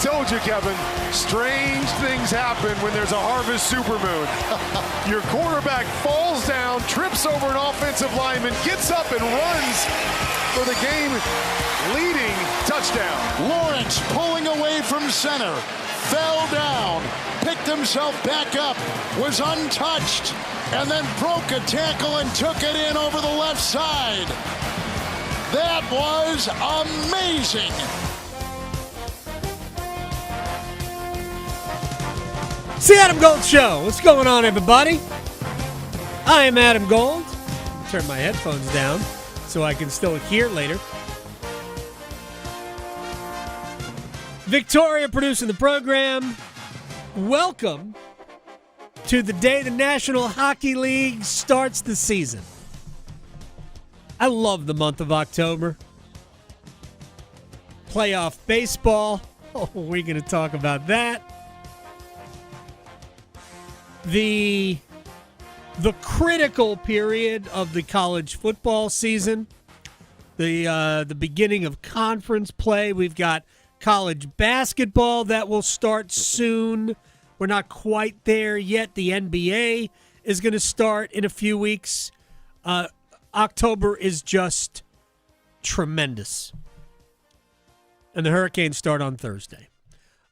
told you, Kevin, strange things happen when there's a harvest supermoon. Your quarterback falls down, trips over an offensive lineman, gets up and runs for the game-leading touchdown. Lawrence pulling away from center, fell down, picked himself back up, was untouched, and then broke a tackle and took it in over the left side. That was amazing. It's the Adam Gold Show. What's going on, everybody? I am Adam Gold. Turn my headphones down so I can still hear later. Victoria producing the program. Welcome to the day the National Hockey League starts the season. I love the month of October. Playoff baseball. Oh, we're going to talk about that. The critical period of the college football season. The beginning of conference play. We've got college basketball that will start soon. We're not quite there yet. The NBA is going to start in a few weeks. October is just tremendous. And the Hurricanes start on Thursday.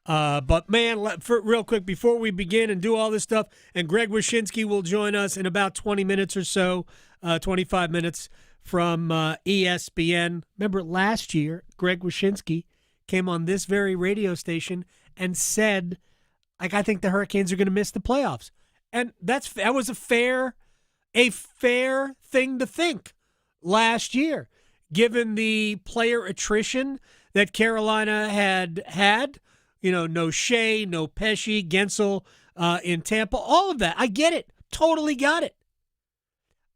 But, man, real quick, before we begin and do all this stuff, and Greg Wyshynski will join us in about 20 minutes or so, 25 minutes from ESPN. Remember last year, Greg Wyshynski came on this very radio station and said, I think the Hurricanes are going to miss the playoffs. And that was a fair thing to think last year, given the player attrition that Carolina had. You know, no Shea, no Pesci, Gensel in Tampa, all of that. I get it. Totally got it.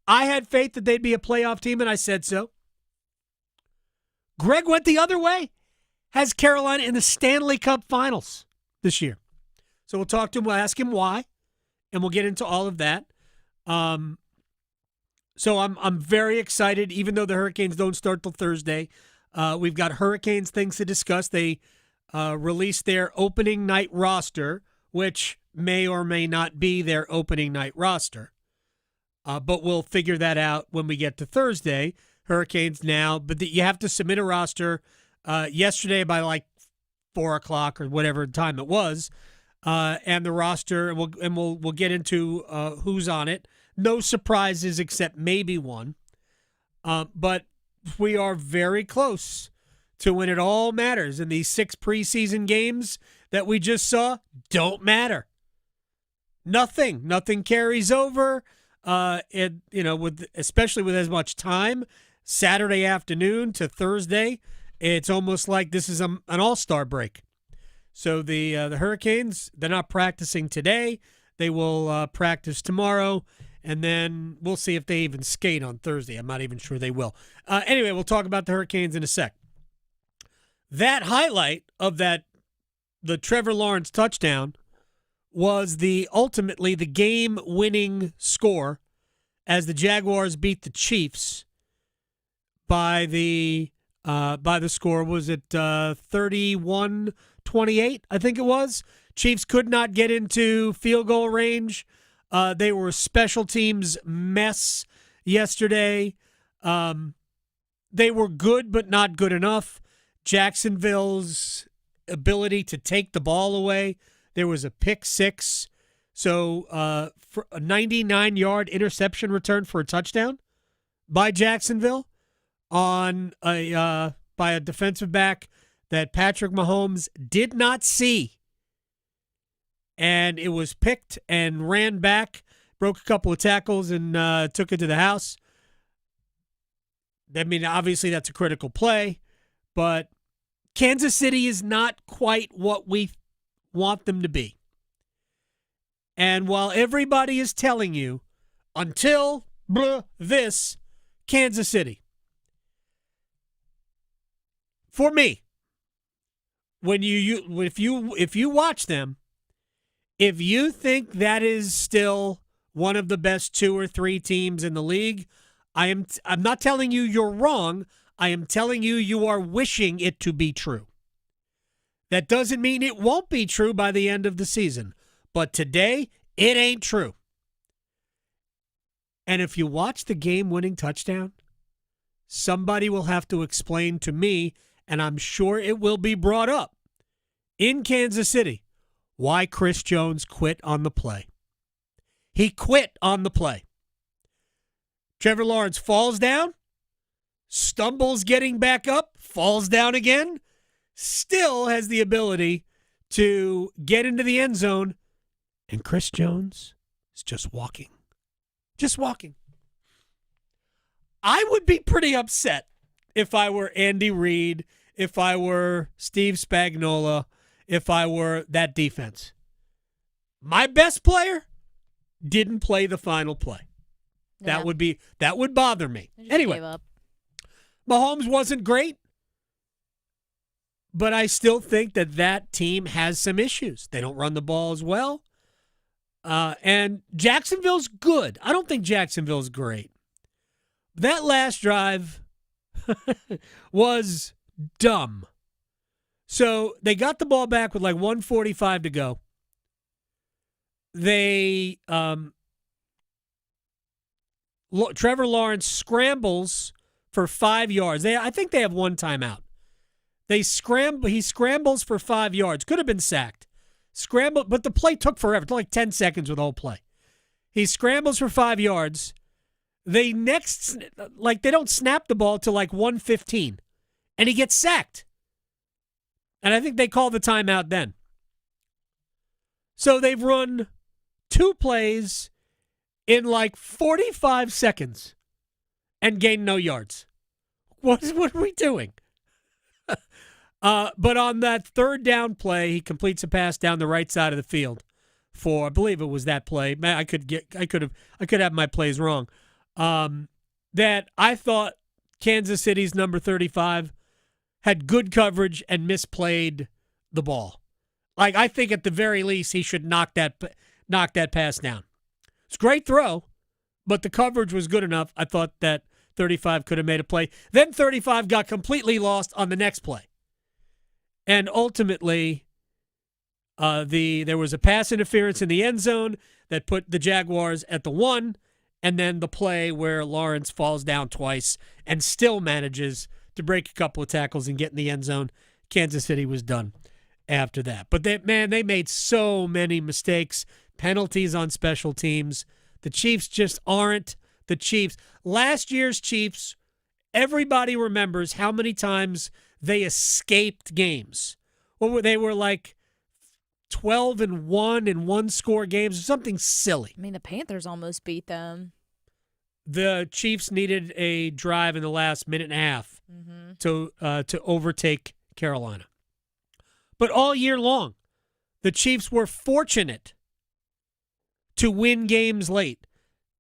I had faith that they'd be a playoff team, and I said so. Greg went the other way. Has Carolina in the Stanley Cup Finals this year. So we'll talk to him. We'll ask him why, and we'll get into all of that. So I'm very excited, even though the Hurricanes don't start till Thursday. We've got Hurricanes things to discuss. They released their opening night roster, which may or may not be their opening night roster. But we'll figure that out when we get to Thursday. Hurricanes now, but you have to submit a roster yesterday by like 4 o'clock or whatever time it was, and the roster, and we'll get into who's on it. No surprises except maybe one, but we are very close to when it all matters. And these 6 preseason games that we just saw don't matter. Nothing carries over. Especially with as much time, Saturday afternoon to Thursday, it's almost like this is an all-star break. So the Hurricanes, they're not practicing today. They will practice tomorrow, and then we'll see if they even skate on Thursday. I'm not even sure they will. Anyway, we'll talk about the Hurricanes in a sec. That highlight of the Trevor Lawrence touchdown was ultimately the game-winning score as the Jaguars beat the Chiefs by the score. Was it 31-28? I think it was. Chiefs could not get into field goal range. They were a special teams mess yesterday. They were good, but not good enough. Jacksonville's ability to take the ball away. There was a pick six. So for a 99-yard interception return for a touchdown by Jacksonville by a defensive back that Patrick Mahomes did not see. And it was picked and ran back, broke a couple of tackles, and took it to the house. I mean, obviously that's a critical play, but Kansas City is not quite what we want them to be. And while everybody is telling you, until this, Kansas City. For me, if you watch them, if you think that is still one of the best 2 or 3 teams in the league, I'm not telling you you're wrong. I am telling you you are wishing it to be true. That doesn't mean it won't be true by the end of the season. But today, it ain't true. And if you watch the game-winning touchdown, somebody will have to explain to me, and I'm sure it will be brought up in Kansas City, why Chris Jones quit on the play. He quit on the play. Trevor Lawrence falls down, stumbles getting back up, falls down again, still has the ability to get into the end zone, and Chris Jones is just walking. Just walking. I would be pretty upset if I were Andy Reid, if I were Steve Spagnuolo, if I were that defense. My best player didn't play the final play. Yeah. That would bother me. I just Anyway, gave up. Mahomes wasn't great, but I still think that team has some issues. They don't run the ball as well. And Jacksonville's good. I don't think Jacksonville's great. That last drive was dumb. So they got the ball back with like 1:45 to go. They Trevor Lawrence scrambles for 5 yards. I think they have one timeout. He scrambles for 5 yards. Could have been sacked. Scrambled, but the play took forever. It took like 10 seconds with the whole play. He scrambles for 5 yards. They don't snap the ball till like 1:15, and he gets sacked. And I think they call the timeout then. So they've run 2 plays in like 45 seconds and gained no yards. What are we doing? But on that third down play, he completes a pass down the right side of the field for, I believe it was that play. Man, I could have my plays wrong. That I thought Kansas City's number 35 had good coverage and misplayed the ball. Like, I think at the very least he should knock that pass down. It's a great throw, but the coverage was good enough. I thought that 35 could have made a play. Then 35 got completely lost on the next play. And ultimately, there was a pass interference in the end zone that put the Jaguars at the 1, and then the play where Lawrence falls down twice and still manages to break a couple of tackles and get in the end zone. Kansas City was done after that. But they made so many mistakes, penalties on special teams. The Chiefs just aren't the Chiefs. Last year's Chiefs, everybody remembers how many times they escaped games. They were like 12-1 in one-score games, or something silly. I mean, the Panthers almost beat them. The Chiefs needed a drive in the last minute and a half to overtake Carolina. But all year long, the Chiefs were fortunate to win games late.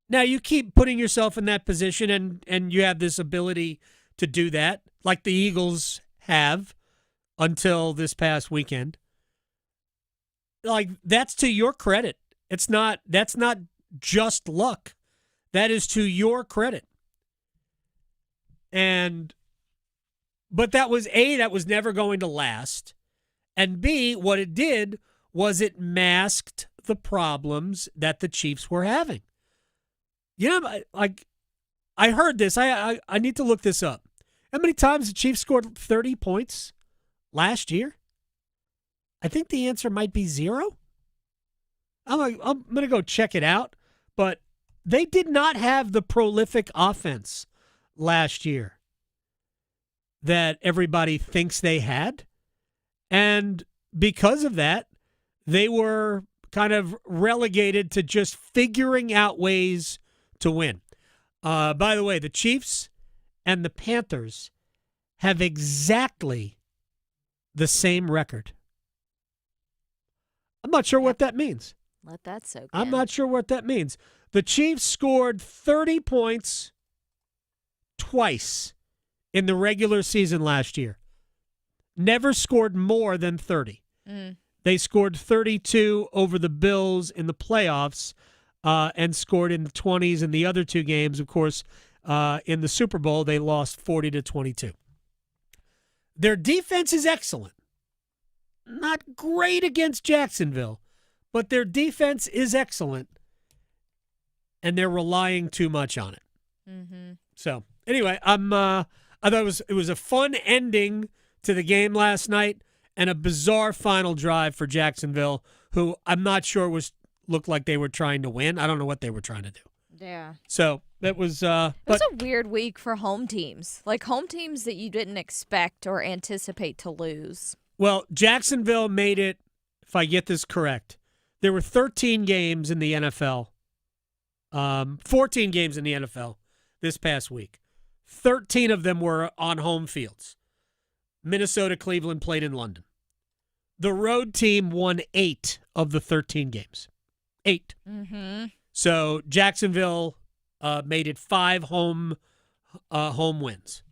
Now, you keep putting yourself in that position, and you have this ability to do that, like the Eagles have until this past weekend. Like, that's to your credit. That's not just luck. That is to your credit. But that was that was never going to last. And B, what it did was it masked the problems that the Chiefs were having. You know, like, I heard this. I need to look this up. How many times the Chiefs scored 30 points last year? I think the answer might be 0. I'm going to go check it out. But they did not have the prolific offense last year that everybody thinks they had. And because of that, they were kind of relegated to just figuring out ways to win. By the way, the Chiefs and the Panthers have exactly the same record. I'm not sure what that means. Let that soak in. I'm not sure what that means. The Chiefs scored 30 points twice in the regular season last year. Never scored more than 30. They scored 32 over the Bills in the playoffs and scored in the 20s in the other 2 games. Of course, in the Super Bowl, they lost 40-22. Their defense is excellent. not great against Jacksonville, but their defense is excellent, and they're relying too much on it. Mm-hmm. So anyway, I thought it was a fun ending to the game last night and a bizarre final drive for Jacksonville, who I'm not sure looked like they were trying to win. I don't know what they were trying to do. Yeah. So that was. It was a weird week for home teams, like home teams that you didn't expect or anticipate to lose. Well, Jacksonville made it. If I get this correct, there were 13 games in the NFL. 14 games in the NFL this past week. 13 of them were on home fields. Minnesota, Cleveland played in London. The road team won 8 of the 13 games. 8. Mm-hmm. So Jacksonville made it 5 home wins.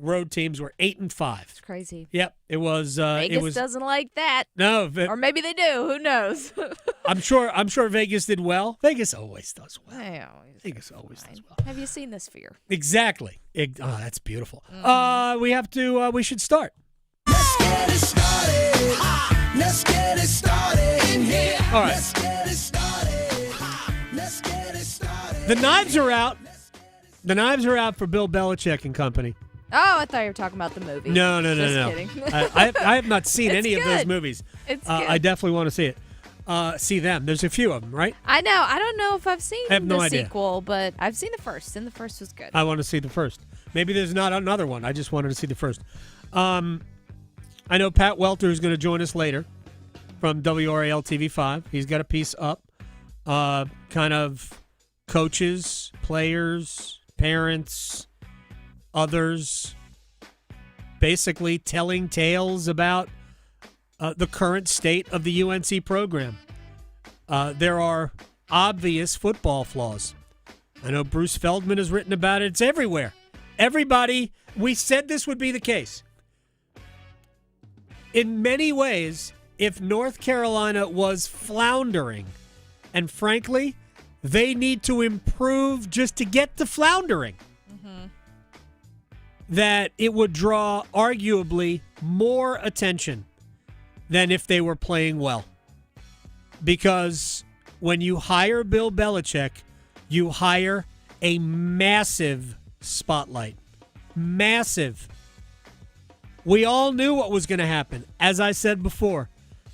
Road teams were 8 and 5. It's crazy. Yep, it was. Vegas doesn't like that. No, or maybe they do. Who knows? I'm sure Vegas did well. Vegas always does well. Vegas always does well. Have you seen the Sphere? Exactly. That's beautiful. We should start. Let's get it started. Let's get it started in here. All right. Let's get it started. Let's get it started. The knives are out. The knives are out for Bill Belichick and company. Oh, I thought you were talking about the movie. No. Just kidding. I have not seen any of those good. movies. It's good. I definitely want to see it. See them. There's a few of them, right? I know. I don't know if I've seen I have no the idea. sequel, but I've seen the first, and the first was good. I want to see the first. Maybe there's not another one. I just wanted to see the first. I know Pat Welter is going to join us later from WRAL TV5. He's got a piece up, kind of coaches, players, parents, others, basically telling tales about the current state of the UNC program. There are obvious football flaws. I know Bruce Feldman has written about it. It's everywhere. Everybody, we said this would be the case. In many ways, if North Carolina was floundering, and frankly, they need to improve just to get to floundering, that it would draw arguably more attention than if they were playing well. Because when you hire Bill Belichick, you hire a massive spotlight. Massive. We all knew what was going to happen. As I said before,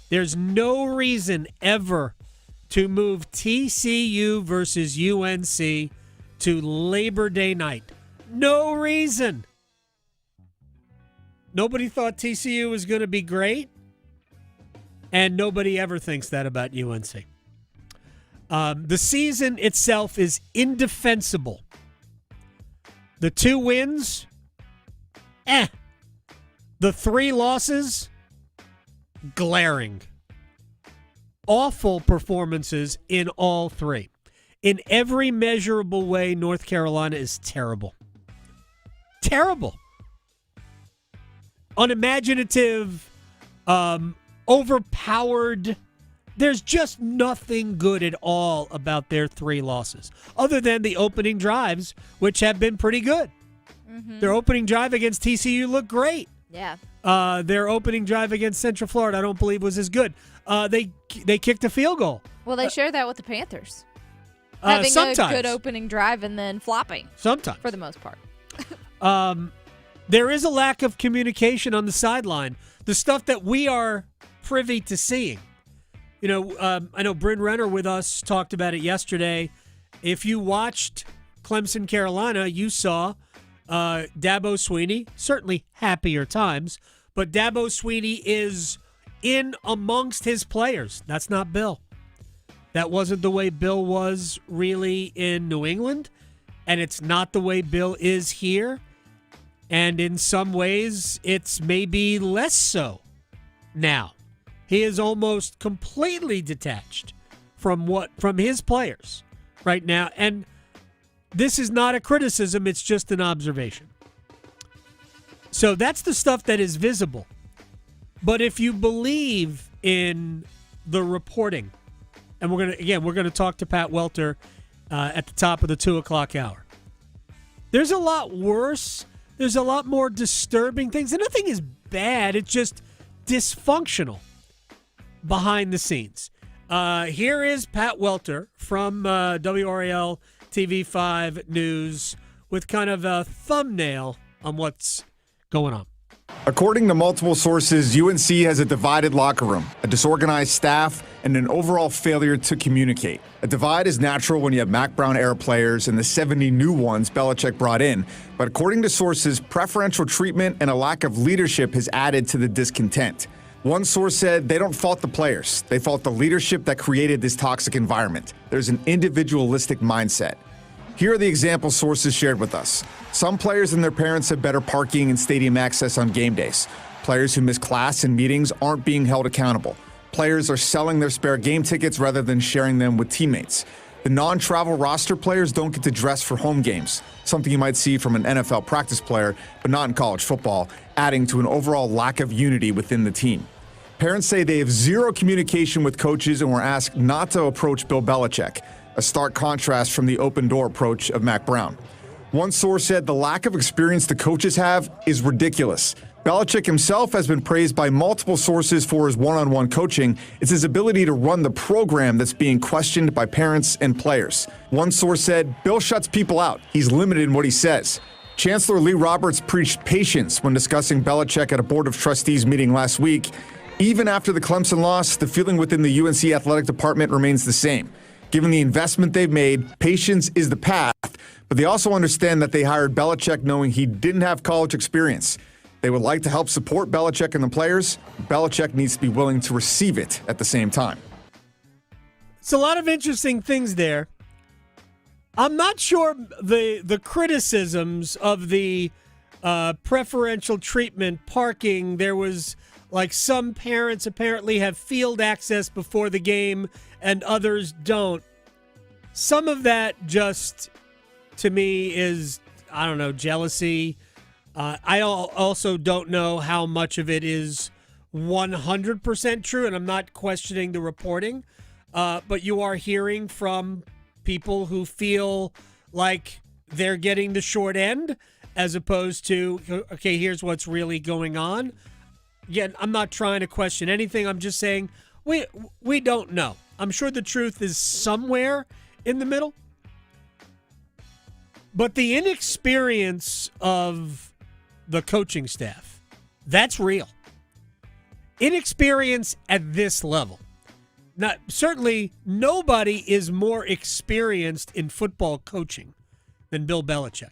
there's no reason ever to move TCU versus UNC to Labor Day night. No reason. Nobody thought TCU was going to be great, and nobody ever thinks that about UNC. The season itself is indefensible. The 2 wins, The 3 losses, glaring. Awful performances in all 3. In every measurable way, North Carolina is terrible. Terrible. Unimaginative, overpowered. There's just nothing good at all about their 3 losses, other than the opening drives, which have been pretty good. Mm-hmm. Their opening drive against TCU looked great. Yeah. Their opening drive against Central Florida, I don't believe, was as good. They kicked a field goal. Well, they share that with the Panthers. Having sometimes. a good opening drive and then flopping. Sometimes. For the most part. There is a lack of communication on the sideline. The stuff that we are privy to seeing. You know, I know Bryn Renner with us talked about it yesterday. If you watched Clemson, Carolina, you saw Dabo Swinney, certainly happier times, but Dabo Swinney is in amongst his players. That's not Bill. That wasn't the way Bill was really in New England, and it's not the way Bill is here. And in some ways, it's maybe less so now. He is almost completely detached from his players right now. And this is not a criticism, it's just an observation. So that's the stuff that is visible. But if you believe in the reporting, and we're going to talk to Pat Welter at the top of the 2 o'clock hour. There's a lot worse. There's a lot more disturbing things. And nothing is bad. It's just dysfunctional behind the scenes. Here is Pat Welter from WRAL TV5 News with kind of a thumbnail on what's going on. According to multiple sources, UNC has a divided locker room, a disorganized staff, and an overall failure to communicate. A divide is natural when you have Mac Brown-era players and the 70 new ones Belichick brought in. But according to sources, preferential treatment and a lack of leadership has added to the discontent. One source said they don't fault the players. They fault the leadership that created this toxic environment. There's an individualistic mindset. Here are the example sources shared with us. Some players and their parents have better parking and stadium access on game days. Players who miss class and meetings aren't being held accountable. Players are selling their spare game tickets rather than sharing them with teammates. The non-travel roster players don't get to dress for home games, something you might see from an NFL practice player, but not in college football, adding to an overall lack of unity within the team. Parents say they have zero communication with coaches and were asked not to approach Bill Belichick, a stark contrast from the open-door approach of Mac Brown. One source said the lack of experience the coaches have is ridiculous. Belichick himself has been praised by multiple sources for his one-on-one coaching. It's his ability to run the program that's being questioned by parents and players. One source said, Bill shuts people out. He's limited in what he says. Chancellor Lee Roberts preached patience when discussing Belichick at a Board of Trustees meeting last week. Even after the Clemson loss, the feeling within the UNC athletic department remains the same. Given the investment they've made, patience is the path, but they also understand that they hired Belichick knowing he didn't have college experience. They would like to help support Belichick and the players. Belichick needs to be willing to receive it at the same time. It's a lot of interesting things there. I'm not sure the criticisms of the preferential treatment, parking. There was like some parents apparently have field access before the game and others don't. Some of that just, to me, is, I don't know, jealousy. I also don't know how much of it is 100% true, and I'm not questioning the reporting. But you are hearing from people who feel like they're getting the short end as opposed to, okay, here's what's really going on. Again, I'm not trying to question anything. I'm just saying we don't know. I'm sure the truth is somewhere in the middle. But the inexperience of the coaching staff, that's real. Inexperience at this level. Now, certainly nobody is more experienced in football coaching than Bill Belichick.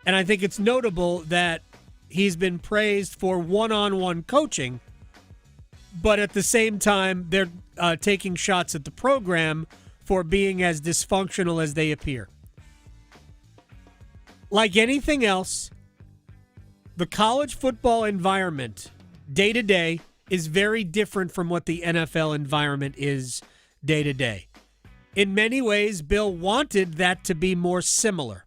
And I think it's notable that he's been praised for one-on-one coaching, but at the same time, they're taking shots at the program for being as dysfunctional as they appear. Like anything else, the college football environment, day to day, is very different from what the NFL environment is day to day. In many ways, Bill wanted that to be more similar.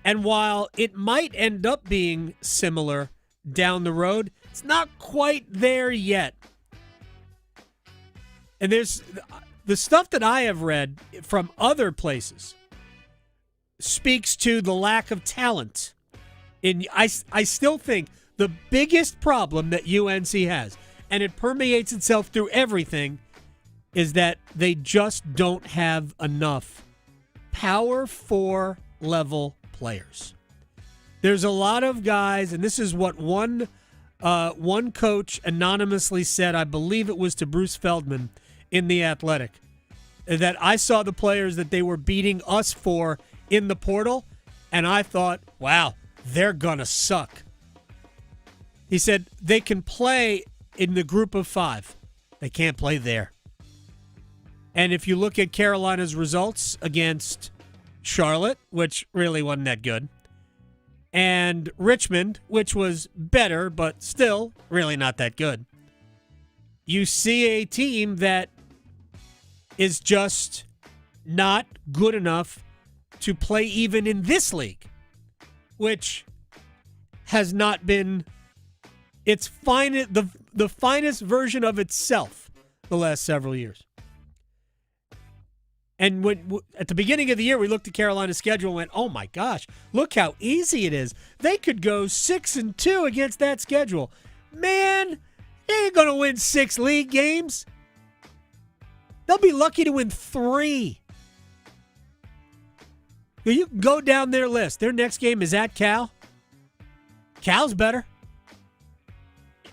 And while it might end up being similar down the road, it's not quite there yet. And there's the stuff that I have read from other places speaks to the lack of talent. I still think the biggest problem that UNC has, and it permeates itself through everything, is that they just don't have enough Power 4 level players. There's a lot of guys, and this is what one coach anonymously said, I believe it was to Bruce Feldman in The Athletic, that I saw the players that they were beating us for in the portal, and I thought, wow, they're going to suck. He said they can play in the group of 5. They can't play there. And if you look at Carolina's results against Charlotte, which really wasn't that good, and Richmond, which was better, but still really not that good, you see a team that is just not good enough to play even in this league, which has not been its finest, the finest version of itself the last several years. And when at the beginning of the year, we looked at Carolina's schedule and went, oh my gosh, look how easy it is. They could go 6-2 against that schedule. Man, They ain't going to win 6 league games. They'll be lucky to win 3. You can go down their list. Their next game is at Cal. Cal's better.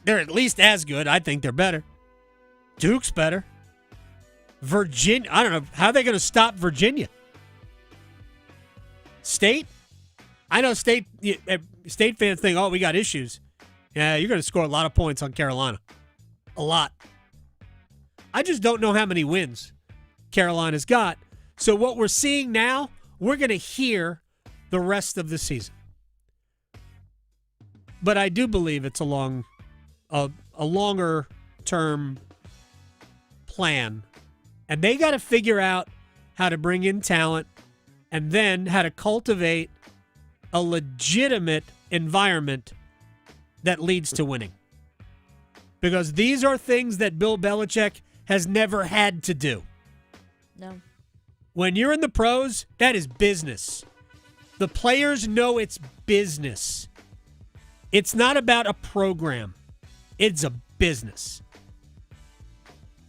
They're at least as good. I think they're better. Duke's better. Virginia, I don't know. How are they going to stop Virginia? State? I know State fans think, oh, we got issues. Yeah, you're going to score a lot of points on Carolina. A lot. I just don't know how many wins Carolina's got. So what we're seeing now, we're going to hear the rest of the season. But I do believe it's a longer term plan. And they got to figure out how to bring in talent and then how to cultivate a legitimate environment that leads to winning. Because these are things that Bill Belichick has never had to do. No. When you're in the pros, that is business. The players know it's business. It's not about a program. It's a business.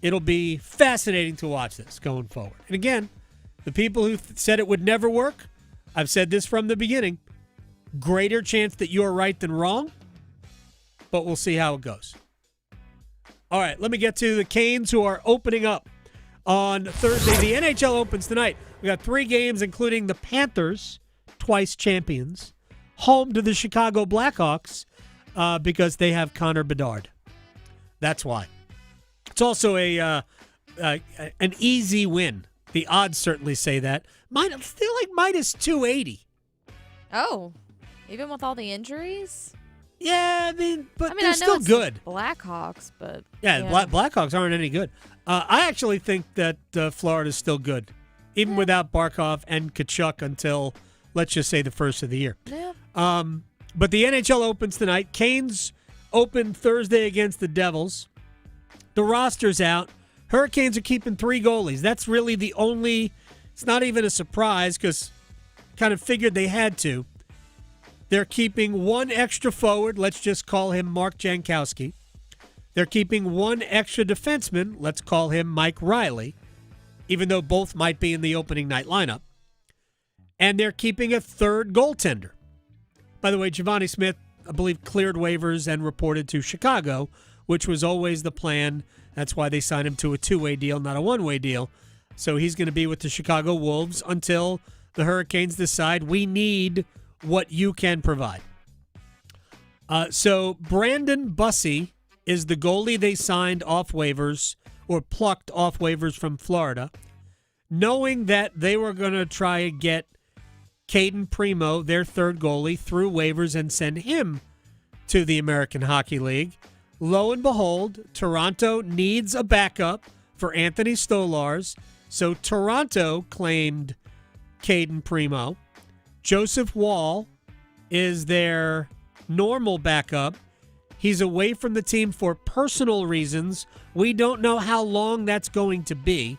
It'll be fascinating to watch this going forward. And again, the people who said it would never work, I've said this from the beginning, greater chance that you're right than wrong, but we'll see how it goes. All right, let me get to the Canes, who are opening up on Thursday. The NHL opens tonight. We got 3 games, including the Panthers, twice champions, home to the Chicago Blackhawks because they have Connor Bedard. That's why. It's also an easy win. The odds certainly say that. Still like minus 280. Oh, even with all the injuries? Yeah, I mean, they're I know still it's good. Blackhawks, but Yeah, Blackhawks aren't any good. I actually think that Florida's still good, even without Barkov and Kachuk until, let's just say, the first of the year. Yeah. But the NHL opens tonight. Canes open Thursday against the Devils. The roster's out. Hurricanes are keeping 3 goalies. That's really the only. It's not even a surprise because kind of figured they had to. They're keeping 1 extra forward. Let's just call him Mark Jankowski. They're keeping 1 extra defenseman. Let's call him Mike Riley, even though both might be in the opening night lineup. And they're keeping a 3rd goaltender. By the way, Giovanni Smith, I believe, cleared waivers and reported to Chicago, which was always the plan. That's why they signed him to a 2-way deal, not a 1-way deal. So he's going to be with the Chicago Wolves until the Hurricanes decide we need what you can provide. So Brandon Bussey is the goalie they signed off waivers or plucked off waivers from Florida, knowing that they were going to try and get Caden Primo, their 3rd goalie, through waivers and send him to the American Hockey League. Lo and behold, Toronto needs a backup for Anthony Stolarz, so Toronto claimed Caden Primo. Joseph Wall is their normal backup. He's away from the team for personal reasons. We don't know how long that's going to be.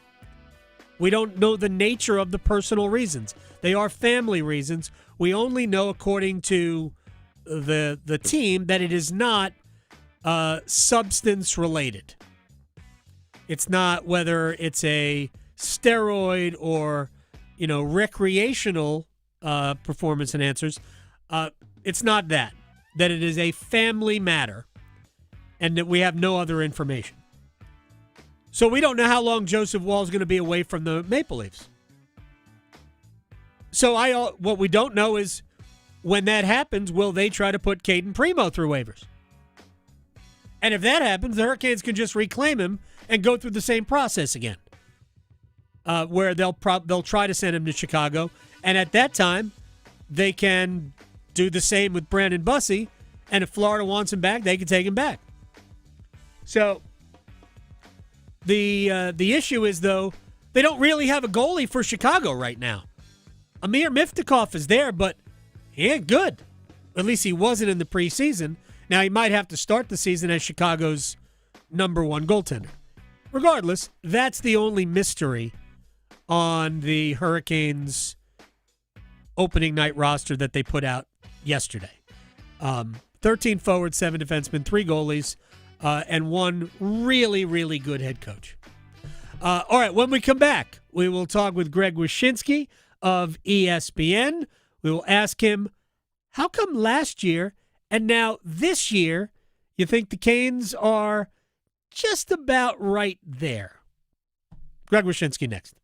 We don't know the nature of the personal reasons. They are family reasons. We only know, according to the team, that it is not substance related. It's not whether it's a steroid or recreational performance enhancers. It's not that it is a family matter and that we have no other information. So we don't know how long Joseph Wall is going to be away from the Maple Leafs. So what we don't know is when that happens, will they try to put Caden Primo through waivers? And if that happens, the Hurricanes can just reclaim him and go through the same process again, where they'll try to send him to Chicago. And at that time, they can do the same with Brandon Bussey. And if Florida wants him back, they can take him back. So the issue is, though, they don't really have a goalie for Chicago right now. Amir Miftakov is there, but he ain't good. At least he wasn't in the preseason. Now, he might have to start the season as Chicago's number 1 goaltender. Regardless, that's the only mystery on the Hurricanes' opening night roster that they put out yesterday. 13 forwards, 7 defensemen, 3 goalies. and one really, really good head coach. All right, when we come back, we will talk with Greg Wyshynski of ESPN. We will ask him, how come last year and now this year you think the Canes are just about right there? Greg Wyshynski next.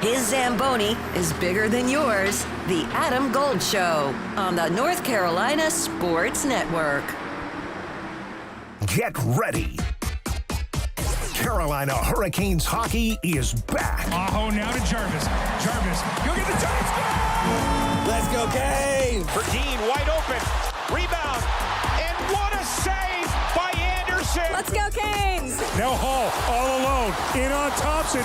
His Zamboni is bigger than yours. The Adam Gold Show on the North Carolina Sports Network. Get ready. Carolina Hurricanes hockey is back. Aho now to Jarvis. Jarvis, go get the touchdown! Let's go, Canes! Verdeen wide open. Rebound. And what a save by Anderson! Let's go, Canes! Now Hall all alone. In on Thompson.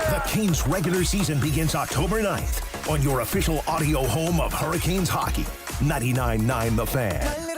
The Canes regular season begins October 9th on your official audio home of Hurricanes hockey. 99.9 The Fan.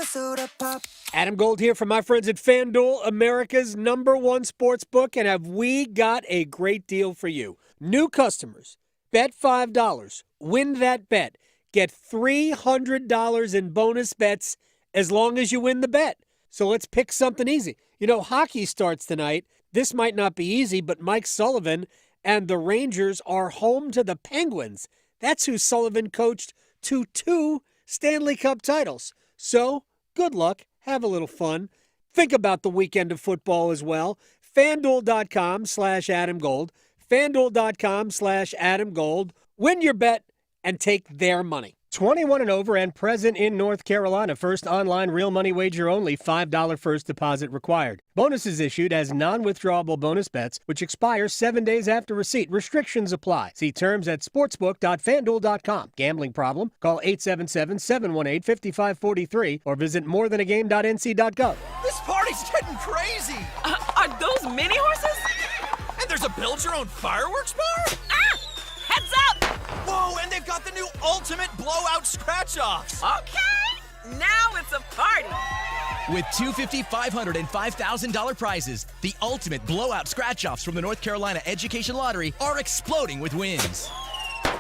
Adam Gold here from my friends at FanDuel, America's #1 sports book, and have we got a great deal for you. New customers, bet $5, win that bet, get $300 in bonus bets as long as you win the bet. So let's pick something easy. You know, hockey starts tonight. This might not be easy, but Mike Sullivan and the Rangers are home to the Penguins. That's who Sullivan coached to 2 Stanley Cup titles. So, good luck. Have a little fun. Think about the weekend of football as well. FanDuel.com/AdamGold. FanDuel.com/AdamGold. Win your bet and take their money. 21 and over and present in North Carolina. First online real money wager only. $5 first deposit required. Bonuses issued as non-withdrawable bonus bets, which expire 7 days after receipt. Restrictions apply. See terms at sportsbook.fanduel.com. Gambling problem? Call 877-718-5543 or visit morethanagame.nc.gov. This party's getting crazy! Are those mini horses? And there's a build-your-own fireworks bar? Ah! Heads up! Whoa, and they've got the new ultimate blowout scratch-offs! Okay, now it's a party. With $250, $500, and $5,000 prizes, the ultimate blowout scratch-offs from the North Carolina Education Lottery are exploding with wins.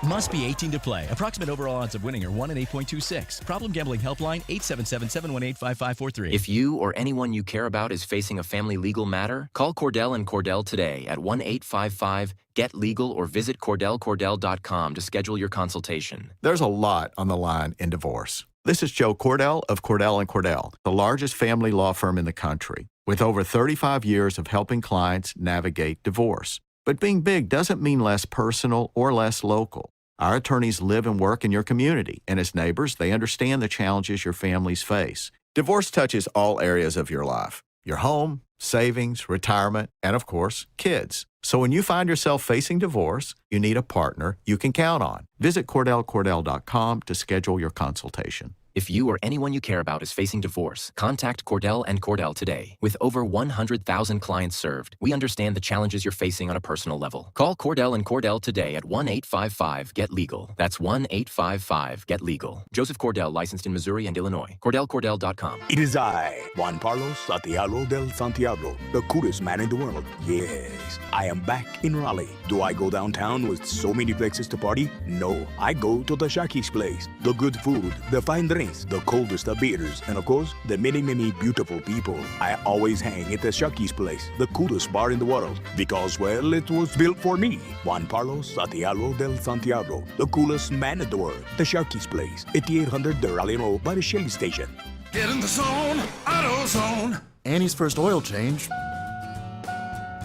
Must be 18 to play. Approximate overall odds of winning are 1 in 8.26. Problem gambling helpline 877-718-5543. If you or anyone you care about is facing a family legal matter, call Cordell & Cordell today at 1-855-GET-LEGAL or visit CordellCordell.com to schedule your consultation. There's a lot on the line in divorce. This is Joe Cordell of Cordell & Cordell, the largest family law firm in the country, with over 35 years of helping clients navigate divorce. But being big doesn't mean less personal or less local. Our attorneys live and work in your community, and as neighbors, they understand the challenges your families face. Divorce touches all areas of your life: your home, savings, retirement, and of course, kids. So when you find yourself facing divorce, you need a partner you can count on. Visit CordellCordell.com to schedule your consultation. If you or anyone you care about is facing divorce, contact Cordell & Cordell today. With over 100,000 clients served, we understand the challenges you're facing on a personal level. Call Cordell & Cordell today at 1-855-GET-LEGAL. That's 1-855-GET-LEGAL. Joseph Cordell, licensed in Missouri and Illinois. CordellCordell.com. It is I, Juan Carlos Santiago del Santiago, the coolest man in the world. Yes, I am back in Raleigh. Do I go downtown with so many places to party? No, I go to the Sharky's place. The good food, the fine drinks, the coldest of beers, and of course, the many, many beautiful people. I always hang at the Sharky's place, the coolest bar in the world, because, well, it was built for me. Juan Carlos Santiago del Santiago, the coolest man in the world. The Sharky's place, 8800 de Raleigh Road by the Shelley Station. Get in the zone, AutoZone. Annie's first oil change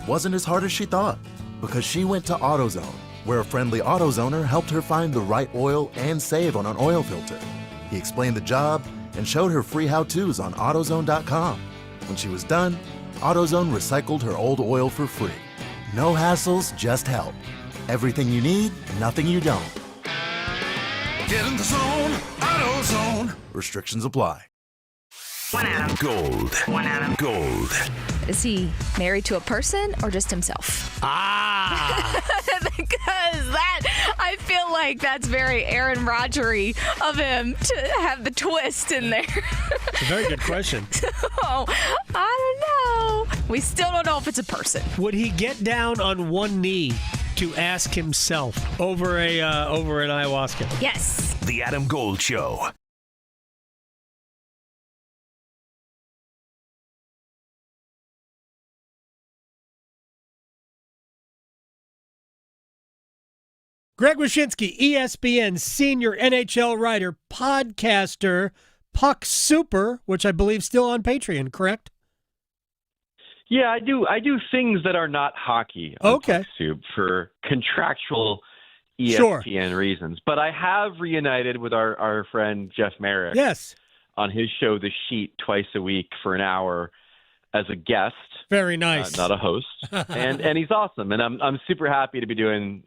wasn't as hard as she thought, because she went to AutoZone, where a friendly AutoZoner helped her find the right oil and save on an oil filter. He explained the job and showed her free how-tos on AutoZone.com. When she was done, AutoZone recycled her old oil for free. No hassles, just help. Everything you need, nothing you don't. Get in the zone, AutoZone. Restrictions apply. One Adam. Gold. One Adam. Gold. Is he married to a person or just himself? Because I feel like that's very Aaron Rodgery of him to have the twist in there. It's a very good question. Oh, I don't know. We still don't know if it's a person. Would he get down on one knee to ask himself over an ayahuasca? Yes. The Adam Gold Show. Greg Wyshynski, ESPN senior NHL writer, podcaster, Puck Super, which I believe still on Patreon, correct? Yeah, I do things that are not hockey on Puck Soup for contractual ESPN reasons. But I have reunited with our friend Jeff Merrick. Yes. On his show, The Sheet, twice a week for an hour as a guest. Very nice. Not a host. and he's awesome. And I'm super happy to be doing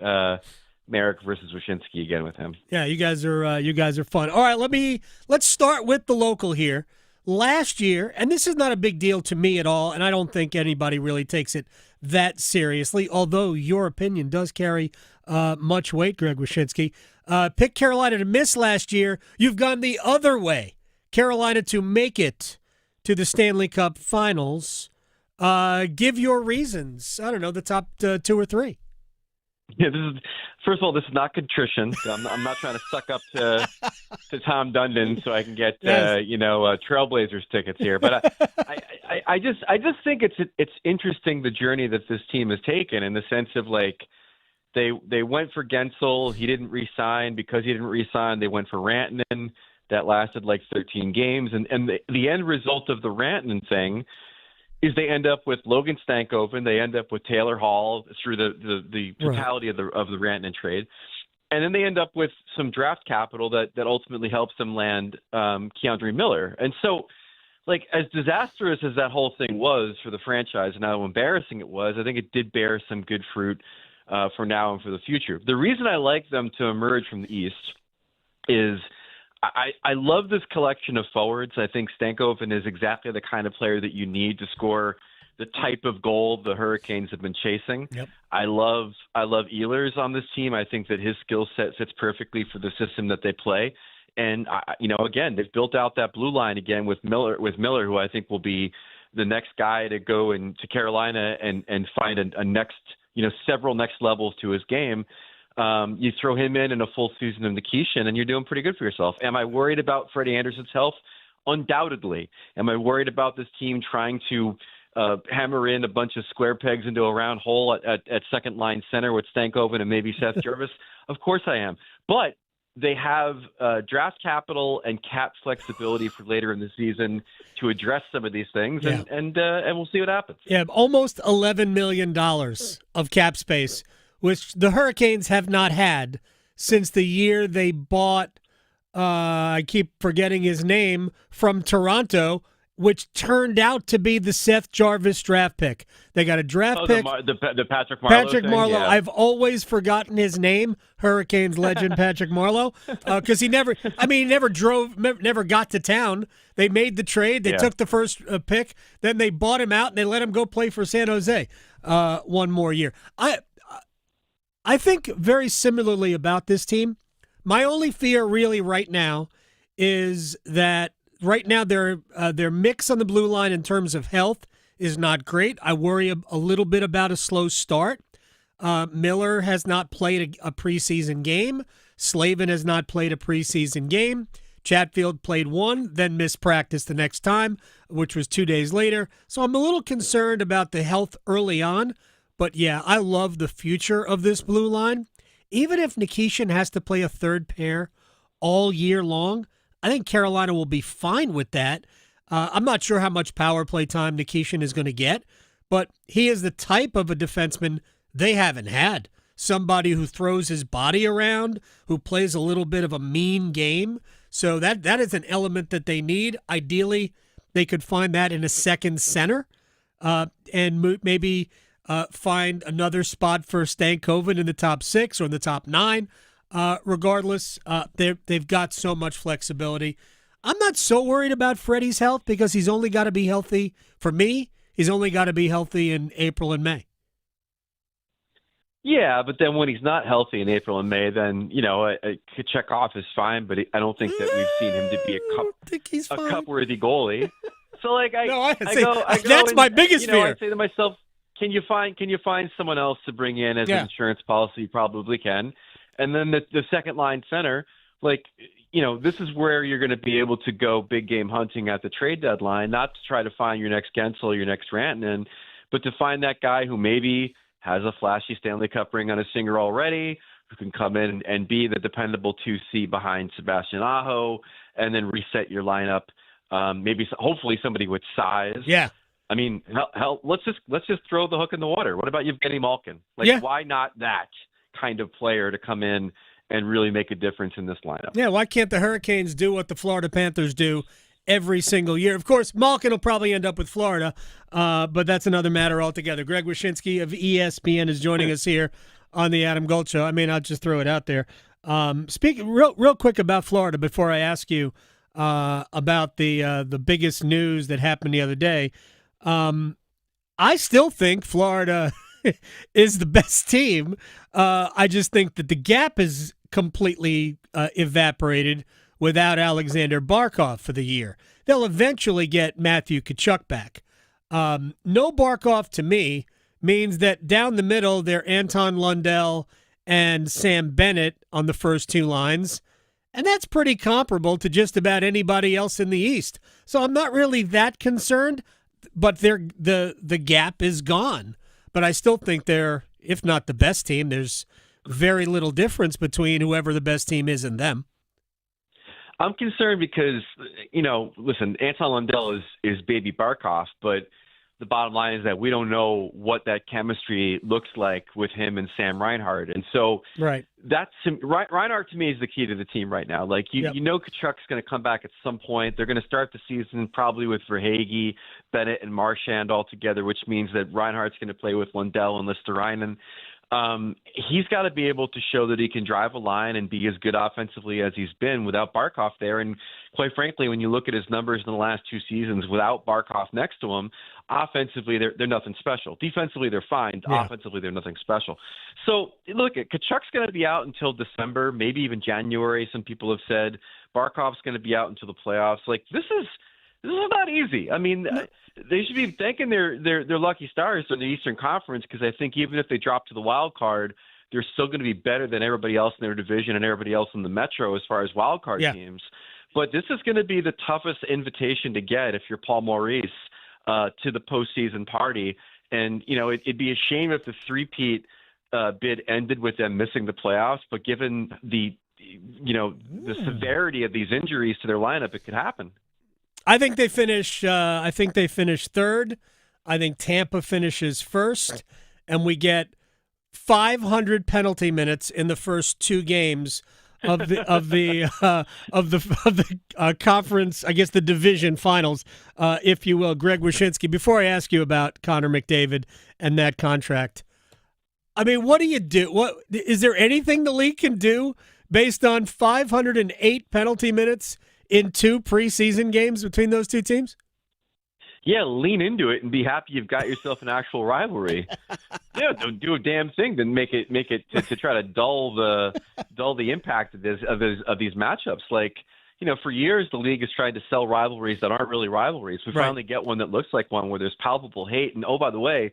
Merrick versus Wyshynski again with him. Yeah, you guys are fun. All right, let's start with the local here. Last year, and this is not a big deal to me at all, and I don't think anybody really takes it that seriously, although your opinion does carry much weight, Greg Wyshynski. Picked Carolina to miss last year. You've gone the other way. Carolina to make it to the Stanley Cup Finals. Give your reasons. I don't know, the top 2 or 3. Yeah, first of all, this is not contrition. I'm not trying to suck up to Tom Dundon so I can get Trailblazers tickets here. But I just think it's interesting the journey that this team has taken in the sense of like they went for Gensel, he didn't re-sign. Because he didn't re-sign, they went for Rantanen. That lasted like 13 games, and the end result of the Rantanen thing is they end up with Logan Stankoven, they end up with Taylor Hall through the totality of the Rantanen trade, and then they end up with some draft capital that ultimately helps them land Keandre Miller. And so, like, as disastrous as that whole thing was for the franchise and how embarrassing it was, I think it did bear some good fruit for now and for the future. The reason I like them to emerge from the East is I love this collection of forwards. I think Stankoven is exactly the kind of player that you need to score the type of goal the Hurricanes have been chasing. Yep. I love Ehlers on this team. I think that his skill set fits perfectly for the system that they play. And again, they've built out that blue line again with Miller, who I think will be the next guy to go into Carolina and find a next, several next levels to his game. You throw him in a full season of Nikishin, and you're doing pretty good for yourself. Am I worried about Freddie Anderson's health? Undoubtedly. Am I worried about this team trying to hammer in a bunch of square pegs into a round hole at second line center with Stankoven and maybe Seth Jarvis? Of course I am. But they have draft capital and cap flexibility for later in the season to address some of these things, and we'll see what happens. Yeah, almost $11 million of cap space, which the Hurricanes have not had since the year they bought, I keep forgetting his name, from Toronto, which turned out to be the Seth Jarvis draft pick. They got a draft pick. The Patrick Marleau Patrick thing? Marleau. Yeah. I've always forgotten his name, Hurricanes legend Patrick Marleau, because he never got to town. They made the trade. They took the first pick. Then they bought him out, and they let him go play for San Jose one more year. I think very similarly about this team. My only fear really right now is that right now their mix on the blue line in terms of health is not great. I worry a little bit about a slow start. Miller has not played a preseason game. Slavin has not played a preseason game. Chatfield played one, then missed practice the next time, which was 2 days later. So I'm a little concerned about the health early on. But, yeah, I love the future of this blue line. Even if Nikishin has to play a third pair all year long, I think Carolina will be fine with that. I'm not sure how much power play time Nikishin is going to get, but he is the type of a defenseman they haven't had. Somebody who throws his body around, who plays a little bit of a mean game. So that is an element that they need. Ideally, they could find that in a second center and maybe find another spot for Stankoven in the top 6 or in the top 9. Regardless, they've got so much flexibility. I'm not so worried about Freddie's health because he's only got to be healthy. For me, he's only got to be healthy in April and May. Yeah, but then when he's not healthy in April and May, then, Chekhov is fine, but I don't think that we've seen him to be a cup-worthy goalie. So, that's my biggest fear. I say to myself, can you find someone else to bring in as an insurance policy? You probably can. And then the second line center, this is where you're going to be able to go big game hunting at the trade deadline, not to try to find your next Gensel, your next Rantanen, but to find that guy who maybe has a flashy Stanley Cup ring on his finger already, who can come in and be the dependable 2C behind Sebastian Aho, and then reset your lineup. Hopefully somebody with size. Yeah. I mean, hell, let's just throw the hook in the water. What about Evgeny Malkin? Why not that kind of player to come in and really make a difference in this lineup? Yeah, why can't the Hurricanes do what the Florida Panthers do every single year? Of course, Malkin will probably end up with Florida, but that's another matter altogether. Greg Wyshynski of ESPN is joining us here on the Adam Gold Show. I mean, I'll just throw it out there. Speaking real quick about Florida before I ask you about the biggest news that happened the other day. I still think Florida is the best team. I just think that the gap is completely evaporated without Alexander Barkov for the year. They'll eventually get Matthew Tkachuk back. No Barkov to me means that down the middle, they're Anton Lundell and Sam Bennett on the first two lines, and that's pretty comparable to just about anybody else in the East. So I'm not really that concerned, but the gap is gone. But I still think they're, if not the best team, there's very little difference between whoever the best team is and them. I'm concerned because, listen, Anton Lundell is baby Barkov, but the bottom line is that we don't know what that chemistry looks like with him and Sam Reinhart. And so right. Reinhart to me is the key to the team right now. You know Tkachuk's going to come back at some point. They're going to start the season probably with Verhaeghe, Bennett, and Marchand all together, which means that Reinhart's going to play with Lundell and Listerainen. He's got to be able to show that he can drive a line and be as good offensively as he's been without Barkov there. And quite frankly, when you look at his numbers in the last two seasons without Barkov next to him, offensively, they're nothing special. Defensively, they're fine. Yeah. Offensively, they're nothing special. So, look, Tkachuk's going to be out until December, maybe even January. Some people have said Barkov's going to be out until the playoffs. This is not easy. I mean, they should be thanking their lucky stars in the Eastern Conference, because I think even if they drop to the wild card, they're still going to be better than everybody else in their division and everybody else in the Metro as far as wild card teams. But this is going to be the toughest invitation to get if you're Paul Maurice to the postseason party. And, it'd be a shame if the three-peat bid ended with them missing the playoffs. But given the severity of these injuries to their lineup, it could happen. I think they finish third. I think Tampa finishes first, and we get 500 penalty minutes in the first two games of the conference, I guess the division finals, if you will. Greg Wyshynski, before I ask you about Connor McDavid and that contract, I mean, what do you do? What is there anything the league can do based on 508 penalty minutes in two preseason games between those two teams? Yeah, lean into it and be happy you've got yourself an actual rivalry. Don't do a damn thing to make it to try to dull the impact of these matchups. For years the league has tried to sell rivalries that aren't really rivalries. We finally get one that looks like one where there's palpable hate. And oh, by the way,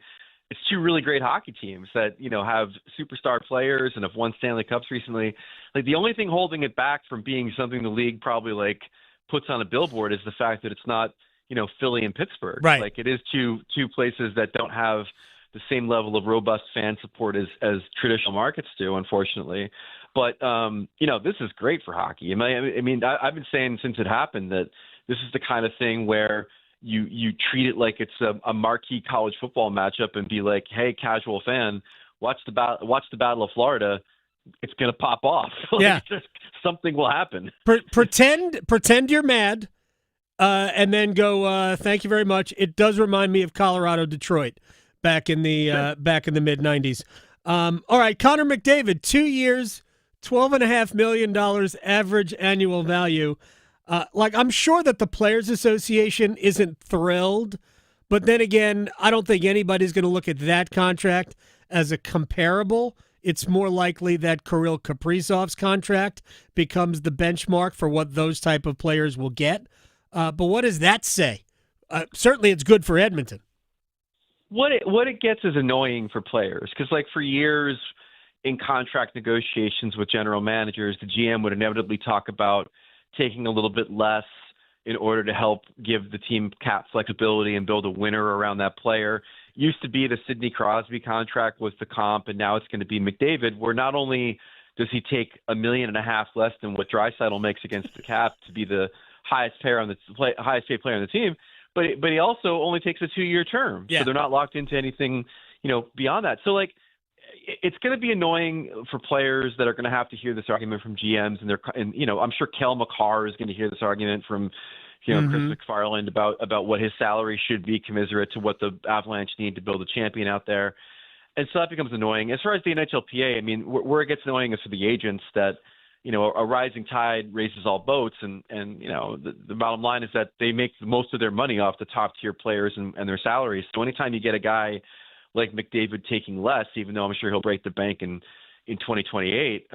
it's two really great hockey teams that have superstar players and have won Stanley Cups recently. The only thing holding it back from being something the league probably puts on a billboard is the fact that it's not Philly and Pittsburgh. Right. It is two places that don't have the same level of robust fan support as traditional markets do, unfortunately. But this is great for hockey. I mean, I've been saying since it happened that this is the kind of thing where you treat it like it's a marquee college football matchup and be like, hey, casual fan, watch the Battle of Florida. It's going to pop off. Something will happen. Pretend you're mad, and then go, thank you very much. It does remind me of Colorado, Detroit back in the mid 90s. All right. Connor McDavid, 2 years, $12.5 million average annual value. I'm sure that the Players Association isn't thrilled, but then again, I don't think anybody's going to look at that contract as a comparable. It's more likely that Kirill Kaprizov's contract becomes the benchmark for what those type of players will get. But what does that say? Certainly it's good for Edmonton. What it gets is annoying for players because, for years in contract negotiations with general managers, the GM would inevitably talk about taking a little bit less in order to help give the team cap flexibility and build a winner around that player. Used to be the Sidney Crosby contract was the comp, and now it's going to be McDavid, where not only does he take $1.5 million less than what Draisaitl makes against the cap to be the highest paid player on the team? But he also only takes a 2-year term, so they're not locked into anything, beyond that. So it's going to be annoying for players that are going to have to hear this argument from GMs, and I'm sure Kel McCarr is going to hear this argument from Chris McFarland about what his salary should be commiserate to what the Avalanche need to build a champion out there. And so that becomes annoying. As far as the NHLPA, I mean, where it gets annoying is for the agents that, a rising tide raises all boats. And the bottom line is that they make most of their money off the top tier players and their salaries. So anytime you get a guy like McDavid taking less, even though I'm sure he'll break the bank in 2028,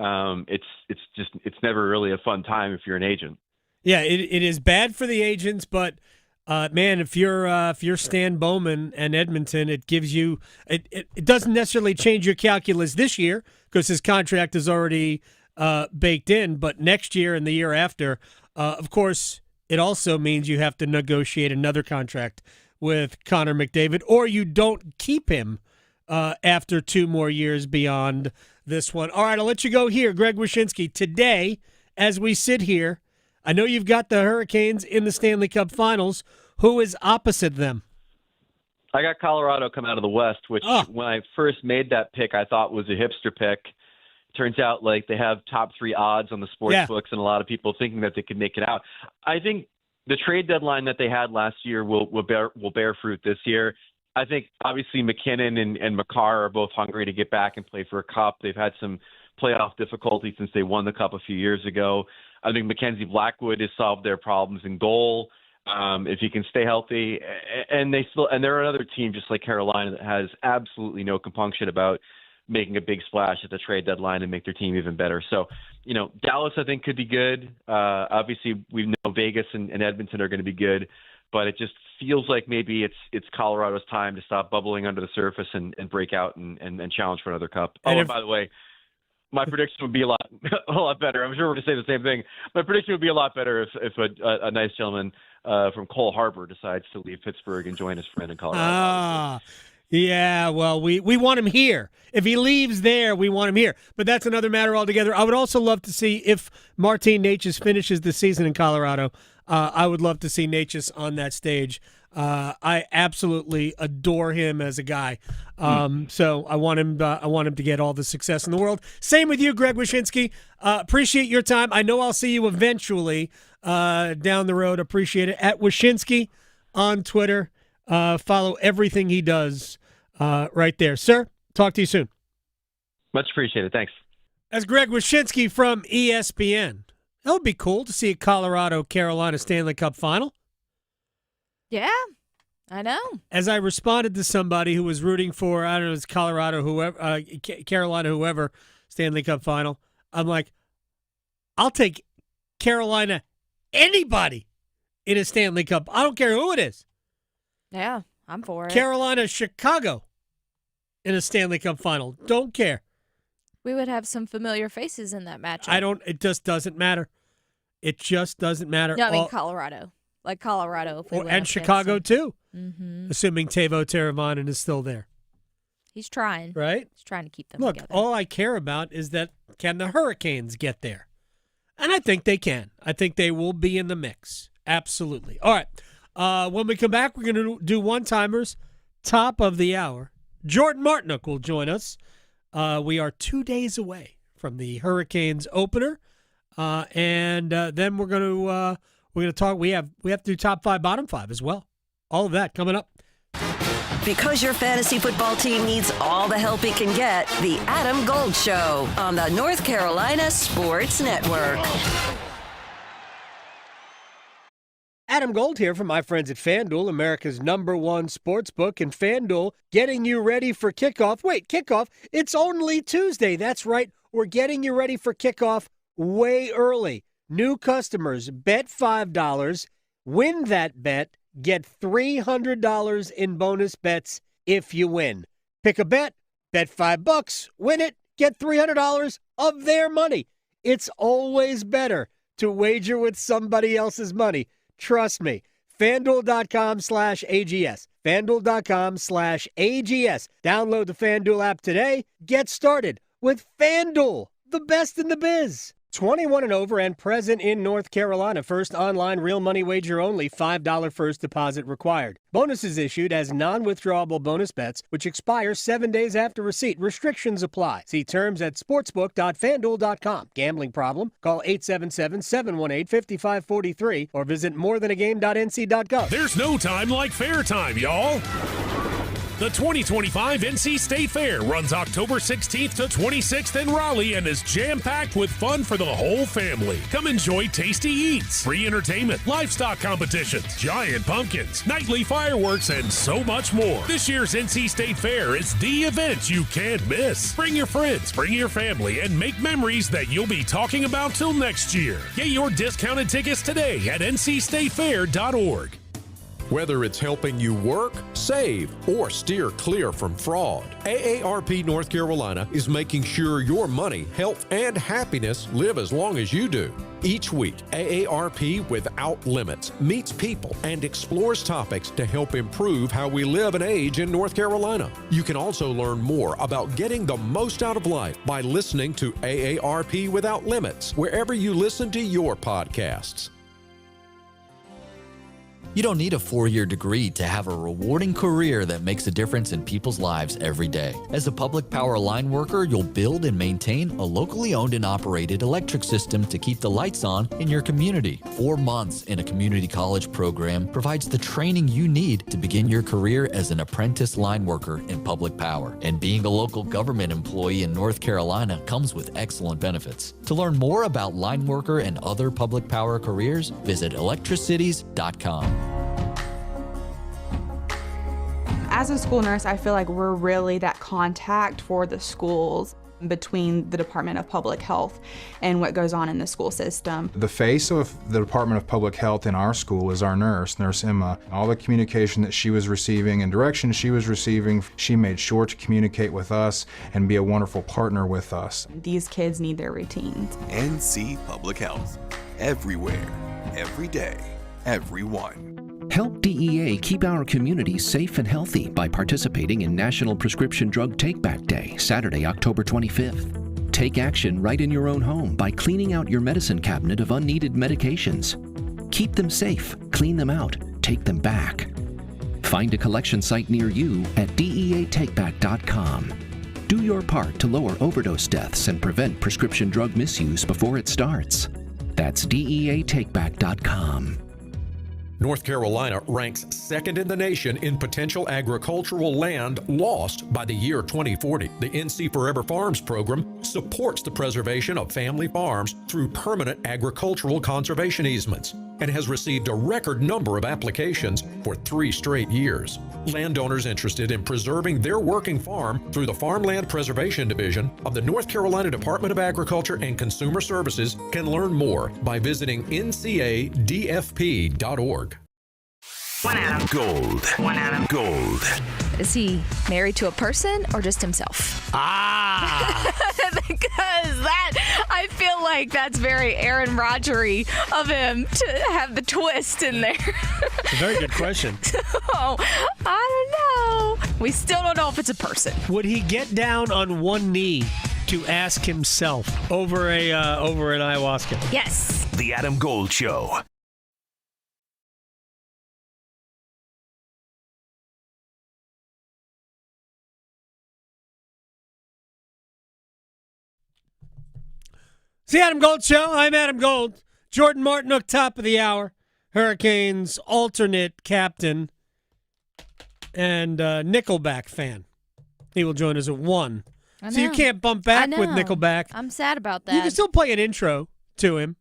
it's never really a fun time if you're an agent. Yeah, it is bad for the agents, but man, if you're Stan Bowman and Edmonton, it gives you it doesn't necessarily change your calculus this year because his contract is already baked in, but next year and the year after, of course, it also means you have to negotiate another contract with Connor McDavid, or you don't keep him after 2 more years beyond this one. All right, I'll let you go here, Greg Wyshynski. Today, as we sit here, I know you've got the Hurricanes in the Stanley Cup Finals. Who is opposite them? I got Colorado come out of the West, which when I first made that pick, I thought was a hipster pick. Turns out they have top 3 odds on the sports books, and a lot of people thinking that they could make it out. I think the trade deadline that they had last year will bear fruit this year. I think obviously McKinnon and Makar are both hungry to get back and play for a cup. They've had some playoff difficulty since they won the cup a few years ago. I think Mackenzie Blackwood has solved their problems in goal if he can stay healthy. And they're another team just like Carolina that has absolutely no compunction about making a big splash at the trade deadline and make their team even better. So, Dallas I think could be good. Obviously, we know Vegas and Edmonton are going to be good, but it just feels like maybe it's Colorado's time to stop bubbling under the surface and break out and challenge for another cup. And by the way, my prediction would be a lot better. I'm sure we're going to say the same thing. My prediction would be a lot better if a nice gentleman from Cole Harbour decides to leave Pittsburgh and join his friend in Colorado. Yeah, well, we want him here. If he leaves there, we want him here. But that's another matter altogether. I would also love to see if Martin Necas finishes the season in Colorado. I would love to see Necas on that stage. I absolutely adore him as a guy. So I want him to get all the success in the world. Same with you, Greg Wyshynski. Appreciate your time. I know I'll see you eventually down the road. Appreciate it. At Wyshynski on Twitter. Follow everything he does right there. Sir, talk to you soon. Much appreciated. Thanks. That's Greg Wyshynski from ESPN. That would be cool to see a Colorado-Carolina Stanley Cup final. Yeah, I know. As I responded to somebody who was rooting for, I don't know, it's Colorado, whoever, Carolina, whoever, Stanley Cup final, I'm like, I'll take Carolina, anybody in a Stanley Cup. I don't care who it is. Yeah, I'm for it. Carolina, Chicago in a Stanley Cup final. Don't care. We would have some familiar faces in that matchup. It just doesn't matter. It just doesn't matter. No, I mean Colorado. Like Colorado. If we went and Chicago, too. Mm-hmm. Assuming Teuvo Teravainen is still there. He's trying. Right? He's trying to keep them together. Look, all I care about is that can the Hurricanes get there? And I think they can. I think they will be in the mix. Absolutely. All right. When we come back, we're going to do one-timers, top of the hour. Jordan Martinook will join us. We are 2 days away from the Hurricanes opener, and then we're going to talk. We have to do top 5, bottom 5 as well. All of that coming up. Because your fantasy football team needs all the help it can get, the Adam Gold Show on the North Carolina Sports Network. Adam Gold here from my friends at FanDuel, America's #1 sportsbook, and FanDuel getting you ready for kickoff. Wait, kickoff? It's only Tuesday. That's right. We're getting you ready for kickoff way early. New customers, bet $5, win that bet, get $300 in bonus bets if you win. Pick a bet, bet $5, win it, get $300 of their money. It's always better to wager with somebody else's money. Trust me. FanDuel.com/AGS. FanDuel.com/AGS. Download the FanDuel app today. Get started with FanDuel, The best in the biz. 21 and over and present in North Carolina. First online real money wager only. $5 first deposit required. Bonuses issued as non-withdrawable bonus bets, which expire 7 days after receipt. Restrictions apply. See terms at sportsbook.fanduel.com. Gambling problem? Call 877-718-5543 or visit morethanagame.nc.gov. There's no time like fair time, y'all. The 2025 NC State Fair runs October 16th to 26th in Raleigh and is jam-packed with fun for the whole family. Come enjoy tasty eats, free entertainment, livestock competitions, giant pumpkins, nightly fireworks, and so much more. This year's NC State Fair is the event you can't miss. Bring your friends, bring your family, and make memories that you'll be talking about till next year. Get your discounted tickets today at ncstatefair.org. Whether it's helping you work, save, or steer clear from fraud, AARP North Carolina is making sure your money, health, and happiness live as long as you do. Each week, AARP Without Limits meets people and explores topics to help improve how we live and age in North Carolina. You can also learn more about getting the most out of life by listening to AARP Without Limits, wherever you listen to your podcasts. You don't need a 4-year degree to have a rewarding career that makes a difference in people's lives every day. As a public power line worker, you'll build and maintain a locally owned and operated electric system to keep the lights on in your community. 4 months in a community college program provides the training you need to begin your career as an apprentice line worker in public power. And being a local government employee in North Carolina comes with excellent benefits. To learn more about line worker and other public power careers, visit electricities.com. As a school nurse, I feel like we're really that contact for the schools between the Department of Public Health and what goes on in the school system. The face of the Department of Public Health in our school is our nurse, Nurse Emma. All the communication that she was receiving and direction she was receiving, she made sure to communicate with us and be a wonderful partner with us. These kids need their routines. NC Public Health. Everywhere, every day, everyone. Help DEA keep our community safe and healthy by participating in National Prescription Drug Take-Back Day, Saturday, October 25th. Take action right in your own home by cleaning out your medicine cabinet of unneeded medications. Keep them safe, clean them out, take them back. Find a collection site near you at DEATakeback.com. Do your part to lower overdose deaths and prevent prescription drug misuse before it starts. That's DEATakeback.com. North Carolina ranks second in the nation in potential agricultural land lost by the year 2040. The NC Forever Farms program supports the preservation of family farms through permanent agricultural conservation easements and has received a record number of applications for 3 straight years. Landowners interested in preserving their working farm through the Farmland Preservation Division of the North Carolina Department of Agriculture and Consumer Services can learn more by visiting ncadfp.org. One Adam. Gold. One Adam. Gold. Is he married to a person or just himself? Because that, I feel like that's very Aaron Rodgery of him to have the twist in there. It's a very good question. Oh, I don't know. We still don't know if it's a person. Would he get down on one knee to ask himself over an ayahuasca? Yes. The Adam Gold Show. It's the Adam Gold Show. I'm Adam Gold. Jordan Martinook, top of the hour. Hurricanes alternate captain and Nickelback fan. He will join us at 1. So you can't bump back with Nickelback. I'm sad about that. You can still play an intro to him.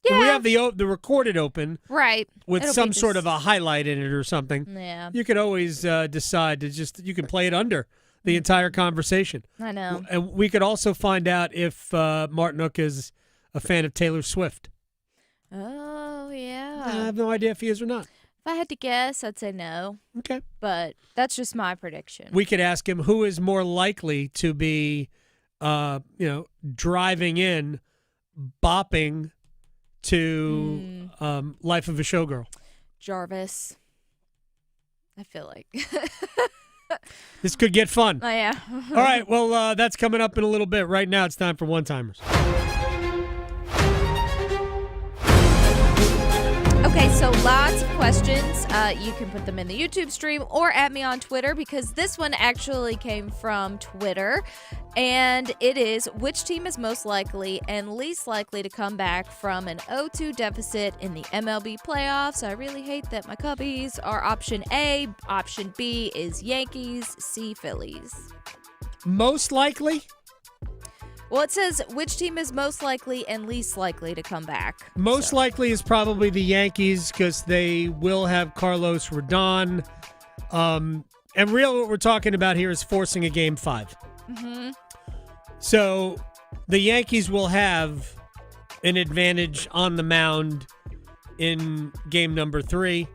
Yeah. We have the recorded open. Right. With It'll some be sort of a highlight in it or something. Yeah. You could always decide to you can play it under the entire conversation. I know. And we could also find out if Martinook is a fan of Taylor Swift. Oh, yeah. I have no idea if he is or not. If I had to guess, I'd say no. Okay. But that's just my prediction. We could ask him who is more likely to be, driving in, bopping to Life of a Showgirl. Jarvis. I feel like. This could get fun. Oh, yeah. All right, well, that's coming up in a little bit. Right now, it's time for one-timers. Okay, so lots of questions. You can put them in the YouTube stream or at me on Twitter because this one actually came from Twitter. And it is, which team is most likely and least likely to come back from an 0-2 deficit in the MLB playoffs? I really hate that my Cubbies are option A. Option B is Yankees. C, Phillies. Most likely? Well, it says which team is most likely and least likely to come back. Most likely is probably the Yankees because they will have Carlos Rodon. And really what we're talking about here is forcing a Game 5. Mm-hmm. So the Yankees will have an advantage on the mound in game number 3.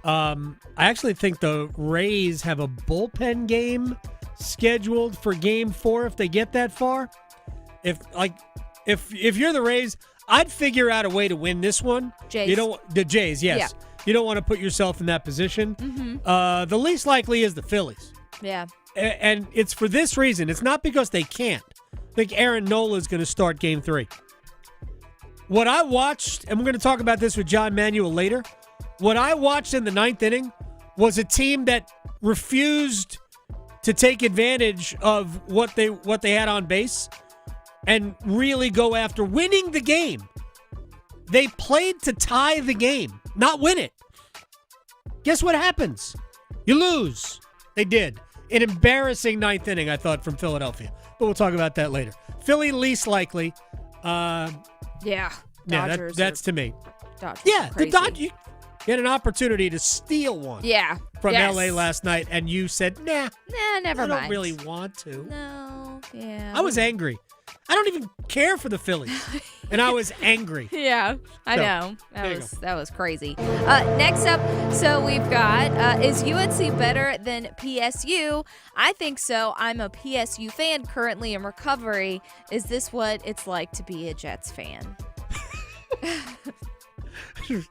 I actually think the Rays have a bullpen game scheduled for game 4 if they get that far. If you're the Rays, I'd figure out a way to win this one. Jays. The Jays, yes. Yeah. You don't want to put yourself in that position. Mm-hmm. The least likely is the Phillies. Yeah. And it's for this reason. It's not because they can't. I think Aaron Nola is going to start game 3. What I watched, and we're going to talk about this with John Manuel later, what I watched in the 9th inning was a team that refused to take advantage of what they had on base and really go after winning the game. They played to tie the game, not win it. Guess what happens? You lose. They did. An embarrassing 9th inning, I thought, from Philadelphia. But we'll talk about that later. Philly, least likely. Yeah. Dodgers that's to me. Dodgers The Dodgers. You had an opportunity to steal one. Yeah. From Yes. LA last night, and you said, nah, never mind. I don't really want to. No. Yeah. I was angry. I don't even care for the Phillies. And I was angry. Yeah, I So, know. there you That was crazy. Next up, so we've got, is UNC better than PSU? I think so. I'm a PSU fan currently in recovery. Is this what it's like to be a Jets fan?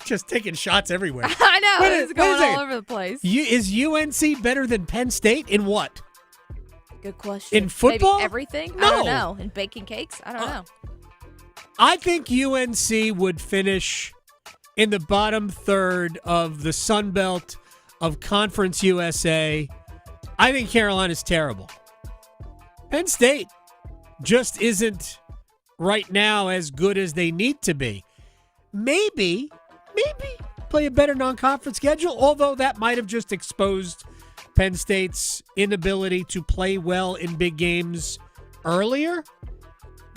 Just taking shots everywhere. I know. Wait a It's going second. all over the place. Is UNC better than Penn State in what? Good question. In football? Maybe everything? No. I don't know. In baking cakes? I don't know. I think UNC would finish in the bottom third of the Sun Belt of Conference USA. I think Carolina's terrible. Penn State just isn't right now as good as they need to be. Maybe play a better non-conference schedule, although that might have just exposed Penn State's inability to play well in big games earlier.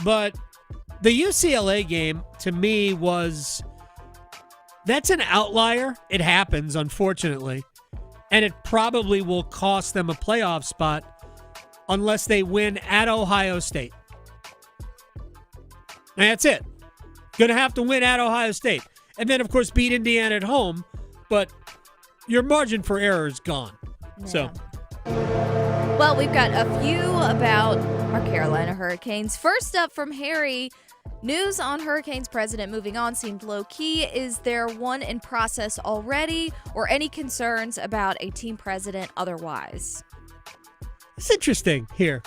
But the UCLA game, to me, that's an outlier. It happens, unfortunately. And it probably will cost them a playoff spot unless they win at Ohio State. And that's it. Going to have to win at Ohio State. And then, of course, beat Indiana at home. But your margin for error is gone. Yeah. So, Well, we've got a few about our Carolina Hurricanes. First up from Harry, news on Hurricanes president moving on seemed low-key. Is there one in process already or any concerns about a team president otherwise? it's interesting here.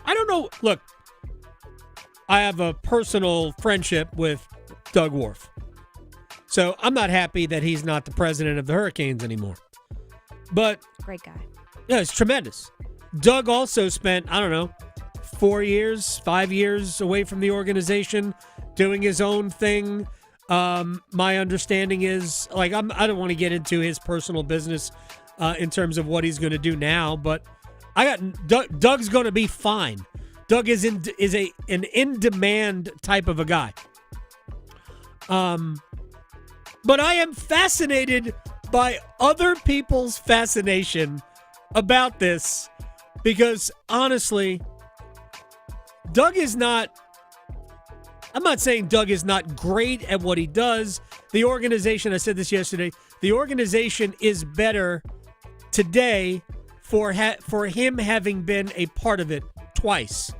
I don't know. Look, I have a personal friendship with Doug Worf. So I'm not happy that he's not the president of the Hurricanes anymore. But great guy. Yeah, it's tremendous. Doug also spent, 5 years away from the organization, doing his own thing. My understanding is, I don't want to get into his personal business in terms of what he's going to do now, but Doug's going to be fine. Doug is an in-demand type of a guy. But I am fascinated by other people's fascination about this because, honestly, Doug is not... I'm not saying Doug is not great at what he does. The organization, I said this yesterday, the organization is better today for him having been a part of it twice.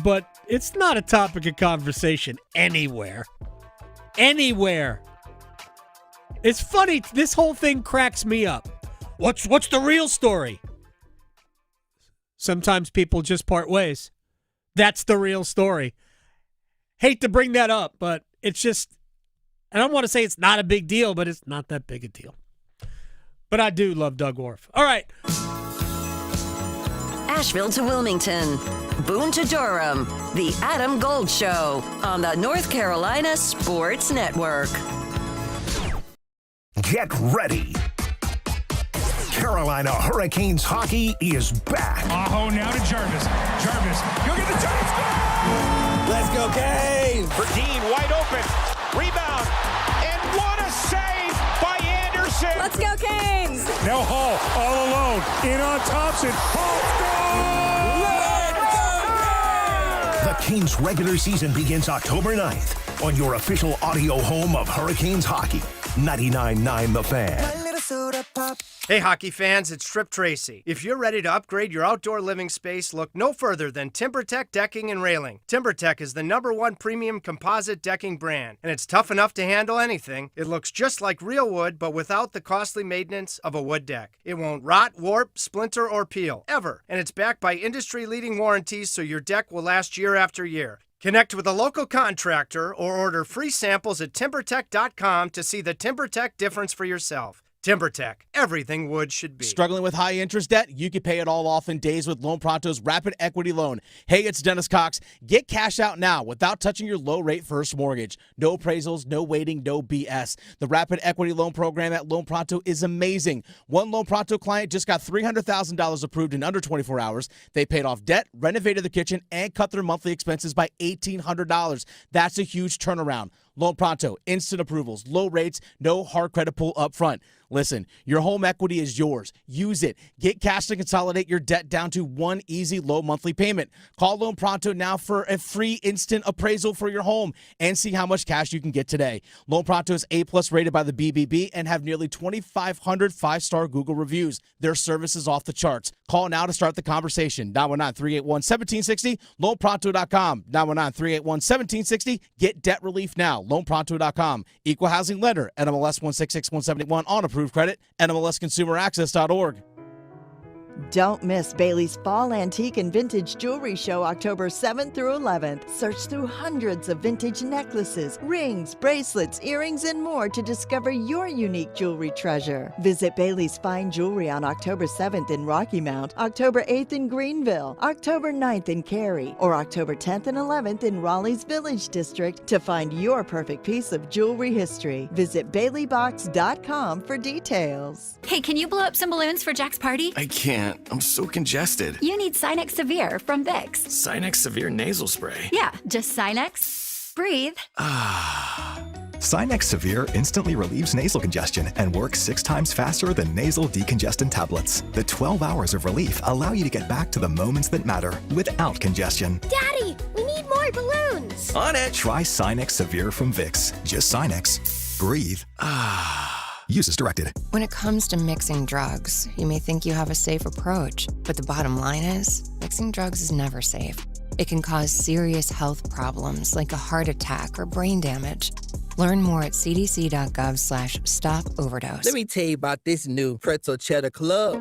But it's not a topic of conversation anywhere. Anywhere. It's funny. This whole thing cracks me up. What's the real story? Sometimes people just part ways. That's the real story. Hate to bring that up, but it's just, I don't want to say it's not a big deal, but it's not that big a deal. But I do love Doug Orff. All right. Asheville to Wilmington, Boone to Durham, the Adam Gold Show on the North Carolina Sports Network. Get ready. Carolina Hurricanes hockey is back. Aho now to Jarvis. Jarvis, go get the Jarvis goal! Let's go, Canes! Verdeen wide open. Rebound. And what a save by Anderson! Let's go, Canes! Now Hall all alone. In on Thompson. Hall scores! The Canes regular season begins October 9th on your official audio home of Hurricanes hockey. 99.9 The Fan. Hey hockey fans, it's Trip Tracy. If you're ready to upgrade your outdoor living space, look no further than TimberTech Decking and Railing. TimberTech is the #1 premium composite decking brand, and it's tough enough to handle anything. It looks just like real wood, but without the costly maintenance of a wood deck. It won't rot, warp, splinter, or peel, ever. And it's backed by industry-leading warranties, so your deck will last year after year. Connect with a local contractor or order free samples at TimberTech.com to see the TimberTech difference for yourself. TimberTech, everything wood should be. Struggling with high interest debt? You can pay it all off in days with Loan Pronto's Rapid Equity Loan. Hey, it's Dennis Cox. Get cash out now without touching your low-rate first mortgage. No appraisals, no waiting, no BS. The Rapid Equity Loan program at Loan Pronto is amazing. One Loan Pronto client just got $300,000 approved in under 24 hours. They paid off debt, renovated the kitchen, and cut their monthly expenses by $1,800. That's a huge turnaround. Loan Pronto, instant approvals, low rates, no hard credit pull up front. Listen, your home equity is yours. Use it. Get cash to consolidate your debt down to one easy low monthly payment. Call Loan Pronto now for a free instant appraisal for your home and see how much cash you can get today. Loan Pronto is A+ rated by the BBB and have nearly 2,500 5-star Google reviews. Their service is off the charts. Call now to start the conversation. 919-381-1760, loanpronto.com. 919-381-1760. Get debt relief now. loanpronto.com. Equal housing lender. NMLS 166171 on approved credit. NMLSconsumeraccess.org. Don't miss Bailey's Fall Antique and Vintage Jewelry Show October 7th through 11th. Search through hundreds of vintage necklaces, rings, bracelets, earrings, and more to discover your unique jewelry treasure. Visit Bailey's Fine Jewelry on October 7th in Rocky Mount, October 8th in Greenville, October 9th in Cary, or October 10th and 11th in Raleigh's Village District to find your perfect piece of jewelry history. Visit BaileyBox.com for details. Hey, can you blow up some balloons for Jack's party? I can't. I'm so congested. You need Sinex Severe from Vicks. Sinex Severe Nasal Spray. Yeah, just Sinex. Breathe. Sinex Severe instantly relieves nasal congestion and works 6 times faster than nasal decongestant tablets. The 12 hours of relief allow you to get back to the moments that matter without congestion. Daddy, we need more balloons. On it. Try Sinex Severe from Vicks. Just Sinex. Breathe. Use as directed. When it comes to mixing drugs, you may think you have a safe approach, but the bottom line is, mixing drugs is never safe. It can cause serious health problems like a heart attack or brain damage. Learn more at cdc.gov/stop-overdose. Let me tell you about this new Pretzel Cheddar Club.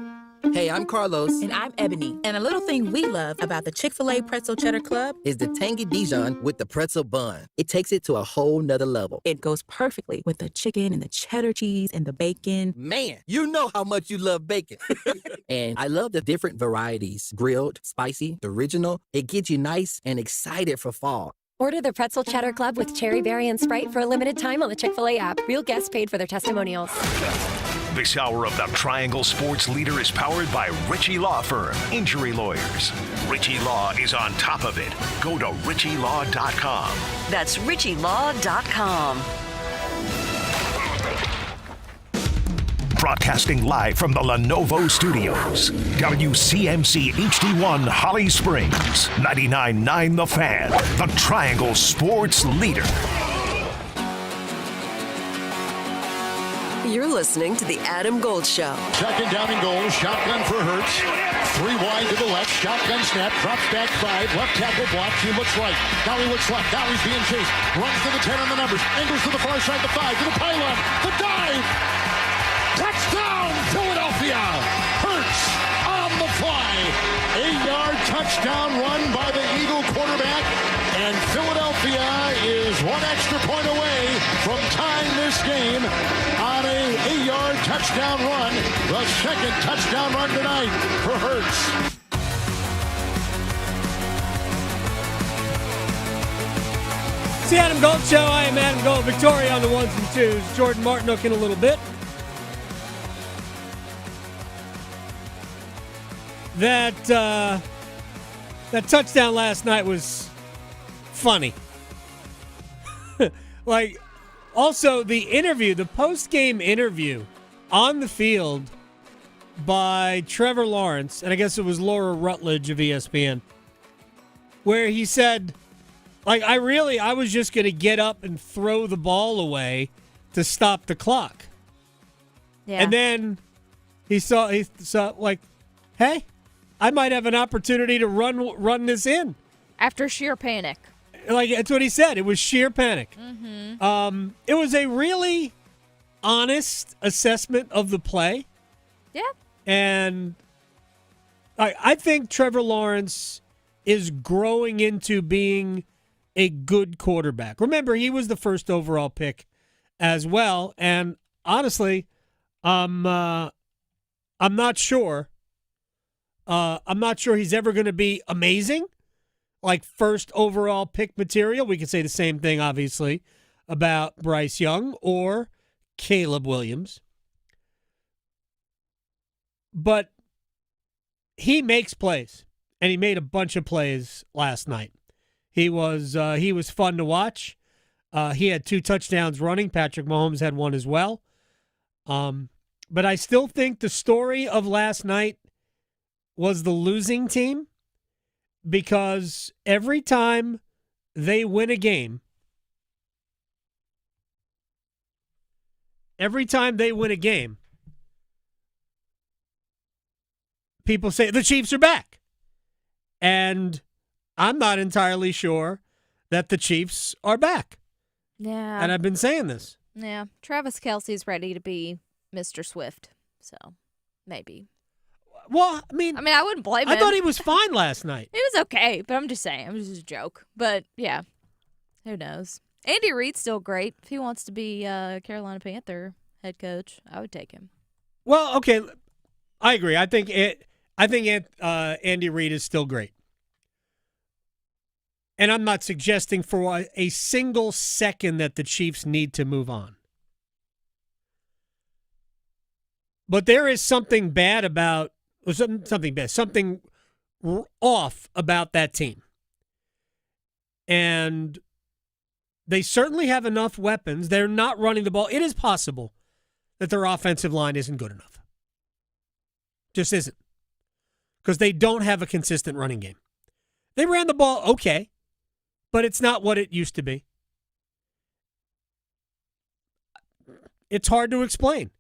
Hey, I'm Carlos. And I'm Ebony. And a little thing we love about the Chick-fil-A Pretzel Cheddar Club is the tangy Dijon with the pretzel bun. It takes it to a whole nother level. It goes perfectly with the chicken and the cheddar cheese and the bacon. Man, you know how much you love bacon. And I love the different varieties. Grilled, spicy, original. It gets you nice and excited for fall. Order the Pretzel Cheddar Club with Cherry Berry and Sprite for a limited time on the Chick-fil-A app. Real guests paid for their testimonials. This hour of the Triangle Sports Leader is powered by Ritchie Law Firm, injury lawyers. Ritchie Law is on top of it. Go to ritchielaw.com. That's ritchielaw.com. Broadcasting live from the Lenovo Studios. WCMC HD1 Holly Springs. 99.9 The Fan. The Triangle Sports Leader. You're listening to The Adam Gold Show. Second down and goal. Shotgun for Hurts. 3 wide to the left. Shotgun snap. Drops back 5. Left tackle blocks. He looks right. Now he looks left. Now he's being chased. Runs to the 10 on the numbers. Angles to the far side. The 5 to the pylon. The dive. Touchdown, Philadelphia. touchdown run by the Eagle quarterback, and Philadelphia is one extra point away from tying this game on a 8-yard touchdown run. The second touchdown run tonight for Hurts. It's the Adam Gold Show. I am Adam Gold. Victoria on the ones and twos. Jordan Martinook in a little bit. That touchdown last night was funny. Like, also the interview, the post-game interview on the field by Trevor Lawrence, and I guess it was Laura Rutledge of ESPN, where he said, like, I was just going to get up and throw the ball away to stop the clock. Yeah. And then he saw like, hey, I might have an opportunity to run this in. After sheer panic. Like, that's what he said. It was sheer panic. Mm-hmm. It was a really honest assessment of the play. Yeah. And I think Trevor Lawrence is growing into being a good quarterback. Remember, he was the first overall pick as well. And honestly, I'm not sure. I'm not sure he's ever going to be amazing, like first overall pick material. We could say the same thing, obviously, about Bryce Young or Caleb Williams. But he makes plays, and he made a bunch of plays last night. He was fun to watch. He had 2 touchdowns running. Patrick Mahomes had 1 as well. But I still think the story of last night was the losing team, because every time they win a game, people say the Chiefs are back. And I'm not entirely sure that the Chiefs are back. Yeah. And I've been saying this. Yeah. Travis Kelce's ready to be Mr. Swift. So, maybe. Well, I mean, I wouldn't blame him. I thought he was fine last night. It was okay, but I'm just saying. It was just a joke. But, yeah. Who knows? Andy Reid's still great. If he wants to be Carolina Panther head coach, I would take him. Well, okay. I agree. I think Andy Reid is still great. And I'm not suggesting for a single second that the Chiefs need to move on. But there is something bad about, something off about that team. And they certainly have enough weapons. They're not running the ball. It is possible that their offensive line isn't good enough. Just isn't. Because they don't have a consistent running game. They ran the ball okay, but it's not what it used to be. It's hard to explain.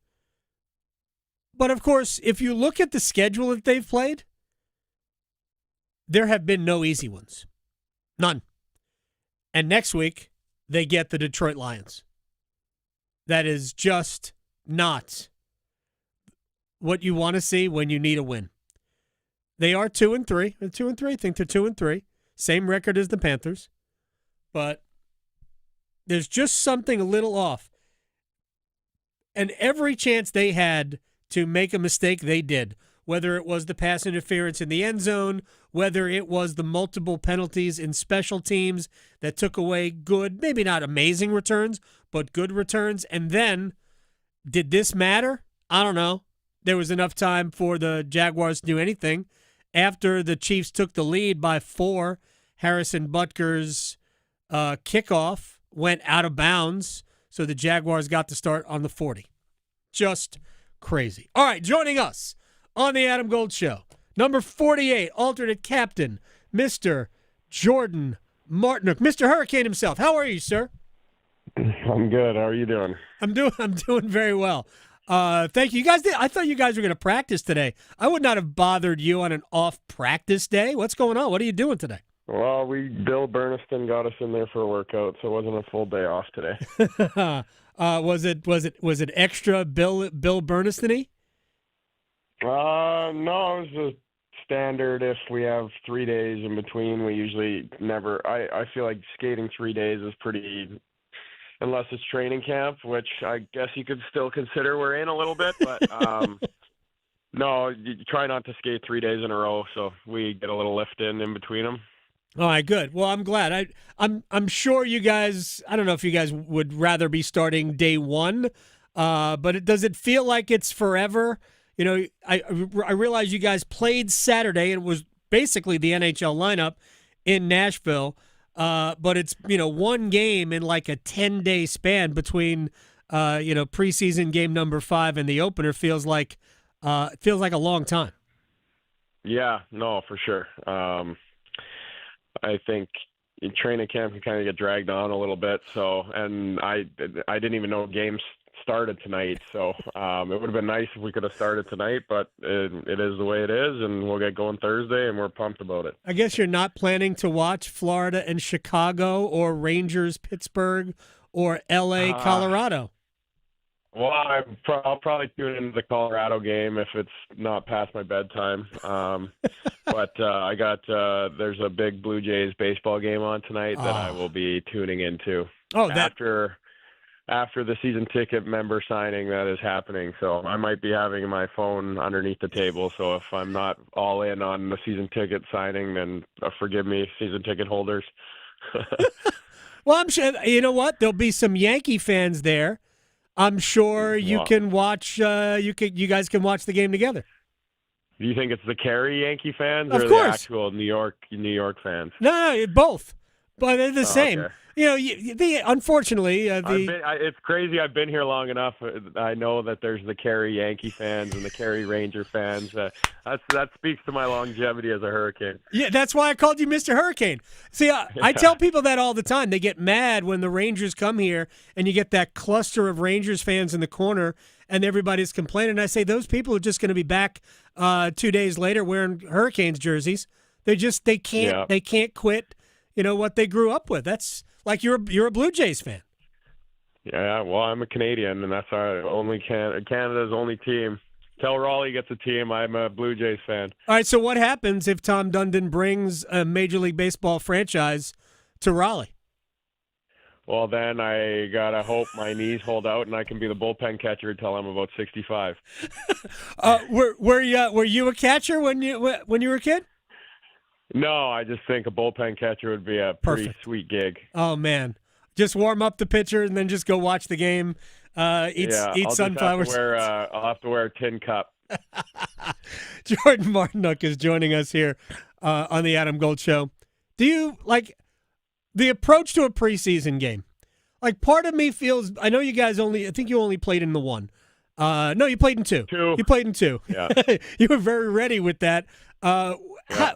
But, of course, if you look at the schedule that they've played, there have been no easy ones. None. And next week, they get the Detroit Lions. That is just not what you want to see when you need a win. They are 2-3. They're 2-3. I think they're 2-3. Same record as the Panthers. But there's just something a little off. And every chance they had to make a mistake, they did. Whether it was the pass interference in the end zone, whether it was the multiple penalties in special teams that took away good, maybe not amazing returns, but good returns. And then, did this matter? I don't know. There was enough time for the Jaguars to do anything. After the Chiefs took the lead by 4, Harrison Butker's kickoff went out of bounds, so the Jaguars got to start on the 40. Just crazy. All right, joining us on the Adam Gold Show, number 48, alternate captain, Mr. Jordan Martinook, Mr. Hurricane himself. How are you, sir? I'm good. How are you doing? I'm doing very well. Thank you. You guys I thought you guys were going to practice today. I would not have bothered you on an off practice day. What's going on? What are you doing today? Well, Bill Burniston got us in there for a workout, so it wasn't a full day off today. Was it extra Bill Burniston-y? No, it was standard. If we have 3 days in between, we usually never. I feel like skating 3 days is pretty, unless it's training camp, which I guess you could still consider we're in a little bit. But no, you try not to skate 3 days in a row, so we get a little lift in between them. All right, good. Well, I'm glad. I'm sure you guys. I don't know if you guys would rather be starting day one, but does it feel like it's forever? You know, I realize you guys played Saturday and it was basically the NHL lineup in Nashville, but it's one game in like a 10-day span between preseason game number 5 and the opener feels like a long time. Yeah, no, for sure. I think in training camp can kind of get dragged on a little bit. So, and I didn't even know games started tonight. So it would have been nice if we could have started tonight, but it is the way it is, and we'll get going Thursday, and we're pumped about it. I guess you're not planning to watch Florida and Chicago or Rangers Pittsburgh or L.A. Colorado. Well, I'll probably tune into the Colorado game if it's not past my bedtime. But I got there's a big Blue Jays baseball game on tonight that I will be tuning into. Oh, after the season ticket member signing that is happening. So I might be having my phone underneath the table. So if I'm not all in on the season ticket signing, then forgive me, season ticket holders. Well, I'm sure, you know what? There'll be some Yankee fans there. I'm sure you can watch. You guys can watch the game together. Do you think it's the Cary Yankee fans of or course. the actual New York fans? No, both. But they're the same. Okay. Unfortunately, it's crazy. I've been here long enough. I know that there's the Cary Yankee fans and the Cary Ranger fans. That speaks to my longevity as a Hurricane. Yeah, that's why I called you Mr. Hurricane. See, I tell people that all the time. They get mad when the Rangers come here and you get that cluster of Rangers fans in the corner and everybody's complaining. I say those people are just going to be back 2 days later wearing Hurricanes jerseys. They can't quit. What they grew up with. That's like you're a Blue Jays fan. Yeah, well, I'm a Canadian, and that's our only Canada's only team. Tell Raleigh gets a team. I'm a Blue Jays fan. All right, so what happens if Tom Dundon brings a Major League Baseball franchise to Raleigh? Well, then I gotta hope my knees hold out, and I can be the bullpen catcher until I'm about 65. Were you a catcher when you were a kid? No, I just think a bullpen catcher would be a pretty sweet gig. Oh, man. Just warm up the pitcher and then just go watch the game, eat sunflowers. I'll have to wear a tin cup. Jordan Martinook is joining us here on the Adam Gold Show. Do you, like, the approach to a preseason game? Like, part of me feels, I know you guys I think you only played in the one. No, you played in two. You played in two. Yeah. You were very ready with that.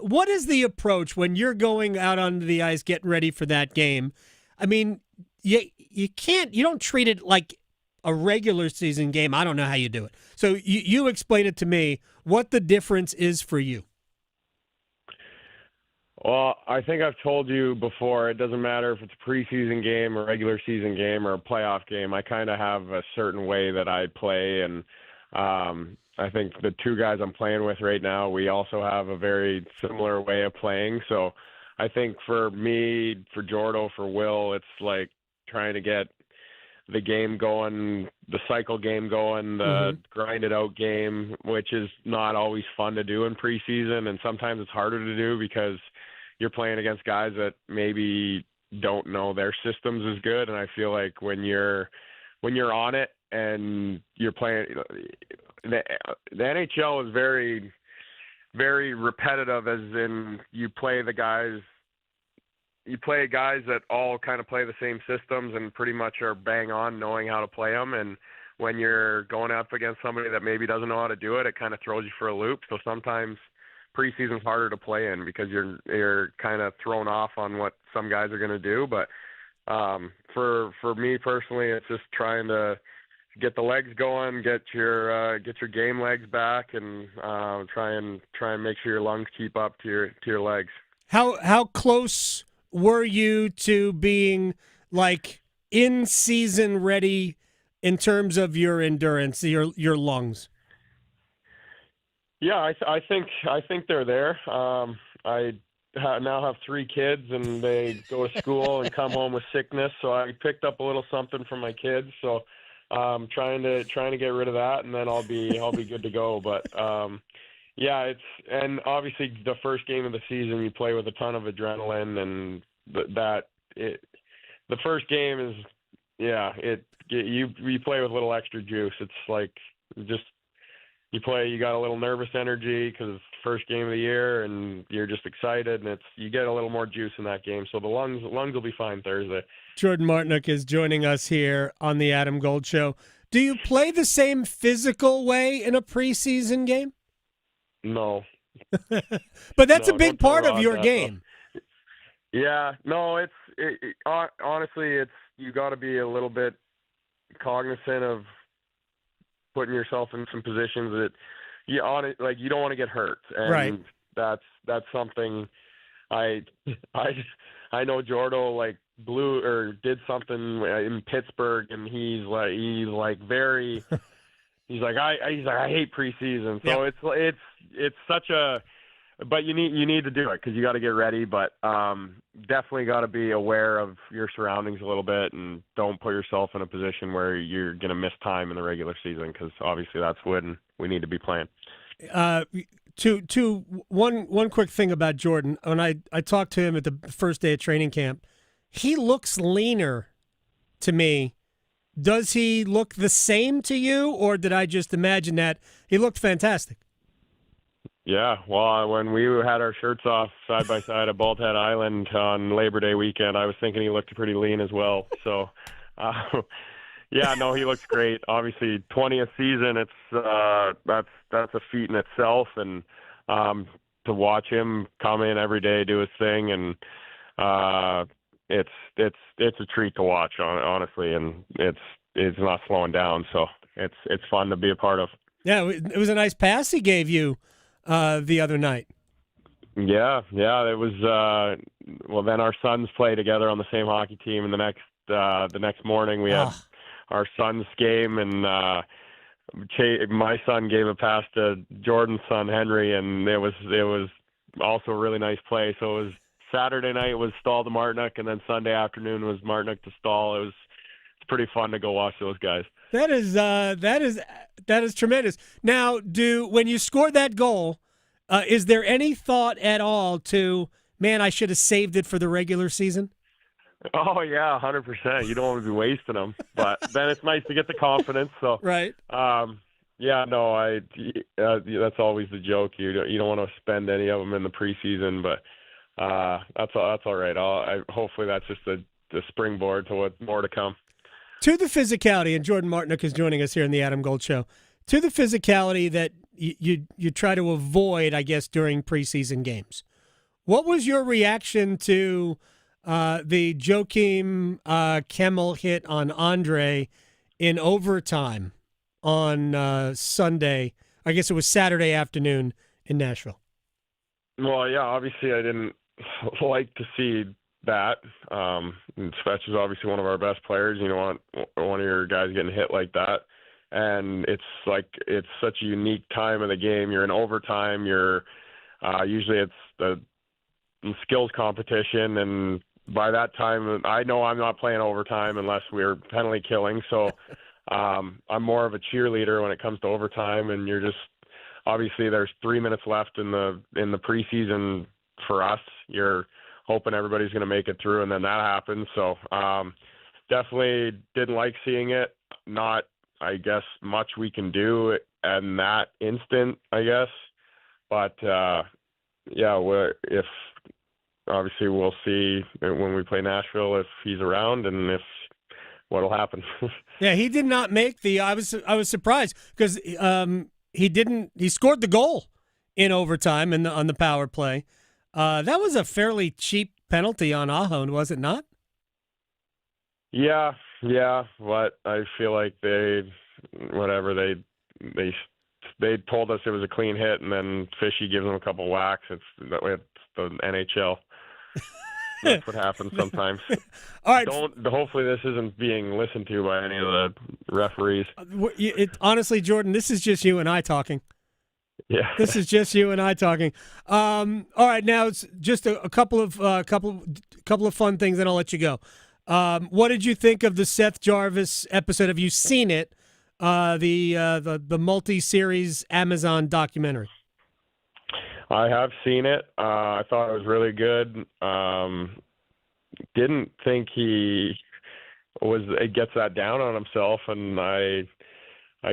What is the approach when you're going out onto the ice getting ready for that game? I mean, you don't treat it like a regular season game. I don't know how you do it. So you explain it to me what the difference is for you. Well, I think I've told you before, it doesn't matter if it's a preseason game or regular season game or a playoff game. I kind of have a certain way that I play, and I think the two guys I'm playing with right now, we also have a very similar way of playing. So I think for me, for Jordo, for Will, it's like trying to get the game going, the cycle game going, the grinded out game, which is not always fun to do in preseason. And sometimes it's harder to do because you're playing against guys that maybe don't know their systems as good. And I feel like when you're on it and you're playing, the NHL is very, very repetitive, as in you play guys that all kind of play the same systems and pretty much are bang on knowing how to play them. And when you're going up against somebody that maybe doesn't know how to do it, it kind of throws you for a loop. So sometimes preseason's harder to play in because you're kind of thrown off on what some guys are going to do. But for me personally, it's just trying to get the legs going, get your game legs back, and try and make sure your lungs keep up to your legs. How close were you to being like in season ready in terms of your endurance, your lungs? Yeah, I think they're there. I now have 3 kids, and they go to school and come home with sickness. So I picked up a little something from my kids. So trying to get rid of that, and then I'll be good to go. But yeah, and obviously the first game of the season, you play with a ton of adrenaline, and the first game is you play with a little extra juice. It's like just. You got a little nervous energy because it's the first game of the year, and you're just excited, and you get a little more juice in that game. So the lungs will be fine Thursday. Jordan Martinook is joining us here on the Adam Gold Show. Do you play the same physical way in a preseason game? No. But that's a big part of your game. Though. Yeah. No, honestly, you got to be a little bit cognizant of putting yourself in some positions that you don't want to get hurt, and right. That's something I know Jordo blew or did something in Pittsburgh, and he's like I hate preseason. So yep. it's such a. But you need to do it because you got to get ready. But definitely got to be aware of your surroundings a little bit, and don't put yourself in a position where you're going to miss time in the regular season, because obviously that's when we need to be playing. One quick thing about Jordan. When I talked to him at the first day of training camp, he looks leaner to me. Does he look the same to you, or did I just imagine that? He looked fantastic. Yeah, well, when we had our shirts off side by side at Bald Head Island on Labor Day weekend, I was thinking he looked pretty lean as well. So, yeah, no, he looks great. Obviously, 20th season, that's a feat in itself, and to watch him come in every day, do his thing, and it's a treat to watch, honestly, and it's not slowing down. So it's fun to be a part of. Yeah, it was a nice pass he gave you the other night. Yeah, it was. Well, then our sons play together on the same hockey team, and the next morning we had our son's game, and my son gave a pass to Jordan's son Henry, and it was also a really nice play. So it was Saturday night was Stahl to Martinook, and then Sunday afternoon was Martinook to Stahl. It's pretty fun to go watch those guys. That is tremendous. Now, when you scored that goal, is there any thought at all to, man, I should have saved it for the regular season? Oh yeah, 100%. You don't want to be wasting them, but then it's nice to get the confidence. So right. Yeah, no, that's always the joke. You don't want to spend any of them in the preseason, but that's all right. Hopefully that's just the springboard to what more to come. To the physicality, and Jordan Martinook is joining us here in the Adam Gold Show, to the physicality that you try to avoid, I guess, during preseason games. What was your reaction to the Joakim Kemmel hit on Andre in overtime on Sunday? I guess it was Saturday afternoon in Nashville. Well, yeah, obviously I didn't like to see that. Svetch is obviously one of our best players. You don't want one of your guys getting hit like that. And it's such a unique time of the game. You're in overtime. You're usually it's the skills competition, and by that time, I know I'm not playing overtime unless we're penalty killing. So I'm more of a cheerleader when it comes to overtime. And you're just obviously there's 3 minutes left in the preseason for us. You're hoping everybody's going to make it through, and then that happens. So definitely didn't like seeing it. Not, I guess, much we can do in that instant, I guess. But, yeah, if obviously we'll see when we play Nashville if he's around and if what'll happen. Yeah, he did not make the – I was surprised because he scored the goal in overtime on the power play. That was a fairly cheap penalty on Aho, was it not? Yeah, but I feel like they told us it was a clean hit, and then Fishy gives them a couple whacks. It's the NHL. That's what happens sometimes. All right. Hopefully this isn't being listened to by any of the referees. Honestly, Jordan, this is just you and I talking. Yeah. This is just you and I talking. All right, now it's just a couple of fun things, and I'll let you go. What did you think of the Seth Jarvis episode? Have you seen it? The multi-series Amazon documentary. I have seen it. I thought it was really good. Didn't think he gets that down on himself, and I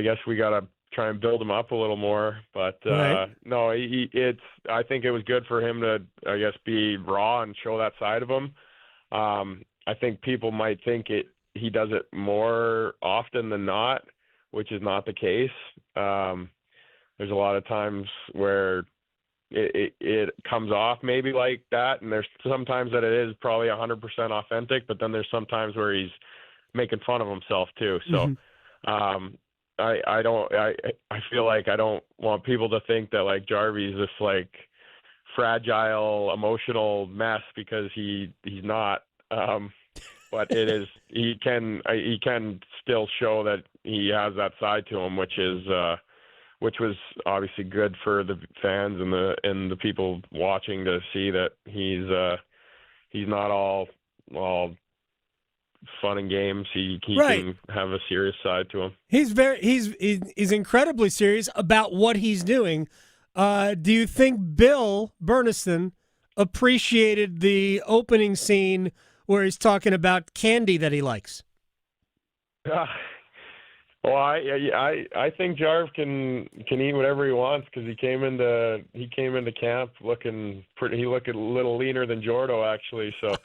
guess we got to try and build him up a little more. But Right. no, I think it was good for him to, I guess, be raw and show that side of him. I think people might think he does it more often than not, which is not the case. There's a lot of times where it comes off maybe like that, and there's sometimes that it is probably 100% authentic, but then there's sometimes where he's making fun of himself too. So I feel like I don't want people to think that like Jarvis this like fragile emotional mess, because he's not. But it is, he can still show that he has that side to him, which was obviously good for the fans and the people watching to see that he's not all fun and games. He Right. can have a serious side to him. He's incredibly serious about what he's doing. Do you think Bill Bernison appreciated the opening scene where he's talking about candy that he likes? Well, I think Jarv can eat whatever he wants, because he came into camp looking pretty. He looked a little leaner than Jordo actually. So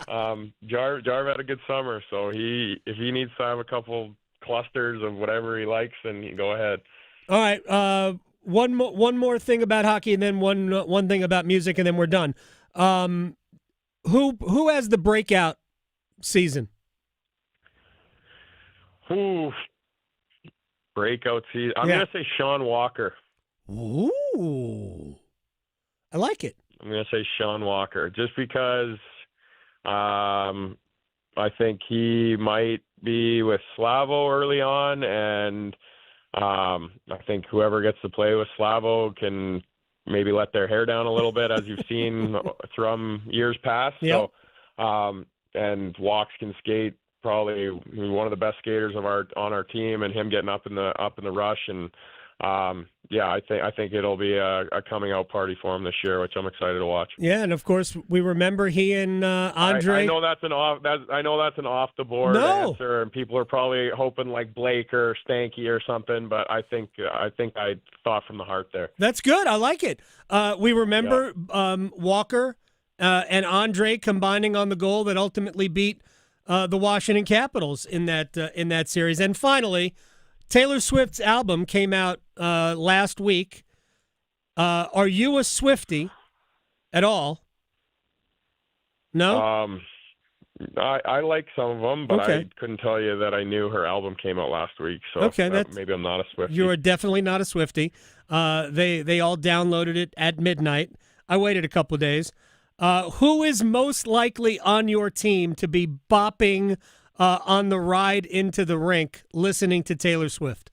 Jarv had a good summer. So if he needs to have a couple clusters of whatever he likes, then he go ahead. All right. One more thing about hockey, and then one thing about music, and then we're done. Who has the breakout season? Ooh, breakout season. I'm Yeah. going to say Sean Walker. Ooh, I like it. I'm going to say Sean Walker, just because I think he might be with Slavo early on, and I think whoever gets to play with Slavo can maybe let their hair down a little bit, as you've seen from years past. Yep. So, and Walks can skate, probably one of the best skaters on our team, and him getting up in the rush, and I think it'll be a coming out party for him this year, which I'm excited to watch. Yeah, and of course we remember he and Andre. I know that's an off the board answer, and people are probably hoping like Blake or Stanky or something, but I think I thought from the heart there. That's good. I like it. We remember Walker and Andre combining on the goal that ultimately beat the Washington Capitals in that series. And finally, Taylor Swift's album came out last week. Are you a Swiftie at all? No? I like some of them, but Okay. I couldn't tell you that I knew her album came out last week. So Okay, maybe I'm not a Swiftie. You are definitely not a Swiftie. They all downloaded it at midnight. I waited a couple of days. Who is most likely on your team to be bopping on the ride into the rink listening to Taylor Swift?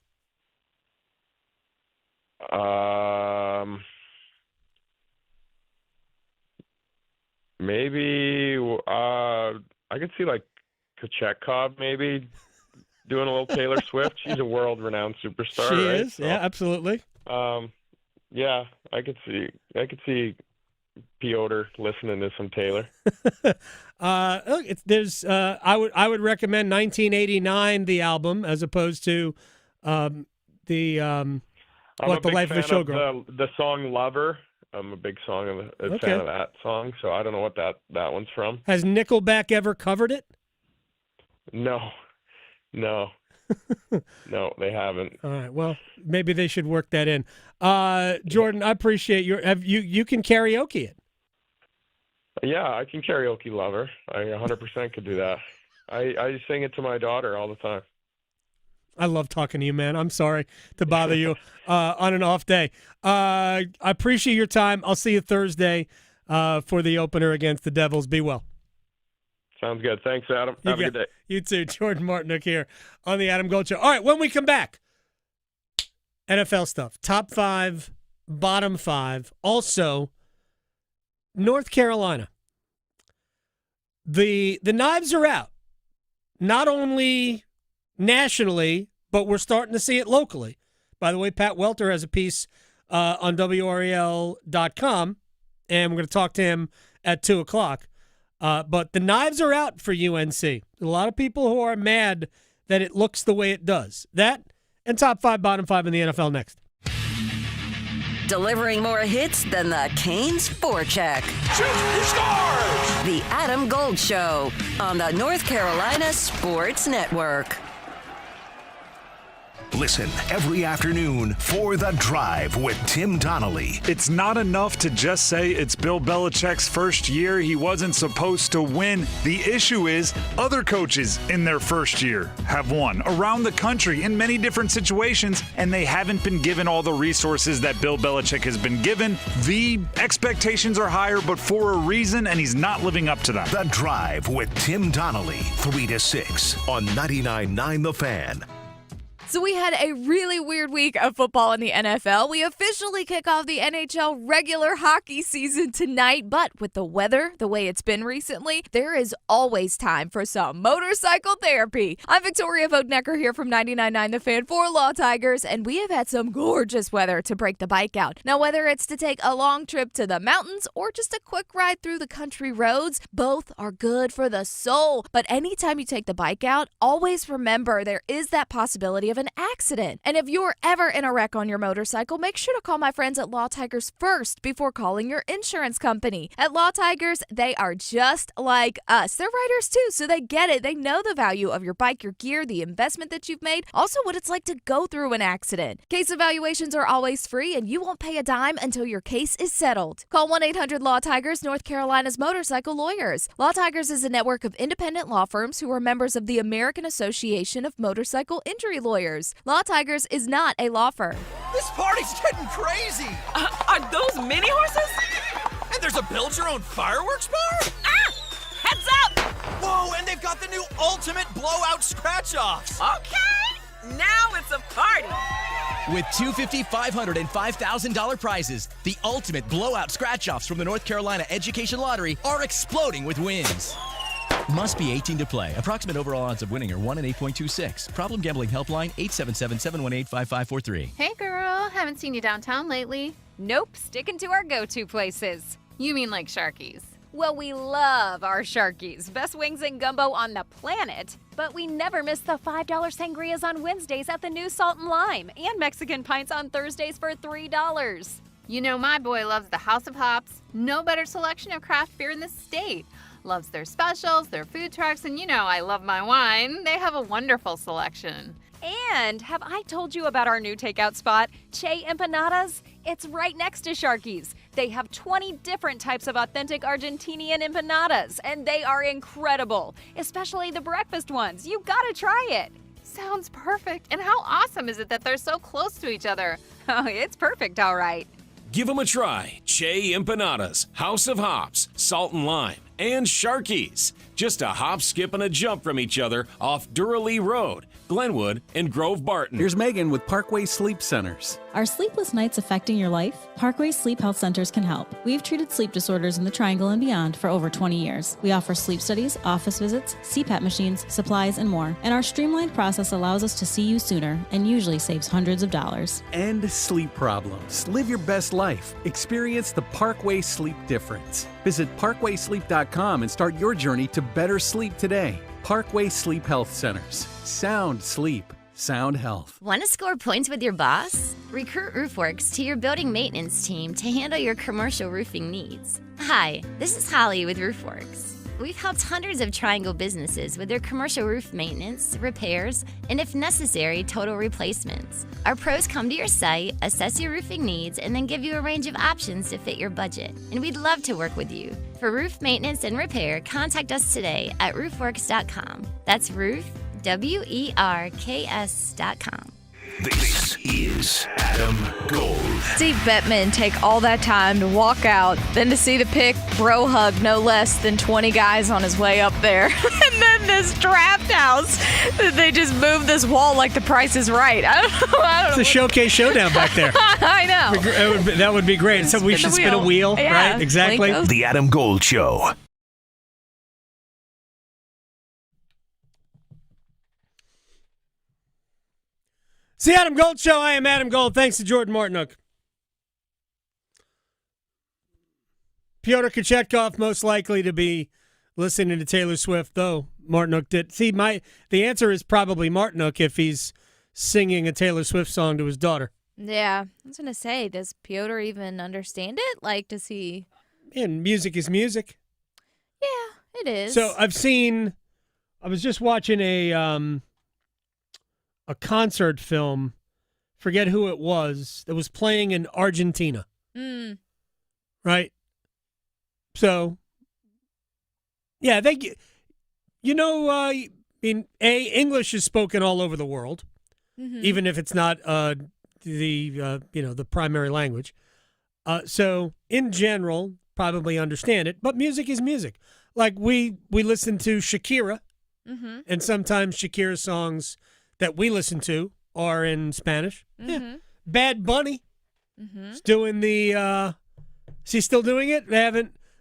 Maybe I could see like Kochetkov maybe doing a little Taylor Swift. She's a world-renowned superstar. She right? is, yeah, absolutely. Yeah, I could see Piotr listening to some Taylor. Look, I would recommend 1989, the album, as opposed to I'm the a big Life of a fan Showgirl. the song Lover. I'm a big fan of that song, so I don't know what that one's from. Has Nickelback ever covered it? No, they haven't. All right. Well, maybe they should work that in. Jordan, I appreciate you can karaoke it. Yeah, I can karaoke Lover. I 100% could do that. I sing it to my daughter all the time. I love talking to you, man. I'm sorry to bother you on an off day. I appreciate your time. I'll see you Thursday for the opener against the Devils. Be well. Sounds good. Thanks, Adam. Have a good day. You too. Jordan Martinook here on the Adam Gold Show. All right, when we come back, NFL stuff. Top 5 bottom 5. Also, North Carolina. The knives are out. Not only nationally, but we're starting to see it locally. By the way, Pat Welter has a piece on WREL.com, and we're going to talk to him at 2 o'clock. But the knives are out for UNC. A lot of people who are mad that it looks the way it does. That and top 5, bottom 5 in the NFL next. Delivering more hits than the Canes forecheck. Shoot, he scores! The Adam Gold Show on the North Carolina Sports Network. Listen every afternoon for The Drive with Tim Donnelly. It's not enough to just say it's Bill Belichick's first year. He wasn't supposed to win. The issue is other coaches in their first year have won around the country in many different situations, and they haven't been given all the resources that Bill Belichick has been given. The expectations are higher, but for a reason, and he's not living up to them. The Drive with Tim Donnelly, 3 to 6 on 99.9 The Fan. So we had a really weird week of football in the NFL. We officially kick off the NHL regular hockey season tonight, but with the weather the way it's been recently, there is always time for some motorcycle therapy. I'm Victoria Vogt-Necker here from 99.9 The Fan for Law Tigers, and we have had some gorgeous weather to break the bike out. Now, whether it's to take a long trip to the mountains or just a quick ride through the country roads, both are good for the soul. But anytime you take the bike out, always remember there is that possibility of an accident. And if you're ever in a wreck on your motorcycle, make sure to call my friends at Law Tigers first before calling your insurance company. At Law Tigers, they are just like us. They're riders too, so they get it. They know the value of your bike, your gear, the investment that you've made, also what it's like to go through an accident. Case evaluations are always free, and you won't pay a dime until your case is settled. Call 1-800-LAW-TIGERS, North Carolina's motorcycle lawyers. Law Tigers is a network of independent law firms who are members of the American Association of Motorcycle Injury Lawyers. Law Tigers is not a law firm. This party's getting crazy! Are those mini horses? And there's a build-your-own fireworks bar? Ah! Heads up! Whoa, and they've got the new ultimate blowout scratch-offs! Okay, now it's a party! With $250, $500, and $5,000 prizes, the ultimate blowout scratch-offs from the North Carolina Education Lottery are exploding with wins. Must be 18 to play. Approximate overall odds of winning are 1 in 8.26. Problem gambling helpline 877-718-5543. Hey girl, haven't seen you downtown lately. Nope, sticking to our go-to places. You mean like Sharky's? Well, we love our Sharkies. Best wings and gumbo on the planet. But we never miss the $5 sangrias on Wednesdays at the new Salt and Lime. And Mexican pints on Thursdays for $3. You know my boy loves the House of Hops. No better selection of craft beer in the state. Loves their specials, their food trucks, and you know I love my wine. They have a wonderful selection. And have I told you about our new takeout spot, Che Empanadas? It's right next to Sharky's. They have 20 different types of authentic Argentinian empanadas, and they are incredible, especially the breakfast ones. You gotta try it. Sounds perfect. And how awesome is it that they're so close to each other? Oh, it's perfect, all right. Give them a try. Che Empanadas, House of Hops, Salt and Lime, and Sharky's. Just a hop, skip, and a jump from each other off Raleigh Road, Glenwood, and Grove Barton. Here's Megan with Parkway Sleep Centers. Are sleepless nights affecting your life? Parkway Sleep Health Centers can help. We've treated sleep disorders in the Triangle and beyond for over 20 years. We offer sleep studies, office visits, CPAP machines, supplies, and more. And our streamlined process allows us to see you sooner and usually saves hundreds of dollars. End sleep problems. Live your best life. Experience the Parkway Sleep difference. Visit parkwaysleep.com and start your journey to better sleep today. Parkway Sleep Health Centers. Sound sleep. Sound health. Want to score points with your boss? Recruit RoofWorks to your building maintenance team to handle your commercial roofing needs. Hi, this is Holly with RoofWorks. We've helped hundreds of Triangle businesses with their commercial roof maintenance, repairs, and if necessary, total replacements. Our pros come to your site, assess your roofing needs, and then give you a range of options to fit your budget. And we'd love to work with you. For roof maintenance and repair, contact us today at roofworks.com. That's roof, WERKS.com. This is Adam Gold. Steve Bettman take all that time to walk out, then to see the pick, bro hug no less than 20 guys on his way up there. And then in this draft house. They just moved this wall like The Price is Right. I don't know. It's a showcase showdown back there. I know. That would be great. So we should spin a wheel, Yeah. right? Exactly. The Adam Gold Show. It's the Adam Gold Show. I am Adam Gold. Thanks to Jordan Martinook. Pyotr Kochetkov most likely to be listening to Taylor Swift, though Martinook did. See, the answer is probably Martinook if he's singing a Taylor Swift song to his daughter. Yeah, I was going to say, does Pyotr even understand it? Like, does he? And music is music. Yeah, it is. So I was just watching a concert film, forget who it was, that was playing in Argentina. Right? So, yeah, English is spoken all over the world, even if it's not the primary language. So, in general, probably understand it, but music is music. Like, we listen to Shakira, and sometimes Shakira songs that we listen to are in Spanish. Yeah. Bad Bunny is doing is he still doing it?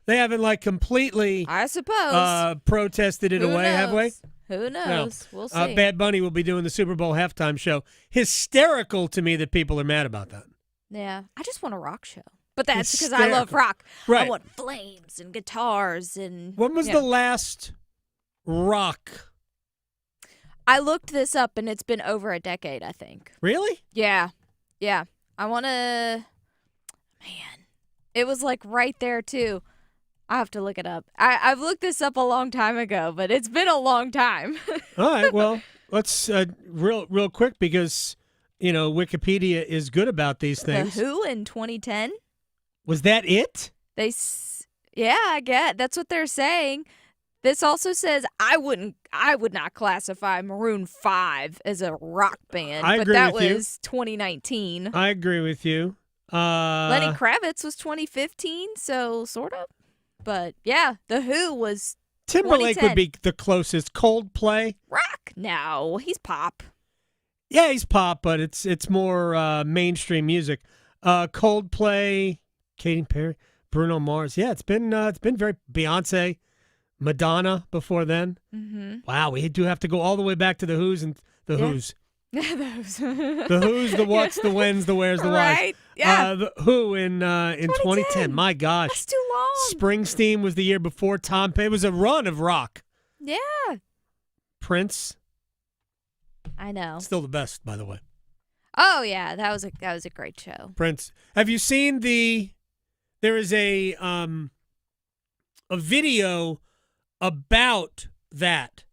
They haven't like completely, I suppose, protested it away, have we? Who knows? No. We'll see. Bad Bunny will be doing the Super Bowl halftime show. Hysterical to me that people are mad about that. Yeah, I just want a rock show. But that's because I love rock. Right. I want flames and guitars and. When was the last rock? I looked this up, and it's been over a decade, I think. Really? Yeah. Yeah. I want to. Man. It was like right there, too. I have to look it up. I've looked this up a long time ago, but it's been a long time. All right. Well, let's real quick because, Wikipedia is good about these things. The Who in 2010? Was that it? Yeah, I get. That's what they're saying. This also says I would not classify Maroon 5 as a rock band, but that was 2019. I agree with you. Lenny Kravitz was 2015, so sort of. But yeah, The Who was Timberlake 2010. would be the closest. Coldplay. Rock? No, he's pop. Yeah, he's pop, but it's more mainstream music. Coldplay, Katy Perry, Bruno Mars. Yeah, it's been very Beyonce. Madonna before then. Wow, we do have to go all the way back to the Who's and the Who's. Those. The Who's, the what's, the when's, the where's, the why's. Right? Yeah. The Who in 2010. My gosh. That's too long. Springsteen was the year before. Tom Petty. It was a run of rock. Yeah. Prince. I know. Still the best, by the way. Oh yeah, that was a great show. Prince. Have you seen there is a video about that.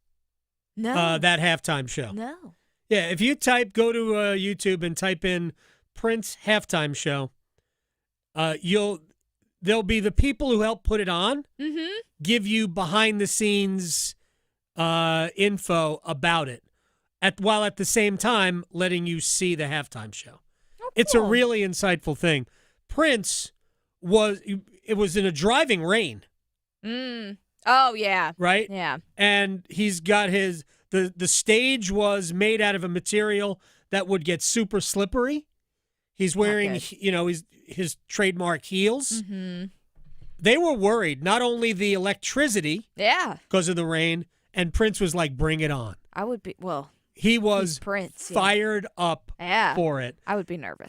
No. That halftime show. No. Yeah, if you go to YouTube and type in Prince halftime show, there'll be the people who helped put it on give you behind the scenes info about it, while at the same time letting you see the halftime show. Oh, it's a really insightful thing. Prince was in a driving rain. Oh yeah. Right? Yeah. And he's got the stage was made out of a material that would get super slippery. He's wearing, his trademark heels. They were worried, not only the electricity, because of the rain, and Prince was like, bring it on. I would be, he was Prince, fired up for it. I would be nervous.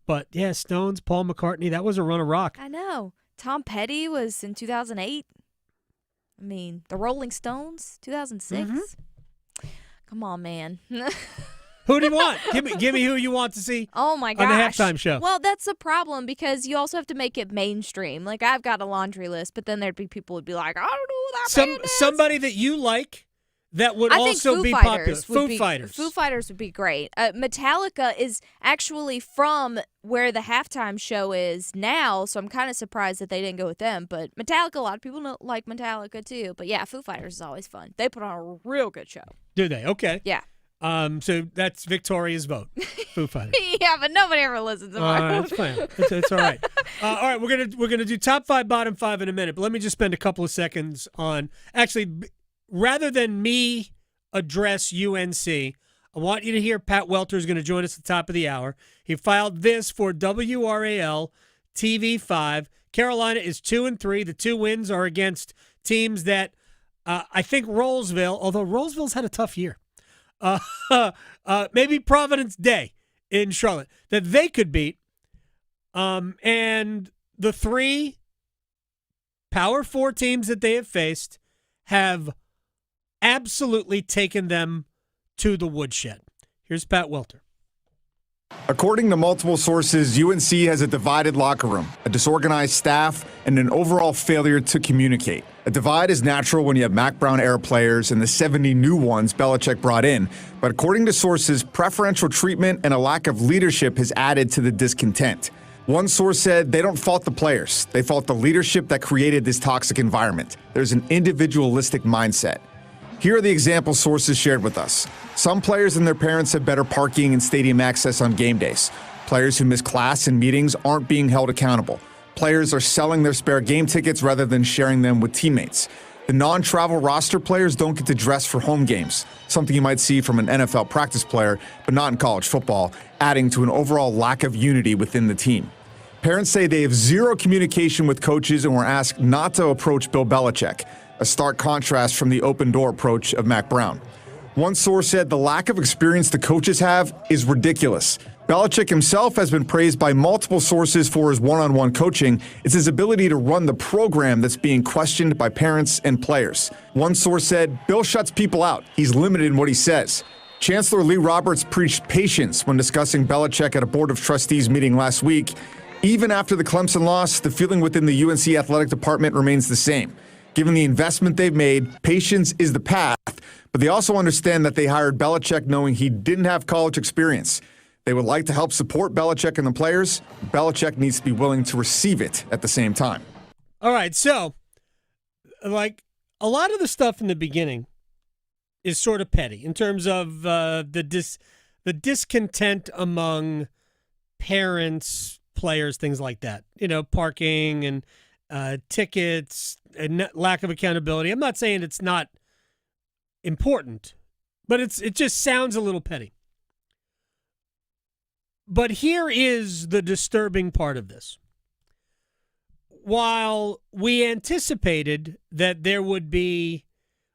But yeah, Stones, Paul McCartney, that was a run of rock. I know. Tom Petty was in 2008. I mean, the Rolling Stones, 2006. Come on, man. Who do you want? Give me who you want to see. Oh my gosh. On the halftime show. Well, that's the problem because you also have to make it mainstream. Like I've got a laundry list, but then there'd be people who'd be like, I don't know who that band is. Somebody that you like that would I also think be Fighters popular. Foo Fighters. Foo Fighters would be great. Metallica is actually from where the halftime show is now, so I'm kind of surprised that they didn't go with them. But Metallica, a lot of people like Metallica too. But yeah, Foo Fighters is always fun. They put on a real good show. Do they? Okay. Yeah. So that's Victoria's vote. Foo Fighters. Yeah, but nobody ever listens to my That's fine. It's all right. All right, we're gonna do top 5, bottom 5 in a minute. But let me just spend a couple of seconds on. Actually, rather than me address UNC, I want you to hear Pat Welter is going to join us at the top of the hour. He filed this for WRAL TV5. Carolina is 2-3. The 2 wins are against teams that I think Rollsville, although Rollsville's had a tough year, maybe Providence Day in Charlotte, that they could beat. And the 3 Power 4 teams that they have faced have absolutely taken them to the woodshed. Here's Pat Welter. According to multiple sources, UNC has a divided locker room, a disorganized staff, and an overall failure to communicate. A divide is natural when you have Mac Brown-era players and the 70 new ones Belichick brought in. But according to sources, preferential treatment and a lack of leadership has added to the discontent. One source said they don't fault the players. They fault the leadership that created this toxic environment. There's an individualistic mindset. Here are the example sources shared with us. Some players and their parents have better parking and stadium access on game days. Players who miss class and meetings aren't being held accountable. Players are selling their spare game tickets rather than sharing them with teammates. The non-travel roster players don't get to dress for home games, something you might see from an NFL practice player, but not in college football, adding to an overall lack of unity within the team. Parents say they have zero communication with coaches and were asked not to approach Bill Belichick, a stark contrast from the open-door approach of Mac Brown. One source said the lack of experience the coaches have is ridiculous. Belichick himself has been praised by multiple sources for his one-on-one coaching. It's his ability to run the program that's being questioned by parents and players. One source said, Bill shuts people out. He's limited in what he says. Chancellor Lee Roberts preached patience when discussing Belichick at a Board of Trustees meeting last week. Even after the Clemson loss, the feeling within the UNC athletic department remains the same. Given the investment they've made, patience is the path, but they also understand that they hired Belichick knowing he didn't have college experience. They would like to help support Belichick and the players. Belichick needs to be willing to receive it at the same time. All right, so, like, a lot of the stuff in the beginning is sort of petty in terms of the discontent among parents, players, things like that. You know, parking and tickets and lack of accountability. I'm not saying it's not important, but it just sounds a little petty. But here is the disturbing part of this. While we anticipated that there would be,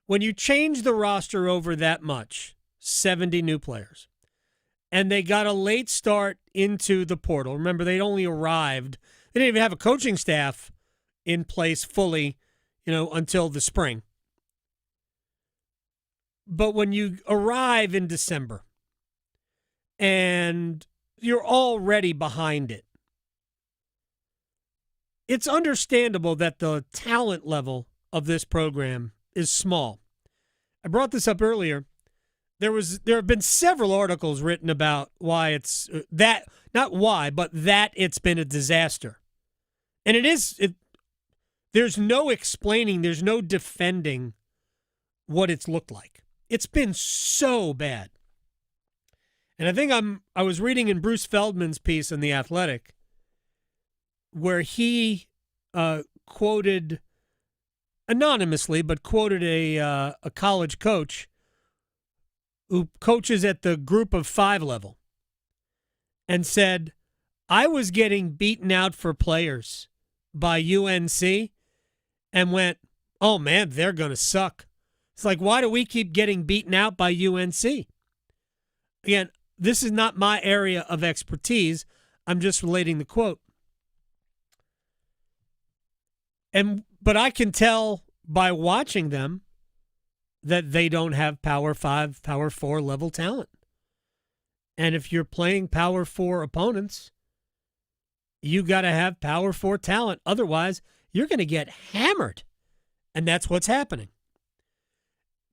when you change the roster over that much, 70 new players, and they got a late start into the portal. Remember, they'd only arrived. They didn't even have a coaching staff in place fully, until the spring. But when you arrive in December and you're already behind it, it's understandable that the talent level of this program is small. I brought this up earlier. There have been several articles written about why it's that, not why, but that it's been a disaster. And there's no explaining, there's no defending what it's looked like. It's been so bad. And I think I was reading in Bruce Feldman's piece in The Athletic where he quoted, anonymously, but quoted a college coach who coaches at the group of 5 level and said, I was getting beaten out for players by UNC and went, oh man, they're going to suck. It's like, why do we keep getting beaten out by UNC? Again, this is not my area of expertise. I'm just relating the quote. But I can tell by watching them that they don't have Power 5, Power 4 level talent. And if you're playing Power 4 opponents, you got to have Power 4 talent. Otherwise, you're going to get hammered. And that's what's happening.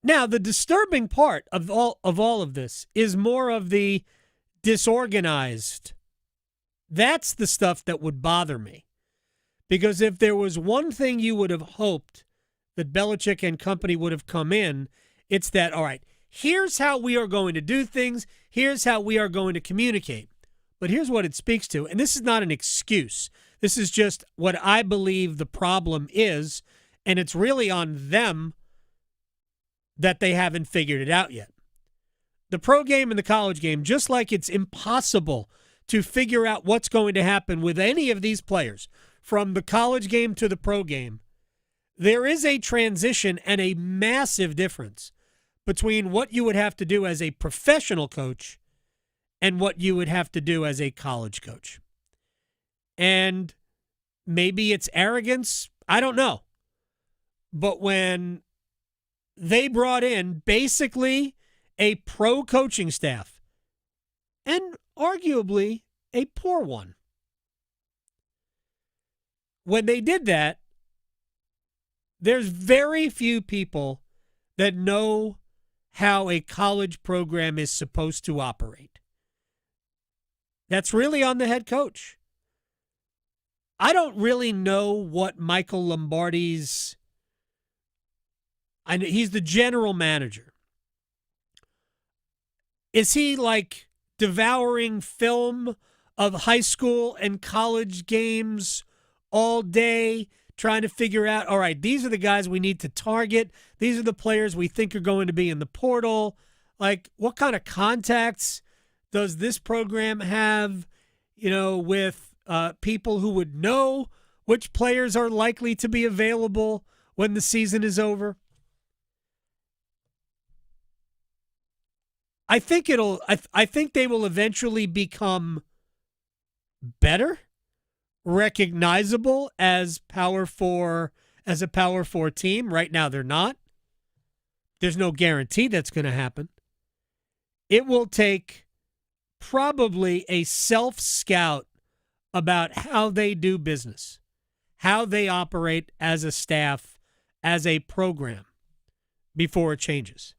Now, the disturbing part of all of this is more of the disorganized. That's the stuff that would bother me. Because if there was one thing you would have hoped that Belichick and company would have come in, it's that, all right, here's how we are going to do things. Here's how we are going to communicate. But here's what it speaks to, and this is not an excuse. This is just what I believe the problem is, and it's really on them that they haven't figured it out yet. The pro game and the college game, just like it's impossible to figure out what's going to happen with any of these players, from the college game to the pro game, there is a transition and a massive difference between what you would have to do as a professional coach and what you would have to do as a college coach. And maybe it's arrogance, I don't know. But when they brought in basically a pro coaching staff, and arguably a poor one, when they did that, there's very few people that know how a college program is supposed to operate. That's really on the head coach. I don't really know what Michael Lombardi's... he's the general manager. Is he like devouring film of high school and college games all day, trying to figure out, all right, these are the guys we need to target. These are the players we think are going to be in the portal. Like, what kind of contacts does this program have, with people who would know which players are likely to be available when the season is over? I think they will eventually become better, recognizable as a Power 4 team. Right now they're not. There's no guarantee that's going to happen. It will take probably a self-scout about how they do business, how they operate as a staff, as a program, before it changes.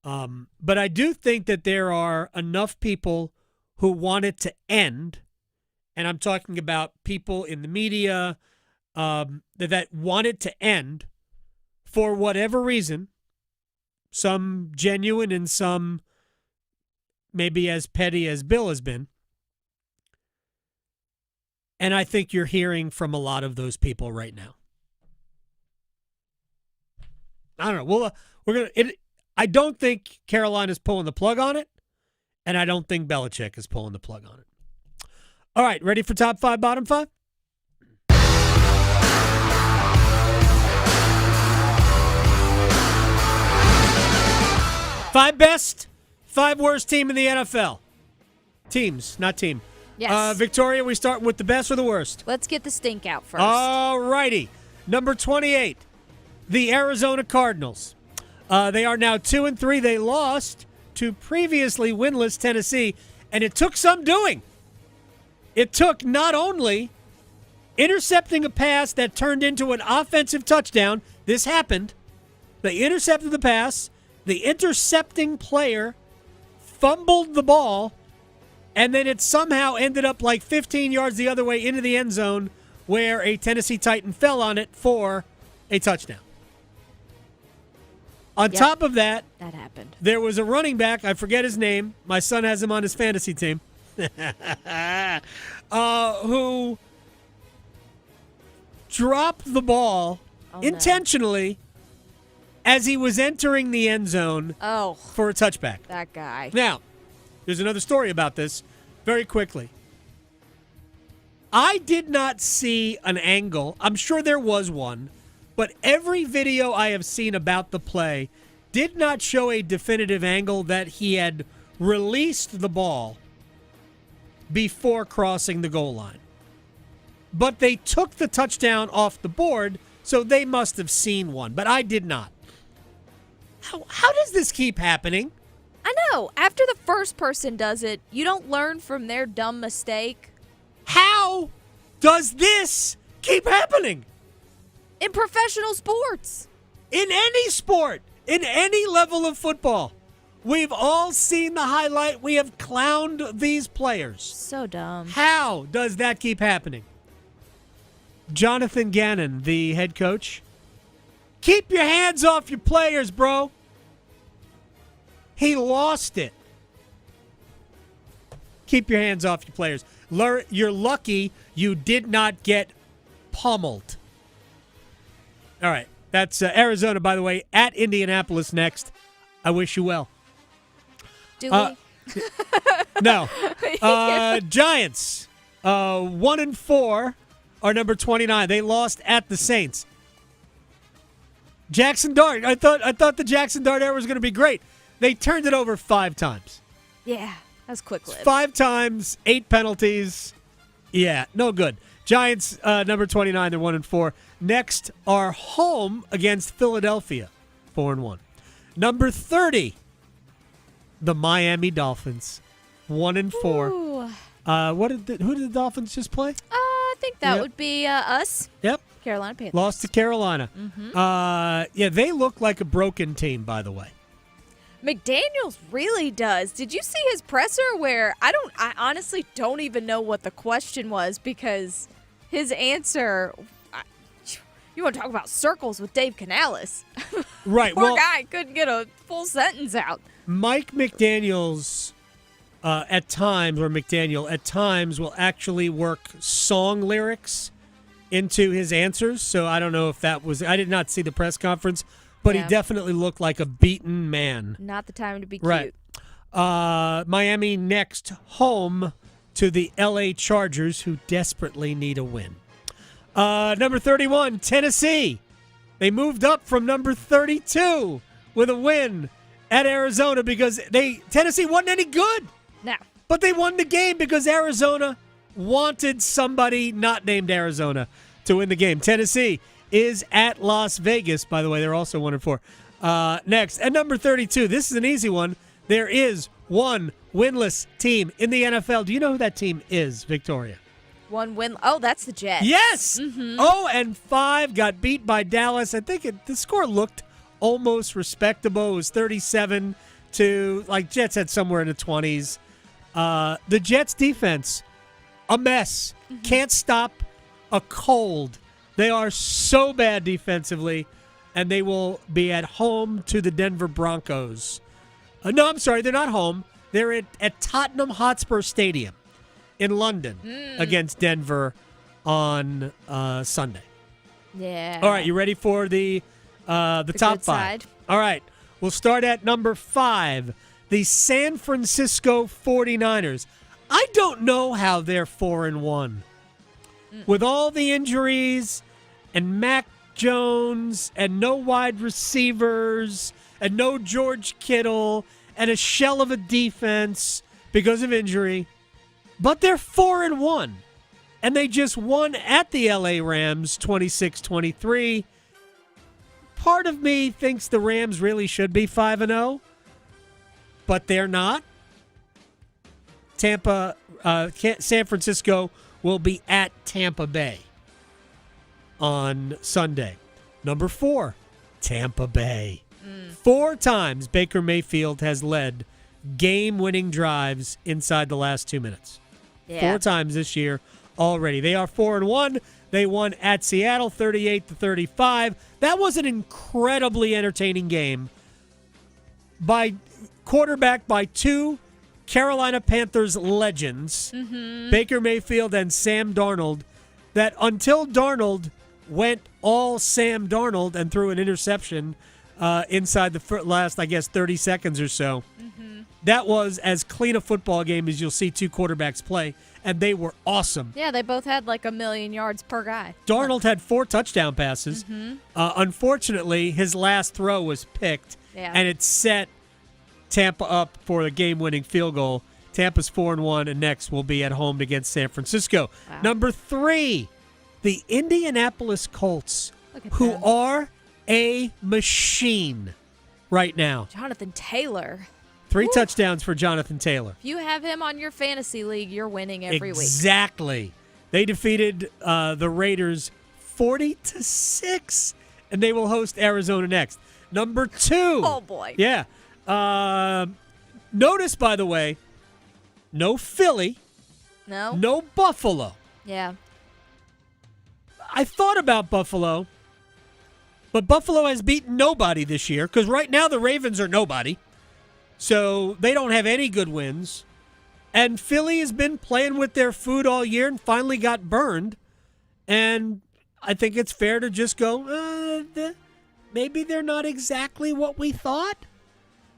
But I do think that there are enough people who want it to end, and I'm talking about people in the media that want it to end for whatever reason, some genuine and some maybe as petty as Bill has been. And I think you're hearing from a lot of those people right now. I don't know. Well, I don't think Carolina's pulling the plug on it, and I don't think Belichick is pulling the plug on it. All right, ready for top 5, bottom 5? Five best, 5 worst team in the NFL. Teams, not team. Yes. Victoria, we start with the best or the worst? Let's get the stink out first. All righty. Number 28, the Arizona Cardinals. They are now 2-3. They lost to previously winless Tennessee, and it took some doing. It took not only intercepting a pass that turned into an offensive touchdown. This happened. They intercepted the pass. The intercepting player fumbled the ball, and then it somehow ended up like 15 yards the other way into the end zone, where a Tennessee Titan fell on it for a touchdown. On top of that, happened. There was a running back, I forget his name. My son has him on his fantasy team, who dropped the ball intentionally as he was entering the end zone for a touchback. That guy. Now, there's another story about this very quickly. I did not see an angle. I'm sure there was one. But every video I have seen about the play did not show a definitive angle that he had released the ball before crossing the goal line. But they took the touchdown off the board, so they must have seen one. But I did not. How does this keep happening? I know. After the first person does it, you don't learn from their dumb mistake. How does this keep happening? In professional sports. In any sport. In any level of football. We've all seen the highlight. We have clowned these players. So dumb. How does that keep happening? Jonathan Gannon, the head coach. Keep your hands off your players, bro. He lost it. Keep your hands off your players. You're lucky you did not get pummeled. All right. That's Arizona, by the way, at Indianapolis next. I wish you well. Do we? No. Giants, 1-4 are number 29. They lost at the Saints. Jackson Dart. I thought the Jackson Dart era was going to be great. They turned it over 5 times. Yeah, that's quick-lived. 5 times, 8 penalties. Yeah, no good. Giants, number 29, they're 1-4. Next are home against Philadelphia, 4-1. Number 30, the Miami Dolphins, 1-4. Who did the Dolphins just play? I think that would be us. Yep. Carolina Panthers. Lost to Carolina. Mm-hmm. They look like a broken team, by the way. McDaniels really does. Did you see his presser where I honestly don't even know what the question was because his answer, you want to talk about circles with Dave Canales. Right. Poor guy couldn't get a full sentence out. Mike McDaniels at times will actually work song lyrics into his answers. So I don't know if that was, I did not see the press conference, but he definitely looked like a beaten man. Not the time to be cute. Right. Miami next, home to the LA Chargers, who desperately need a win. Number 31, Tennessee. They moved up from number 32 with a win at Arizona because Tennessee wasn't any good. No. But they won the game because Arizona wanted somebody not named Arizona to win the game. Tennessee is at Las Vegas, by the way. They're also 1-4. Next, at number 32, this is an easy one. There is one winless team in the NFL. Do you know who that team is, Victoria? One win. Oh, that's the Jets. Yes. Mm-hmm. 0-5, got beat by Dallas. I think the score looked almost respectable. It was 37 to, Jets had somewhere in the 20s. The Jets defense, a mess. Mm-hmm. Can't stop a cold. They are so bad defensively, and they will be at home to the Denver Broncos. No, I'm sorry, they're not home. They're at Tottenham Hotspur Stadium in London against Denver on Sunday. Yeah. All right, you ready for the top good 5? Side. All right, we'll start at number 5, the San Francisco 49ers. I don't know how they're 4-1. With all the injuries and Mac Jones and no wide receivers and no George Kittle and a shell of a defense because of injury. But they're 4-1. And they just won at the LA Rams 26-23. Part of me thinks the Rams really should be 5-0, but they're not. San Francisco will be at Tampa Bay on Sunday. Number 4, Tampa Bay. 4 times Baker Mayfield has led game-winning drives inside the last 2 minutes. Yeah. 4 times this year already. They are 4-1. They won at Seattle 38-35. That was an incredibly entertaining game by quarterback by 2 Carolina Panthers legends, Baker Mayfield and Sam Darnold, that until Darnold went all Sam Darnold and threw an interception inside the last, 30 seconds or so, that was as clean a football game as you'll see 2 quarterbacks play, and they were awesome. Yeah, they both had 1 million yards per guy. Darnold had 4 touchdown passes. Unfortunately, his last throw was picked, and it set Tampa up for the game-winning field goal. Tampa's 4-1, and next will be at home against San Francisco. Wow. Number 3, the Indianapolis Colts, who them. are a machine right now. Jonathan Taylor. 3 touchdowns for Jonathan Taylor. If you have him on your fantasy league, you're winning every week. Exactly. They defeated the Raiders 40-6, and they will host Arizona next. Number 2. Oh, boy. Yeah. Notice, by the way, no Philly. No? No Buffalo. Yeah. I thought about Buffalo, but Buffalo has beaten nobody this year because right now the Ravens are nobody. So they don't have any good wins. And Philly has been playing with their food all year and finally got burned. And I think it's fair to just go, maybe they're not exactly what we thought.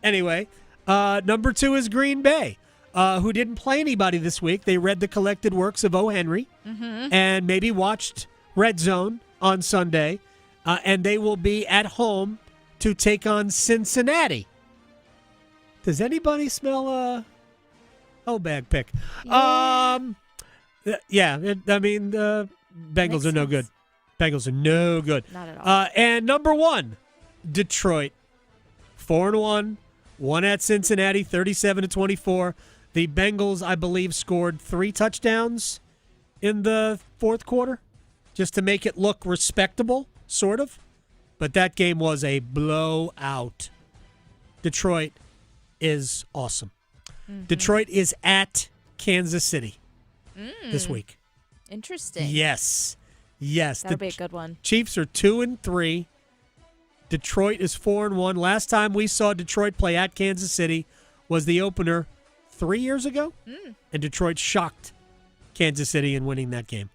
Anyway, number 2 is Green Bay, who didn't play anybody this week. They read the collected works of O. Henry and maybe watched Red Zone on Sunday, and they will be at home to take on Cincinnati. Does anybody smell a bag pick? Yeah. The Bengals are no good. Bengals are no good. Not at all. And number 1, Detroit, 4-1, won at Cincinnati, 37-24. The Bengals, I believe, scored 3 touchdowns in the fourth quarter, just to make it look respectable, sort of. But that game was a blowout. Detroit is awesome. Mm-hmm. Detroit is at Kansas City this week. Interesting. Yes. That'll be a good one. Chiefs are 2-3. Detroit is 4-1. Last time we saw Detroit play at Kansas City was the opener 3 years ago, and Detroit shocked Kansas City in winning that game.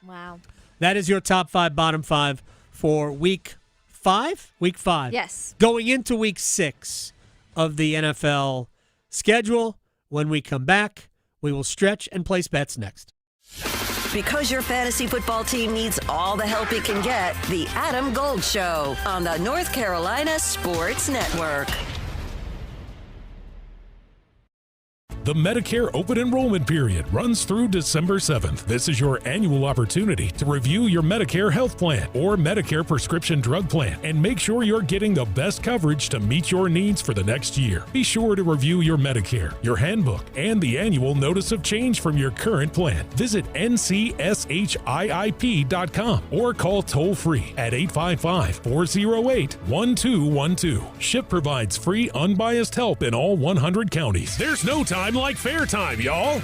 Wow. That is your top 5, bottom 5 for week 5? Week 5. Yes. Going into week 6 of the NFL schedule. When we come back, we will stretch and place bets next. Because your fantasy football team needs all the help it can get, the Adam Gold Show on the North Carolina Sports Network. The Medicare open enrollment period runs through December 7th. This is your annual opportunity to review your Medicare health plan or Medicare prescription drug plan and make sure you're getting the best coverage to meet your needs for the next year. Be sure to review your Medicare, your handbook, and the annual notice of change from your current plan. Visit ncshiip.com or call toll-free at 855-408-1212. SHIP provides free, unbiased help in all 100 counties. There's no time like fair time, y'all.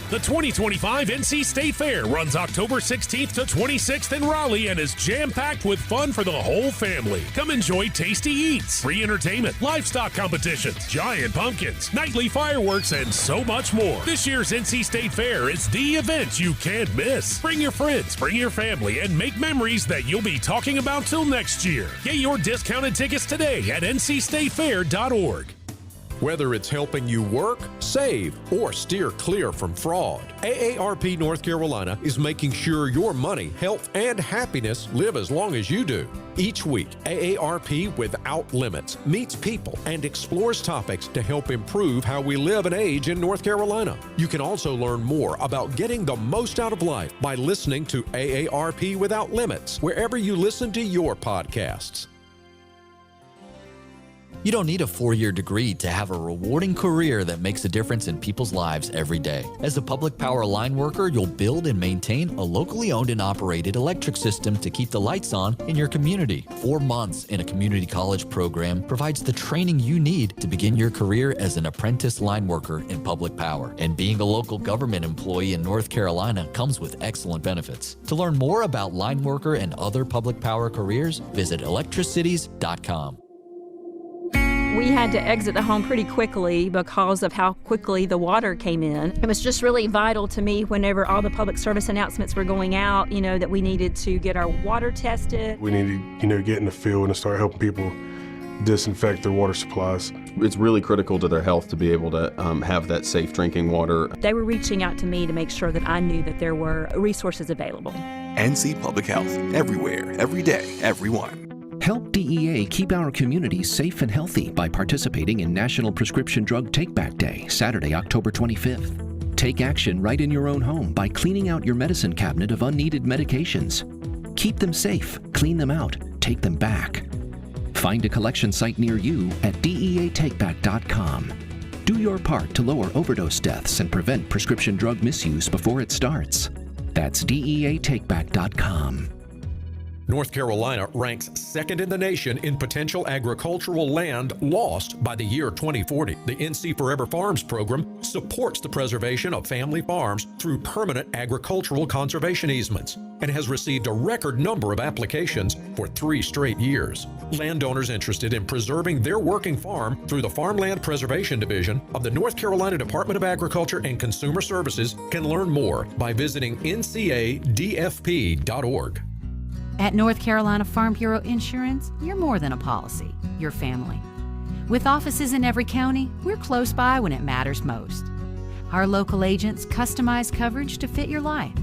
The 2025 NC State Fair runs October 16th to 26th in Raleigh and is jam-packed with fun for the whole family. Come enjoy tasty eats, free entertainment, livestock competitions, giant pumpkins, nightly fireworks, and so much more. This year's NC State Fair is the event you can't miss. Bring your friends, bring your family, and make memories that you'll be talking about till next year. Get your discounted tickets today at ncstatefair.org. Whether it's helping you work, save, or steer clear from fraud, AARP North Carolina is making sure your money, health, and happiness live as long as you do. Each week, AARP Without Limits meets people and explores topics to help improve how we live and age in North Carolina. You can also learn more about getting the most out of life by listening to AARP Without Limits wherever you listen to your podcasts. You don't need a 4-year degree to have a rewarding career that makes a difference in people's lives every day. As a public power line worker, you'll build and maintain a locally owned and operated electric system to keep the lights on in your community. 4 months in a community college program provides the training you need to begin your career as an apprentice line worker in public power. And being a local government employee in North Carolina comes with excellent benefits. To learn more about line worker and other public power careers, visit electricities.com. We had to exit the home pretty quickly because of how quickly the water came in. It was just really vital to me whenever all the public service announcements were going out, that we needed to get our water tested. We need to, get in the field and start helping people disinfect their water supplies. It's really critical to their health to be able to have that safe drinking water. They were reaching out to me to make sure that I knew that there were resources available. NC Public Health, everywhere, every day, everyone. Help DEA keep our communities safe and healthy by participating in National Prescription Drug Take-Back Day, Saturday, October 25th. Take action right in your own home by cleaning out your medicine cabinet of unneeded medications. Keep them safe, clean them out, take them back. Find a collection site near you at DEATakeback.com. Do your part to lower overdose deaths and prevent prescription drug misuse before it starts. That's DEATakeback.com. North Carolina ranks second in the nation in potential agricultural land lost by the year 2040. The NC Forever Farms program supports the preservation of family farms through permanent agricultural conservation easements and has received a record number of applications for 3 straight years. Landowners interested in preserving their working farm through the Farmland Preservation Division of the North Carolina Department of Agriculture and Consumer Services can learn more by visiting ncadfp.org. At North Carolina Farm Bureau Insurance, you're more than a policy, you're family. With offices in every county, we're close by when it matters most. Our local agents customize coverage to fit your life.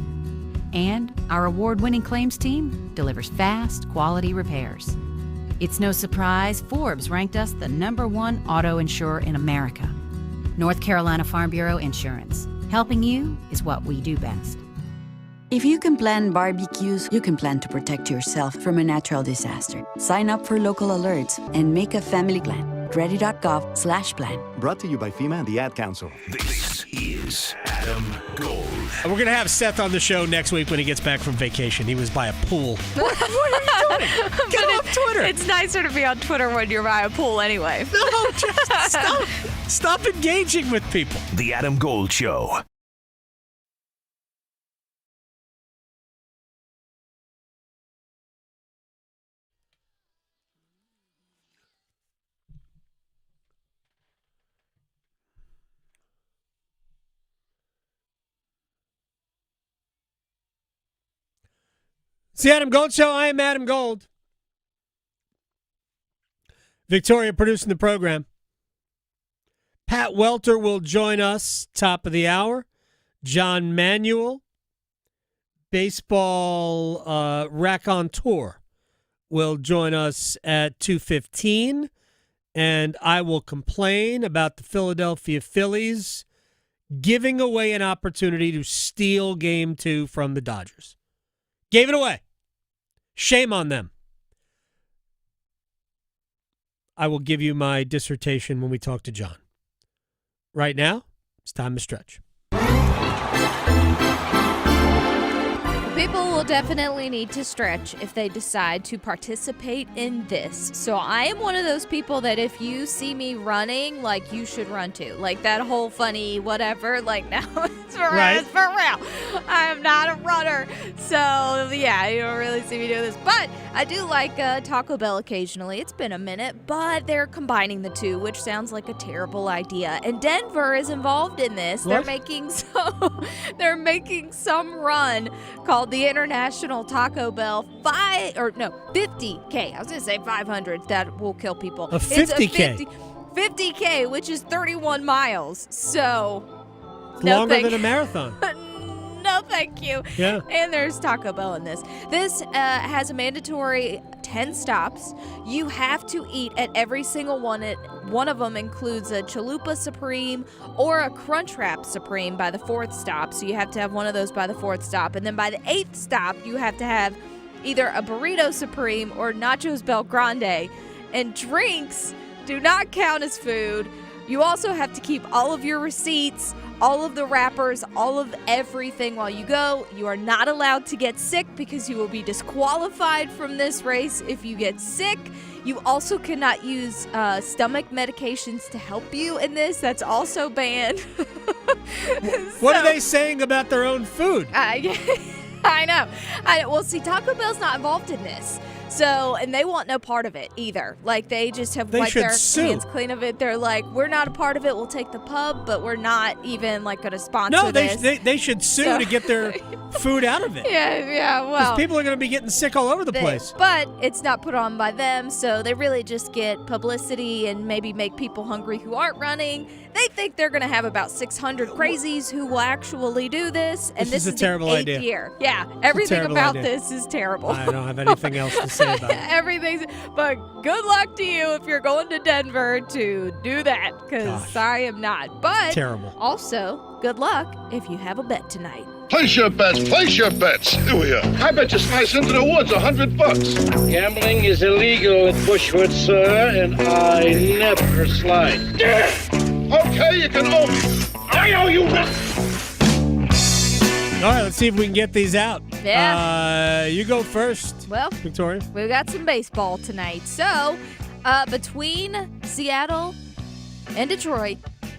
And our award-winning claims team delivers fast, quality repairs. It's no surprise Forbes ranked us the #1 auto insurer in America. North Carolina Farm Bureau Insurance. Helping you is what we do best. If you can plan barbecues, you can plan to protect yourself from a natural disaster. Sign up for local alerts and make a family plan. Ready.gov/plan. Brought to you by FEMA and the Ad Council. This is Adam Gold. We're going to have Seth on the show next week when he gets back from vacation. He was by a pool. What are you doing? Get off Twitter. It's nicer to be on Twitter when you're by a pool anyway. No, just stop. Stop engaging with people. The Adam Gold Show. It's the Adam Gold Show. I am Adam Gold. Victoria producing the program. Pat Welter will join us top of the hour. John Manuel, baseball raconteur, will join us at 2:15. And I will complain about the Philadelphia Phillies giving away an opportunity to steal Game 2 from the Dodgers. Gave it away. Shame on them. I will give you my dissertation when we talk to John. Right now, it's time to stretch. People will definitely need to stretch if they decide to participate in this. So I am one of those people that if you see me running, like, you should run too. Like that whole funny whatever, like, no, it's for real. It's for real. I am not a runner. So, yeah, you don't really see me do this. But I do like Taco Bell occasionally. It's been a minute, but they're combining the two, which sounds like a terrible idea. And Denver is involved in this. What? They're making some run called the International Taco Bell 50K. I was going to say 500. That will kill people. A 50K. 50K, which is 31 miles. So, Longer than a marathon. No, thank you. Yeah. And there's Taco Bell in this. This has a mandatory 10 stops. You have to eat at every single one. One of them includes a Chalupa Supreme or a Crunchwrap Supreme by the 4th stop. So you have to have one of those by the 4th stop. And then by the 8th stop, you have to have either a Burrito Supreme or Nachos Bel Grande. And drinks do not count as food. You also have to keep all of your receipts, all of the wrappers, all of everything while you go. You are not allowed to get sick because you will be disqualified from this race if you get sick. You also cannot use stomach medications to help you in this. That's also banned. What are they saying about their own food? I know. Well, see, Taco Bell's not involved in this. So, and they want no part of it either. Like, they just have wiped their hands clean of it. They're like, we're not a part of it. We'll take the pub, but we're not even, like, going to sponsor this. No, they should sue to get their food out of it. Yeah, well. Because people are going to be getting sick all over the place. But it's not put on by them, so they really just get publicity and maybe make people hungry who aren't running. They think they're going to have about 600 crazies who will actually do this. And this is a terrible the 8th idea. year. Yeah, everything about this is terrible. I don't have anything else to say about it. But good luck to you if you're going to Denver to do that, because I am not. But terrible. Also, good luck if you have a bet tonight. Place your bets, Here we are. I bet you slice into the woods $100. Gambling is illegal in Bushwood, sir, and I never slide. Okay, you can own me. I owe you one. All right, let's see if we can get these out. Yeah. You go first. Well, Victoria. We've got some baseball tonight. So, between Seattle and Detroit,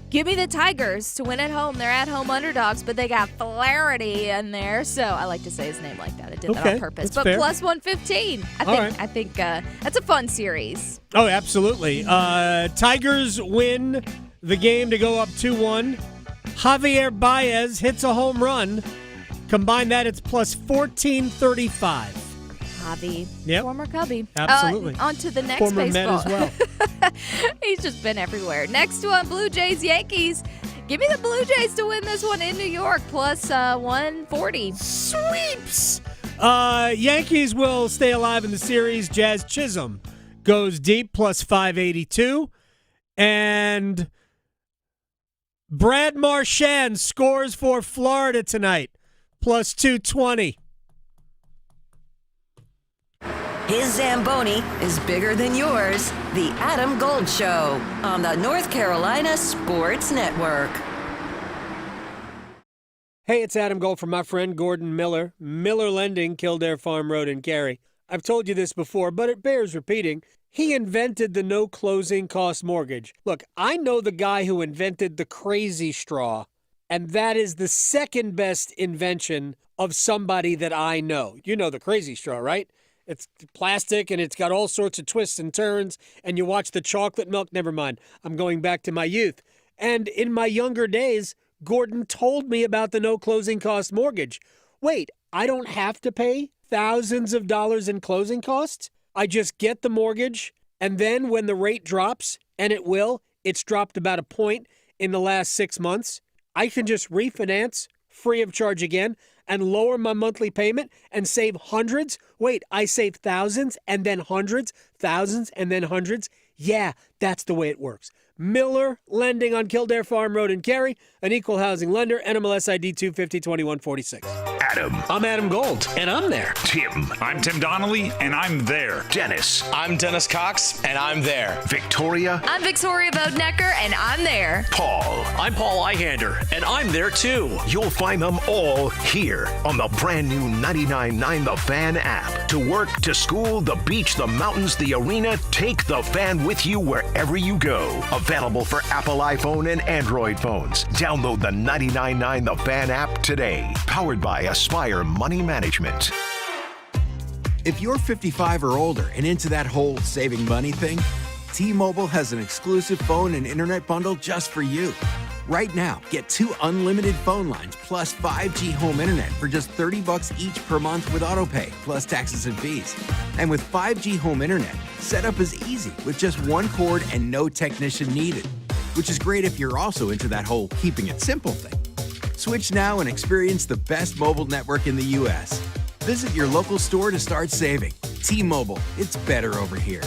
give me the Tigers to win at home. They're at-home underdogs, but they got Flaherty in there. So I like to say his name like that. I did that on purpose. But fair. plus 115. I think that's a fun series. Oh, absolutely. Tigers win the game to go up 2-1. Javier Baez hits a home run. Combine that, it's plus 1435. Javi. Yep. Former Cubby. Absolutely. On to the next Former baseball. Met as well. He's just been everywhere. Next one, Blue Jays, Yankees. Give me the Blue Jays to win this one in New York, plus 140. Sweeps! Yankees will stay alive in the series. Jazz Chisholm goes deep, plus 582. And Brad Marchand scores for Florida tonight, plus 220. His Zamboni is bigger than yours. The Adam Gold Show on the North Carolina Sports Network. Hey, it's Adam Gold from my friend Gordon Miller. Miller Lending, Kildare Farm Road in Cary. I've told you this before, but it bears repeating. He invented the no closing cost mortgage. Look, I know the guy who invented the crazy straw, and that is the second best invention of somebody that I know. You know the crazy straw, right? It's plastic, and it's got all sorts of twists and turns, and you watch the chocolate milk. Never mind. I'm going back to my youth. And in my younger days, Gordon told me about the no closing cost mortgage. Wait, I don't have to pay thousands of dollars in closing costs? I just get the mortgage, and then when the rate drops, and it will, it's dropped about a point in the last 6 months, I can just refinance free of charge again and lower my monthly payment and save hundreds. Wait, I save thousands and then hundreds, thousands and then hundreds. Yeah, that's the way it works. Miller Lending on Kildare Farm Road in Cary, an equal housing lender, NMLS ID 250-2146. Adam. I'm Adam Gold, and I'm there. Tim. I'm Tim Donnelly, and I'm there. Dennis. I'm Dennis Cox, and I'm there. Victoria. I'm Victoria Bodenecker, and I'm there. Paul. I'm Paul Eihander, and I'm there too. You'll find them all here on the brand new 99.9 The Fan app. To work, to school, the beach, the mountains, the arena, take The Fan with you wherever you go. Available for Apple iPhone and Android phones. Download the 99.9 The Fan app today. Powered by Aspire Money Management. If you're 55 or older and into that whole saving money thing, T-Mobile has an exclusive phone and internet bundle just for you. Right now, get 2 unlimited phone lines plus 5G home internet for just $30 each per month with autopay, plus taxes and fees. And with 5G home internet, setup is easy with just 1 cord and no technician needed, which is great if you're also into that whole keeping it simple thing. Switch now and experience the best mobile network in the U.S. Visit your local store to start saving. T-Mobile, it's better over here.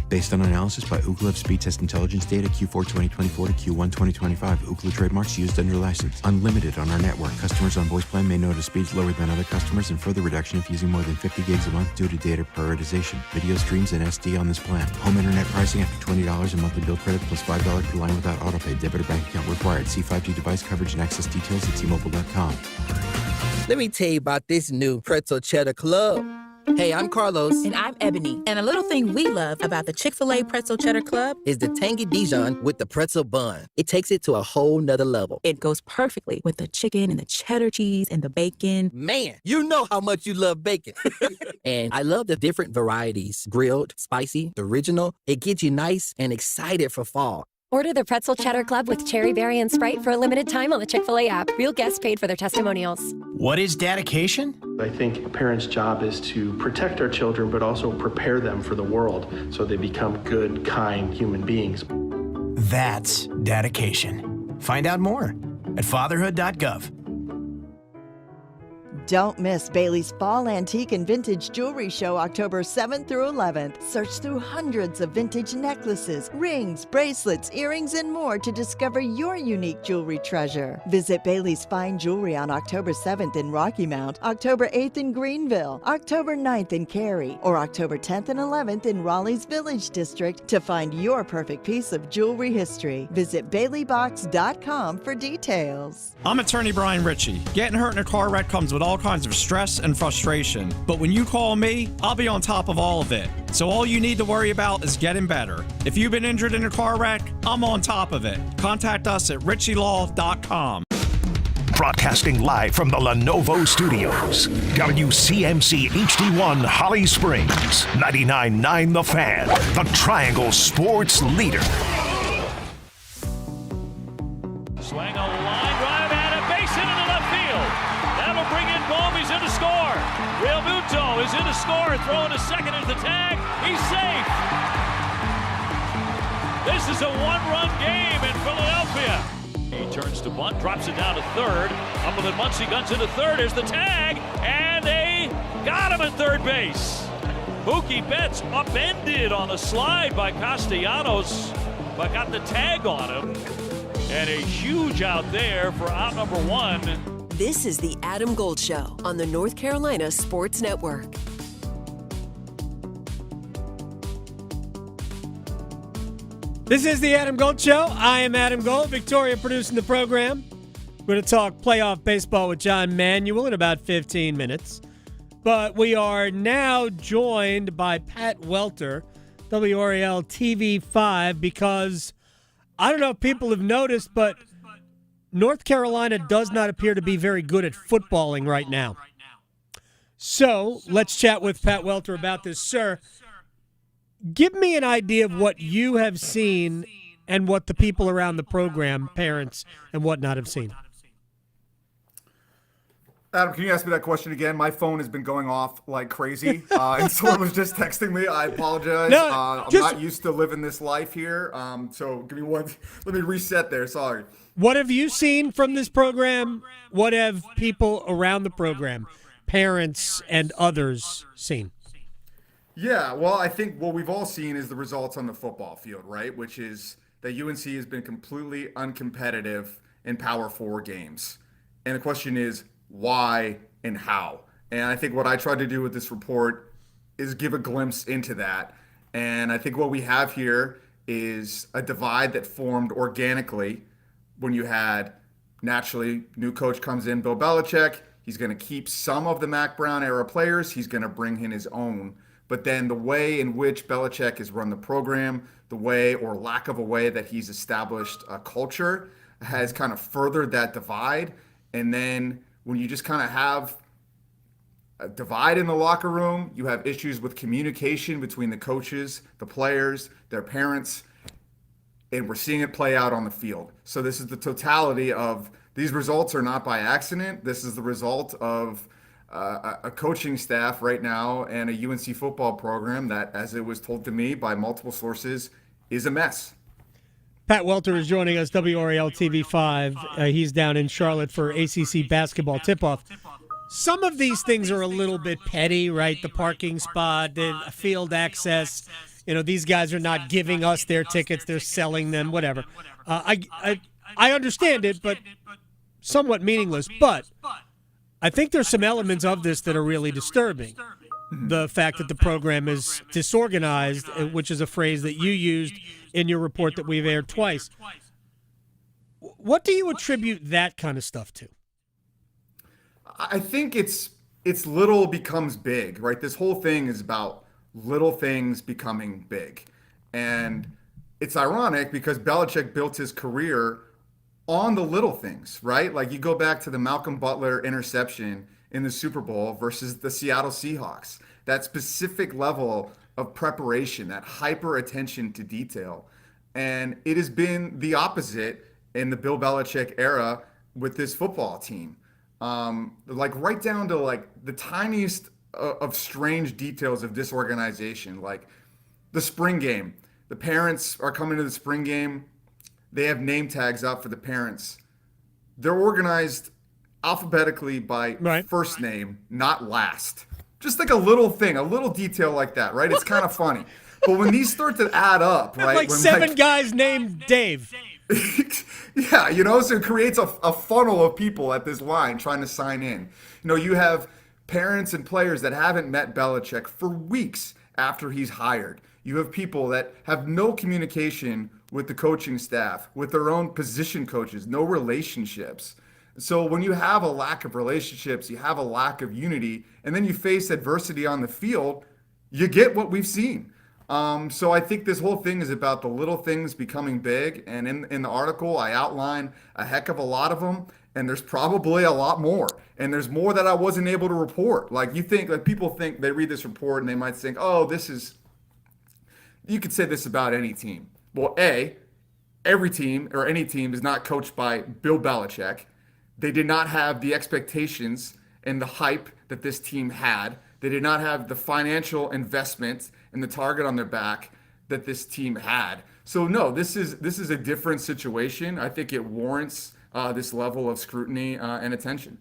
Based on analysis by Ookla Speed Test Intelligence data Q4 2024 to Q1 2025. Ookla trademarks used under license. Unlimited on our network. Customers on voice plan may notice speeds lower than other customers and further reduction if using more than 50 gigs a month due to data prioritization. Video streams and SD on this plan. Home internet pricing after $20 in monthly bill credit plus $5 per line without autopay. Debit or bank account required. See 5G device coverage and access details at T-Mobile.com. Let me tell you about this new Pretzel Cheddar Club. Hey, I'm Carlos. And I'm Ebony. And a little thing we love about the Chick-fil-A Pretzel Cheddar Club is the tangy Dijon with the pretzel bun. It takes it to a whole nother level. It goes perfectly with the chicken and the cheddar cheese and the bacon. Man, you know how much you love bacon. And I love the different varieties. Grilled, spicy, original. It gets you nice and excited for fall. Order the Pretzel Cheddar Club with cherry berry and Sprite for a limited time on the Chick-fil-A app. Real guests paid for their testimonials. What is dedication? I think a parent's job is to protect our children, but also prepare them for the world so they become good, kind human beings. That's dedication. Find out more at fatherhood.gov. Don't miss Bailey's Fall Antique and Vintage Jewelry Show October 7th through 11th. Search through hundreds of vintage necklaces, rings, bracelets, earrings, and more to discover your unique jewelry treasure. Visit Bailey's Fine Jewelry on October 7th in Rocky Mount, October 8th in Greenville, October 9th in Cary, or October 10th and 11th in Raleigh's Village District to find your perfect piece of jewelry history. Visit BaileyBox.com for details. I'm attorney Brian Ritchie. Getting hurt in a car wreck comes with all kinds of stress and frustration. But when you call me, I'll be on top of all of it. So all you need to worry about is getting better. If you've been injured in a car wreck, I'm on top of it. Contact us at ritchielaw.com. Broadcasting live from the Lenovo Studios. WCMC HD1 Holly Springs. 99.9 The Fan. The Triangle Sports Leader. Swing a line drive and a base hit into left field. That'll bring in Bohm. He's in to score. score. Throwing to second is the tag. He's safe. This is a one-run game in Philadelphia. He turns to bunt, drops it down to third. Up with it, Muncie guns into third. Here's the tag, and they got him at third base. Mookie Betts upended on the slide by Castellanos, but got the tag on him. And a huge out there for out number one. This is the Adam Gold Show on the North Carolina Sports Network. This is the Adam Gold Show. I am Adam Gold, Victoria producing the program. We're going to talk playoff baseball with John Manuel in about 15 minutes. But we are now joined by Pat Welter, WRAL TV5, because I don't know if people have noticed, but North Carolina does not appear to be very good at footballing right now. So let's chat with Pat Welter about this. Sir, give me an idea of what you have seen and what the people around the program, parents and whatnot, have seen. Adam, can you ask me that question again? My phone has been going off like crazy, and someone was just texting me. I apologize. No, I'm not used to living this life here, so give me one. Let me reset there. Sorry. What have you seen from this program? What have people around the program, parents and others, seen? Yeah, well, I think what we've all seen is the results on the football field, right? Which is that UNC has been completely uncompetitive in Power 4 games. And the question is, why and how? And I think what I tried to do with this report is give a glimpse into that. And I think what we have here is a divide that formed organically when you had, naturally, new coach comes in, Bill Belichick. He's going to keep some of the Mac Brown era players. He's going to bring in his own. But then the way in which Belichick has run the program, the way or lack of a way that he's established a culture has kind of furthered that divide. And then when you just kind of have a divide in the locker room, you have issues with communication between the coaches, the players, their parents, and we're seeing it play out on the field. So this is the totality of these results are not by accident. This is the result of a coaching staff right now and a UNC football program that, as it was told to me by multiple sources, is a mess. Pat Welter is joining us, WRAL TV5. He's down in Charlotte for ACC basketball tip-off. Some of these things are a little bit petty, right? The parking spot, the field access. You know, these guys are not giving us their tickets. They're selling them, whatever. I understand it, but somewhat meaningless. But I think there's some elements of this that are really disturbing. The fact that the program is disorganized, which is a phrase that you used in your report that we've aired twice. What do you attribute that kind of stuff to? I think it's little becomes big, right? This whole thing is about little things becoming big. And it's ironic because Belichick built his career on the little things, right? Like you go back to the Malcolm Butler interception in the Super Bowl versus the Seattle Seahawks, that specific level of preparation, that hyper attention to detail. And it has been the opposite in the Bill Belichick era with this football team. Like right down to like the tiniest of strange details of disorganization, like the spring game. The parents are coming to the spring game. They have name tags out for the parents. They're organized alphabetically by first name, not last. Just like a little thing, a little detail like that, right? It's kind of funny. But when these start to add up, right? Like when seven guys named Dave. Yeah, you know, so it creates a funnel of people at this line trying to sign in. You know, you have parents and players that haven't met Belichick for weeks after he's hired. You have people that have no communication with the coaching staff, with their own position coaches, no relationships. So when you have a lack of relationships, you have a lack of unity, and then you face adversity on the field, you get what we've seen. So I think this whole thing is about the little things becoming big. And in the article, I outline a heck of a lot of them. And there's probably a lot more. And there's more that I wasn't able to report. Like people think they read this report and they might think, oh, you could say this about any team. Well, every team or any team is not coached by Bill Belichick. They did not have the expectations and the hype that this team had. They did not have the financial investment and the target on their back that this team had. So no, this is a different situation. I think it warrants this level of scrutiny and attention.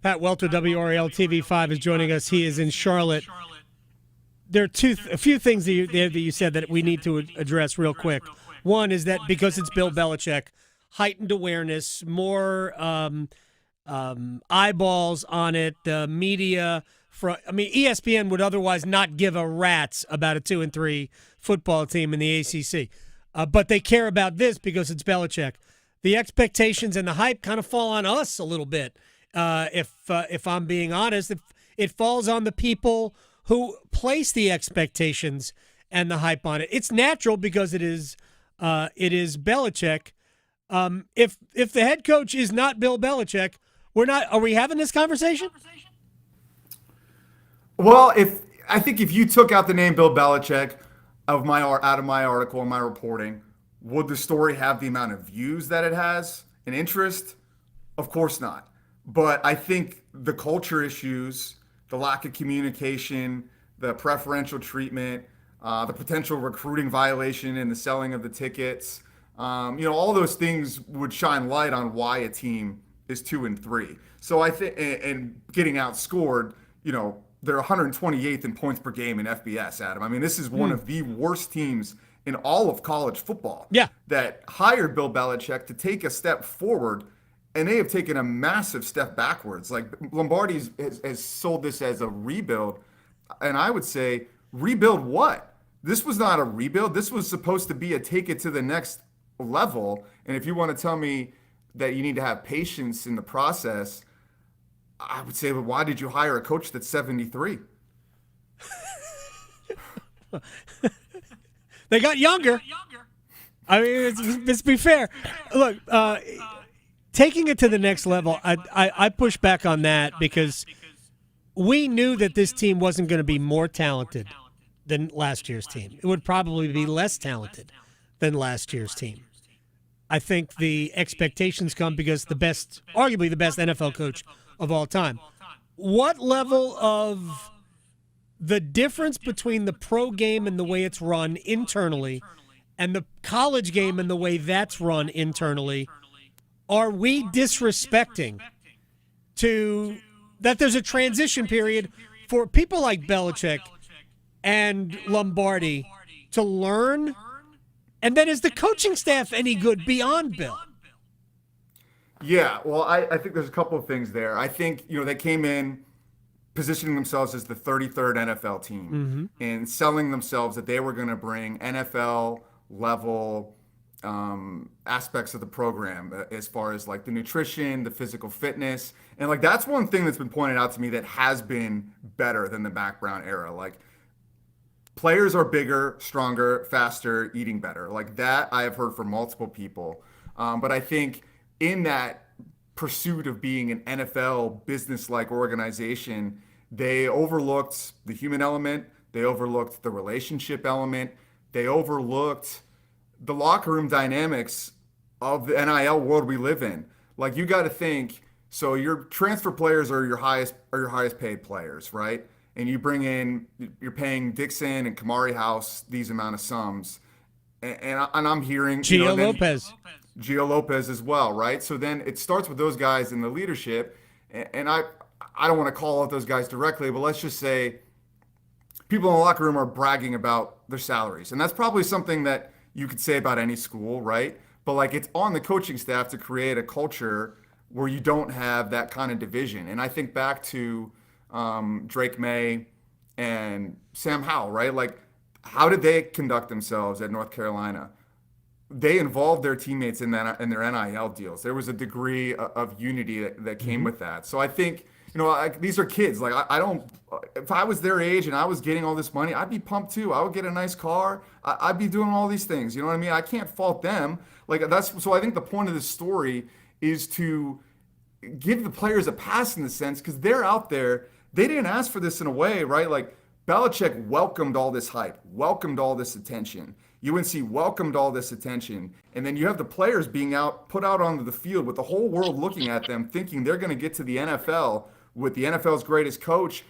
Pat Welter, WRAL TV5, is joining us. He is in Charlotte. There are a few things that you said that we need to address real quick. One is that because it's Bill Belichick, heightened awareness, more eyeballs on it, media. ESPN would otherwise not give a rat's about a 2-3 football team in the ACC. But they care about this because it's Belichick. The expectations and the hype kind of fall on us a little bit. If I'm being honest, it falls on the people who place the expectations and the hype on it. It's natural because it is Belichick. If the head coach is not Bill Belichick, are we having this conversation? Well, I think if you took out the name Bill Belichick out of my article and my reporting, would the story have the amount of views that it has and interest? Of course not. But I think the culture issues, the lack of communication, the preferential treatment, the potential recruiting violation and the selling of the tickets, all those things would shine light on why a team is 2-3. So I think, and getting outscored, they're 128th in points per game in FBS, Adam. I mean, this is one of the worst teams in all of college football. Yeah. That hired Bill Belichick to take a step forward, and they have taken a massive step backwards. Like, Lombardi has sold this as a rebuild, and I would say, rebuild what? This was not a rebuild. This was supposed to be a take it to the next level. And if you want to tell me that you need to have patience in the process, I would say, well, why did you hire a coach that's 73? They got younger. I mean, let's be fair. Look, taking it to the next level, I push back on that because we knew that this team wasn't going to be more talented than last year's team. It would probably be less talented than last year's team. I think the expectations come because arguably the best NFL coach of all time. What level of the difference between the pro game and the way it's run internally and the college game and the way that's run internally are we disrespecting to that there's a transition period for people like Belichick and Lombardi to learn? And then is the coaching staff any good beyond Bill? Yeah, well, I think there's a couple of things there. I think, they came in positioning themselves as the 33rd NFL team and selling themselves that they were going to bring NFL-level aspects of the program as far as, like, the nutrition, the physical fitness. And, like, that's one thing that's been pointed out to me that has been better than the Mac Brown era. Like, players are bigger, stronger, faster, eating better. Like, that I have heard from multiple people. But I think in that pursuit of being an NFL business-like organization, they overlooked the human element. They overlooked the relationship element. They overlooked the locker room dynamics of the NIL world we live in. Like, you got to think, so your transfer players are your highest paid players, right? And you're paying Dixon and Kamari House these amount of sums. And I'm hearing Gio Lopez as well, right? So then it starts with those guys in the leadership. And I don't want to call out those guys directly, but let's just say people in the locker room are bragging about their salaries. And that's probably something that you could say about any school, right? But, like, it's on the coaching staff to create a culture where you don't have that kind of division. And I think back to Drake May and Sam Howell, right? Like, how did they conduct themselves at North Carolina? They involved their teammates in their NIL deals. There was a degree of unity that came with that. So I think, these are kids. Like, if I was their age and I was getting all this money, I'd be pumped too. I would get a nice car. I'd be doing all these things. You know what I mean? I can't fault them. So I think the point of this story is to give the players a pass in the sense, because they're out there. They didn't ask for this in a way, right? Like, Belichick welcomed all this hype, welcomed all this attention. UNC welcomed all this attention. And then you have the players put out onto the field with the whole world looking at them, thinking they're going to get to the NFL with the NFL's greatest coach.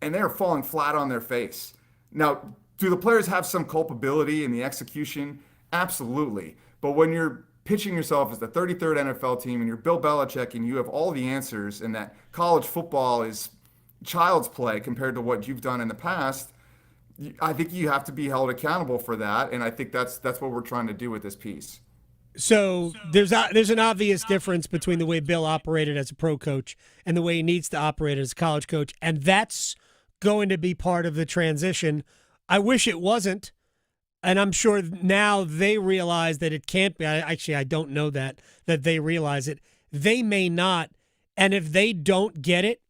and they're falling flat on their face. Now, do the players have some culpability in the execution? Absolutely. But when you're pitching yourself as the 33rd NFL team and you're Bill Belichick and you have all the answers and that college football is child's play compared to what you've done in the past, I think you have to be held accountable for that. And I think that's what we're trying to do with this piece. So there's an obvious difference between the way Bill operated as a pro coach and the way he needs to operate as a college coach, and that's going to be part of the transition. I wish it wasn't, and I'm sure now they realize that it can't be. I don't know that they realize it. They may not, and if they don't get it,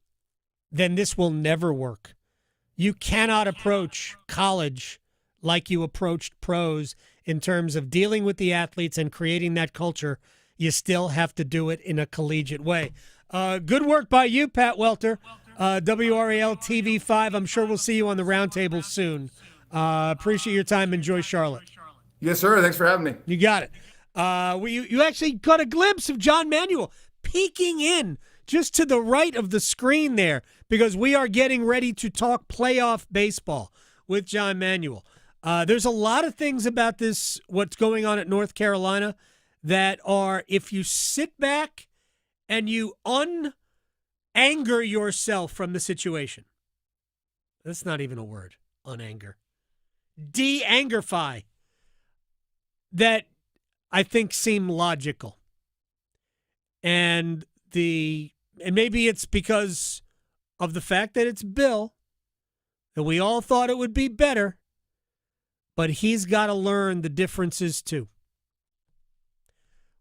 then this will never work. You cannot approach college like you approached pros in terms of dealing with the athletes and creating that culture. You still have to do it in a collegiate way. Good work by you, Pat Welter. WRAL TV5. I'm sure we'll see you on the roundtable soon. Appreciate your time. Enjoy Charlotte. Yes, sir. Thanks for having me. You got it. You actually got a glimpse of John Manuel peeking in just to the right of the screen there, because we are getting ready to talk playoff baseball with John Manuel. There's a lot of things about this, what's going on at North Carolina, that are, if you sit back and you unanger yourself from the situation. That's not even a word, unanger. De-angerify. That I think seem logical. And maybe it's because of the fact that it's Bill, that we all thought it would be better, but he's got to learn the differences too.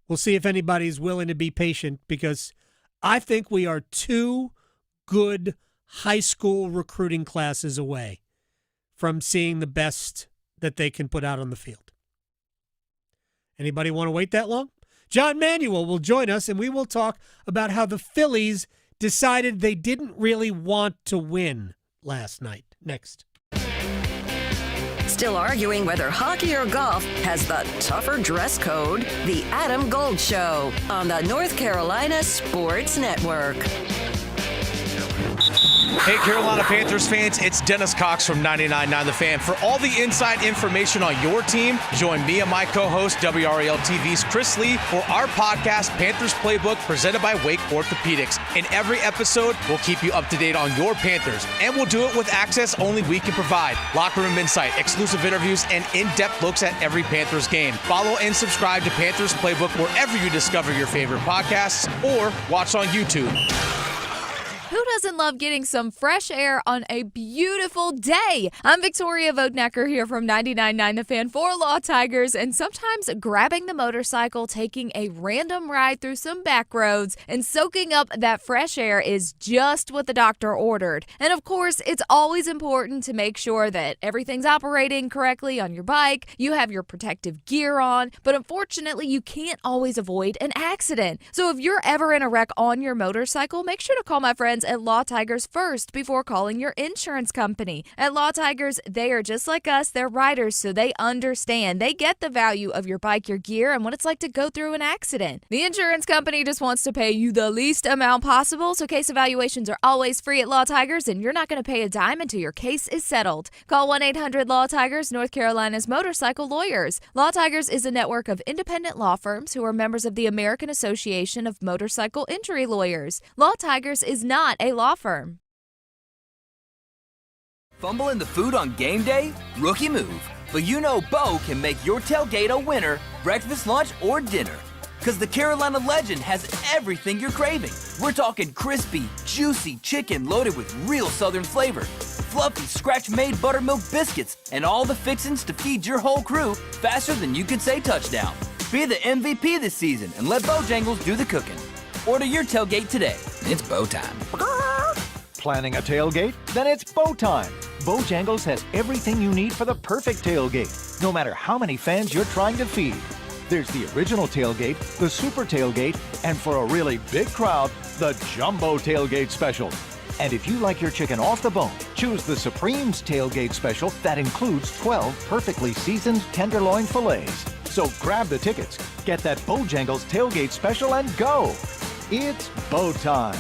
We'll see if anybody's willing to be patient, because I think we are 2 good high school recruiting classes away from seeing the best that they can put out on the field. Anybody want to wait that long? John Manuel will join us, and we will talk about how the Phillies decided they didn't really want to win last night. Next. Still arguing whether hockey or golf has the tougher dress code? The Adam Gold Show on the North Carolina Sports Network. Hey, Carolina Panthers fans, it's Dennis Cox from 99.9 The Fan. For all the inside information on your team, join me and my co-host, WRAL TV's Chris Lee, for our podcast, Panthers Playbook, presented by Wake Orthopedics. In every episode, we'll keep you up to date on your Panthers, and we'll do it with access only we can provide. Locker room insight, exclusive interviews, and in-depth looks at every Panthers game. Follow and subscribe to Panthers Playbook wherever you discover your favorite podcasts, or watch on YouTube. Who doesn't love getting some fresh air on a beautiful day? I'm Victoria Vodnecker here from 99.9 The Fan for Law Tigers, and sometimes grabbing the motorcycle, taking a random ride through some back roads, and soaking up that fresh air is just what the doctor ordered. And of course, it's always important to make sure that everything's operating correctly on your bike, you have your protective gear on, but unfortunately, you can't always avoid an accident. So if you're ever in a wreck on your motorcycle, make sure to call my friends at Law Tigers first before calling your insurance company. At Law Tigers, they are just like us. They're riders, so they understand. They get the value of your bike, your gear, and what it's like to go through an accident. The insurance company just wants to pay you the least amount possible, so case evaluations are always free at Law Tigers, and you're not going to pay a dime until your case is settled. Call 1-800-LAW-TIGERS, North Carolina's motorcycle lawyers. Law Tigers is a network of independent law firms who are members of the American Association of Motorcycle Injury Lawyers. Law Tigers is not a law firm. Fumbling the food on game day? Rookie move. But you know Bo can make your tailgate a winner, breakfast, lunch, or dinner. Because the Carolina Legend has everything you're craving. We're talking crispy, juicy chicken loaded with real Southern flavor, fluffy scratch-made buttermilk biscuits, and all the fixings to feed your whole crew faster than you can say touchdown. Be the MVP this season and let Bojangles do the cooking. Order your tailgate today. It's Bo time. Planning a tailgate? Then it's Bo time. Bojangles has everything you need for the perfect tailgate, no matter how many fans you're trying to feed. There's the original tailgate, the super tailgate, and for a really big crowd, the jumbo tailgate special. And if you like your chicken off the bone, choose the Supreme's tailgate special that includes 12 perfectly seasoned tenderloin fillets. So grab the tickets, get that Bojangles tailgate special, and go. It's Bo time.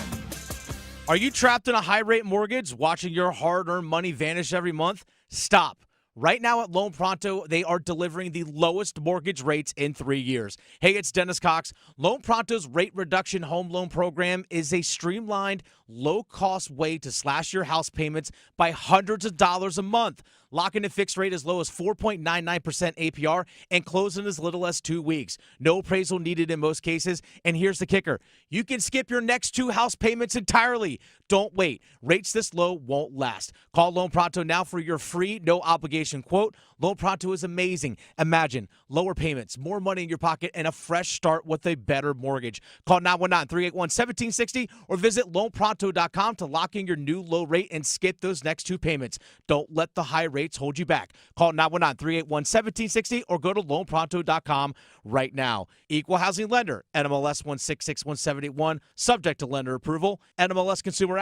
Are you trapped in a high-rate mortgage, watching your hard-earned money vanish every month? Stop. Right now at Loan Pronto, they are delivering the lowest mortgage rates in 3 years. Hey, it's Dennis Cox. Loan Pronto's rate reduction home loan program is a streamlined, low-cost way to slash your house payments by hundreds of dollars a month. Lock in a fixed rate as low as 4.99% APR and close in as little as 2 weeks. No appraisal needed in most cases. And here's the kicker. You can skip your next 2 house payments entirely. Don't wait. Rates this low won't last. Call Loan Pronto now for your free, no-obligation quote. Loan Pronto is amazing. Imagine lower payments, more money in your pocket, and a fresh start with a better mortgage. Call 919-381-1760 or visit loanpronto.com to lock in your new low rate and skip those next 2 payments. Don't let the high rates hold you back. Call 919-381-1760 or go to loanpronto.com right now. Equal housing lender, NMLS 1661781, subject to lender approval, NMLSconsumeraccess.org.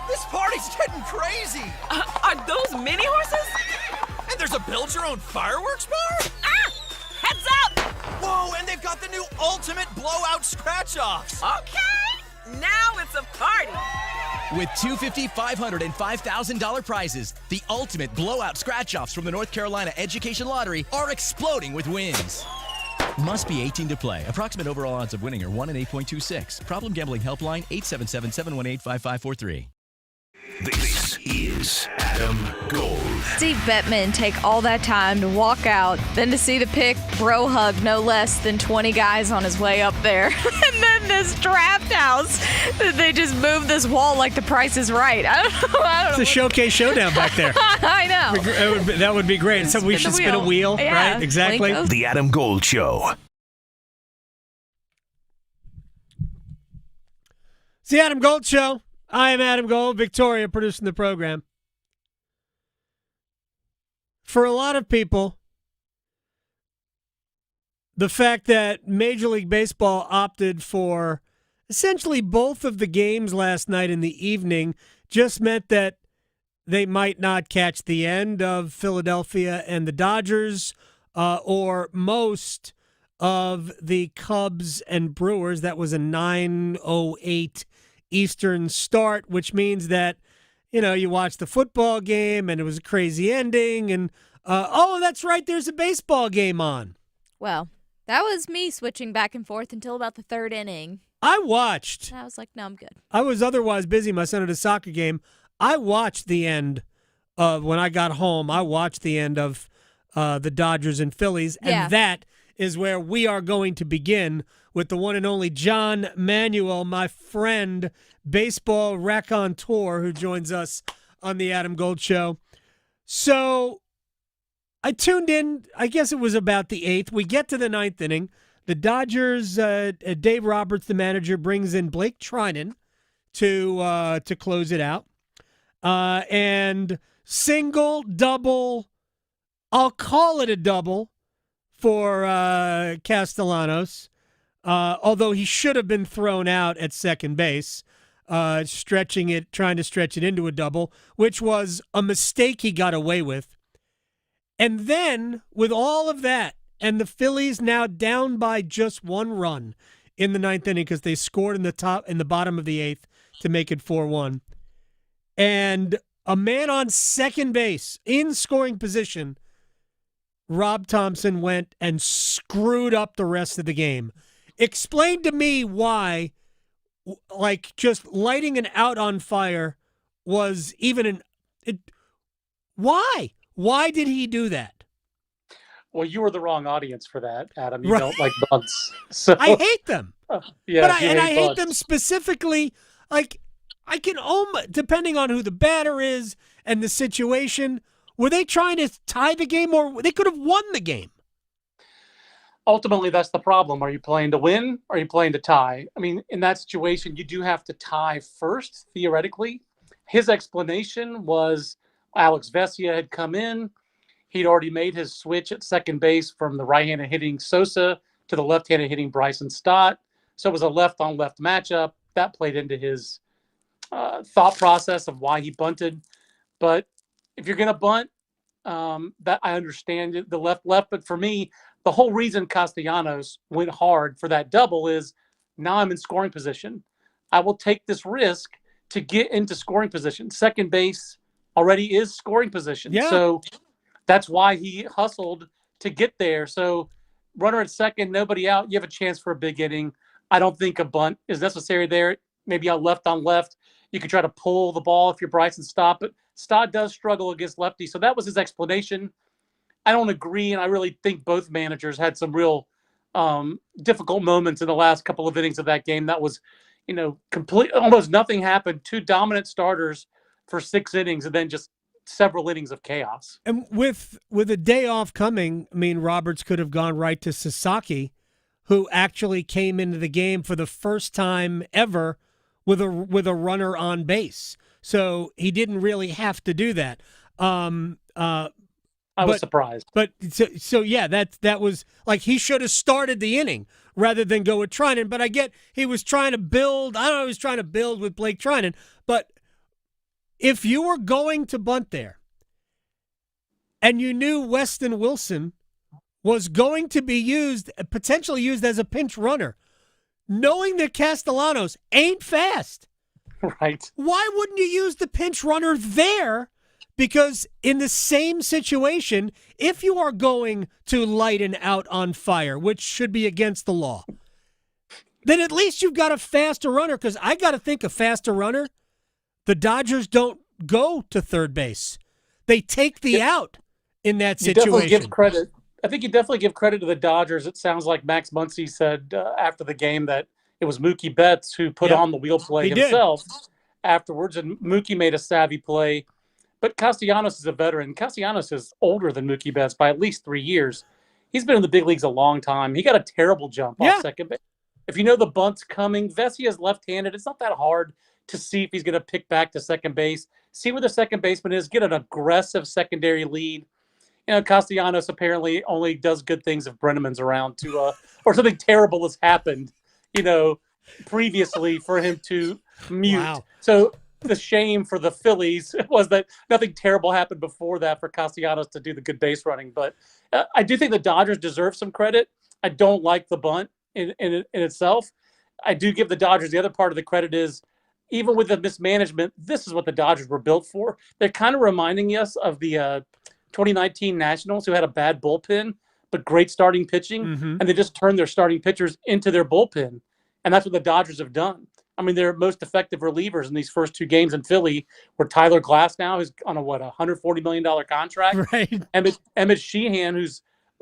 This party's getting crazy. Are those mini horses? And there's a build-your-own fireworks bar? Ah! Heads up! Whoa, and they've got the new ultimate blowout scratch-offs. Okay, now it's a party. With $250, $500, and $5,000 prizes, the ultimate blowout scratch-offs from the North Carolina Education Lottery are exploding with wins. Must be 18 to play. Approximate overall odds of winning are 1 in 8.26. Problem gambling helpline 877-718-5543. This is Adam Gold. Steve Bettman take all that time to walk out, then to see the pick, bro hug no less than 20 guys on his way up there. And then this draft house, they just move this wall like the Price is Right. I don't know. It's a showcase showdown back there. I know. That would be great. So we should spin a wheel, yeah, right? Exactly. The Adam Gold Show. It's the Adam Gold Show. I am Adam Gold, Victoria producing the program. For a lot of people, the fact that Major League Baseball opted for essentially both of the games last night in the evening just meant that they might not catch the end of Philadelphia and the Dodgers or most of the Cubs and Brewers. That was a 9:08 Eastern start, which means that, you watch the football game and it was a crazy ending and, oh, that's right, there's a baseball game on. Well, that was me switching back and forth until about the 3rd inning. I watched. And I was like, no, I'm good. I was otherwise busy. My son had a soccer game. I watched the end of, when I got home, I watched the end of the Dodgers and Phillies, and that is where we are going to begin with the one and only John Manuel, my friend, baseball raconteur, who joins us on the Adam Gold Show. So I tuned in, I guess it was about the 8th. We get to the 9th inning. The Dodgers, Dave Roberts, the manager, brings in Blake Trinan to close it out. And single, double, I'll call it a double for Castellanos. Although he should have been thrown out at second base, trying to stretch it into a double, which was a mistake he got away with. And then, with all of that, and the Phillies now down by just 1 run in the 9th inning because they scored in the bottom of the 8th to make it 4-1. And a man on second base in scoring position, Rob Thompson went and screwed up the rest of the game. Explain to me why, just lighting an out on fire was even why? Why did he do that? Well, you were the wrong audience for that, Adam. You Right. don't like bunts. So I hate them. yeah, I hate bunts. them specifically. I can depending on who the batter is and the situation. Were they trying to tie the game, or they could have won the game? Ultimately, that's the problem. Are you playing to win? Or are you playing to tie? I mean, in that situation, you do have to tie first, theoretically. His explanation was Alex Vesia had come in. He'd already made his switch at second base from the right-handed hitting Sosa to the left-handed hitting Bryson Stott. So it was a left-on-left matchup. That played into his thought process of why he bunted. But if you're going to bunt, that I understand the left, but for me, the whole reason Castellanos went hard for that double is now I'm in scoring position. I will take this risk to get into scoring position. Second base already is scoring position. Yeah. So that's why he hustled to get there. So runner at second, nobody out, you have a chance for a big inning. I don't think a bunt is necessary there. Maybe on left. You could try to pull the ball if you're Bryce and Stott, but Stott does struggle against lefty. So that was his explanation. I don't agree, and I really think both managers had some real difficult moments in the last couple of innings of that game. That was, almost nothing happened. Two dominant starters for 6 innings, and then just several innings of chaos. And with a day off coming, I mean, Roberts could have gone right to Sasaki, who actually came into the game for the first time ever with a runner on base. So he didn't really have to do that. I was surprised. But so yeah, that was like he should have started the inning rather than go with Trinan. But I get he was trying to build. I don't know, he was trying to build with Blake Trinan. But if you were going to bunt there and you knew Weston Wilson was going to be potentially used as a pinch runner, knowing that Castellanos ain't fast, right? Why wouldn't you use the pinch runner there? Because in the same situation, if you are going to lighten out on fire, which should be against the law, then at least you've got a faster runner. Because I got to think a faster runner, the Dodgers don't go to third base. They take the out in that situation. You definitely give credit. I think you definitely give credit to the Dodgers. It sounds like Max Muncy said after the game that it was Mookie Betts who put on the wheel play himself afterwards, and Mookie made a savvy play. But Castellanos is a veteran. Castellanos is older than Mookie Betts by at least 3 years. He's been in the big leagues a long time. He got a terrible jump off second base. If you know the bunt's coming, Vesey is left-handed. It's not that hard to see if he's going to pick back to second base. See where the second baseman is. Get an aggressive secondary lead. Castellanos apparently only does good things if Brenneman's around or something terrible has happened, previously for him to mute. Wow. So the shame for the Phillies was that nothing terrible happened before that for Castellanos to do the good base running. But I do think the Dodgers deserve some credit. I don't like the bunt in itself. I do give the Dodgers the other part of the credit is even with the mismanagement, this is what the Dodgers were built for. They're kind of reminding us of the 2019 Nationals who had a bad bullpen but great starting pitching, and they just turned their starting pitchers into their bullpen. And that's what the Dodgers have done. I mean, their most effective relievers in these first 2 games in Philly were Tyler Glasnow, who's on a $140 million contract. Right. Emmett Sheehan,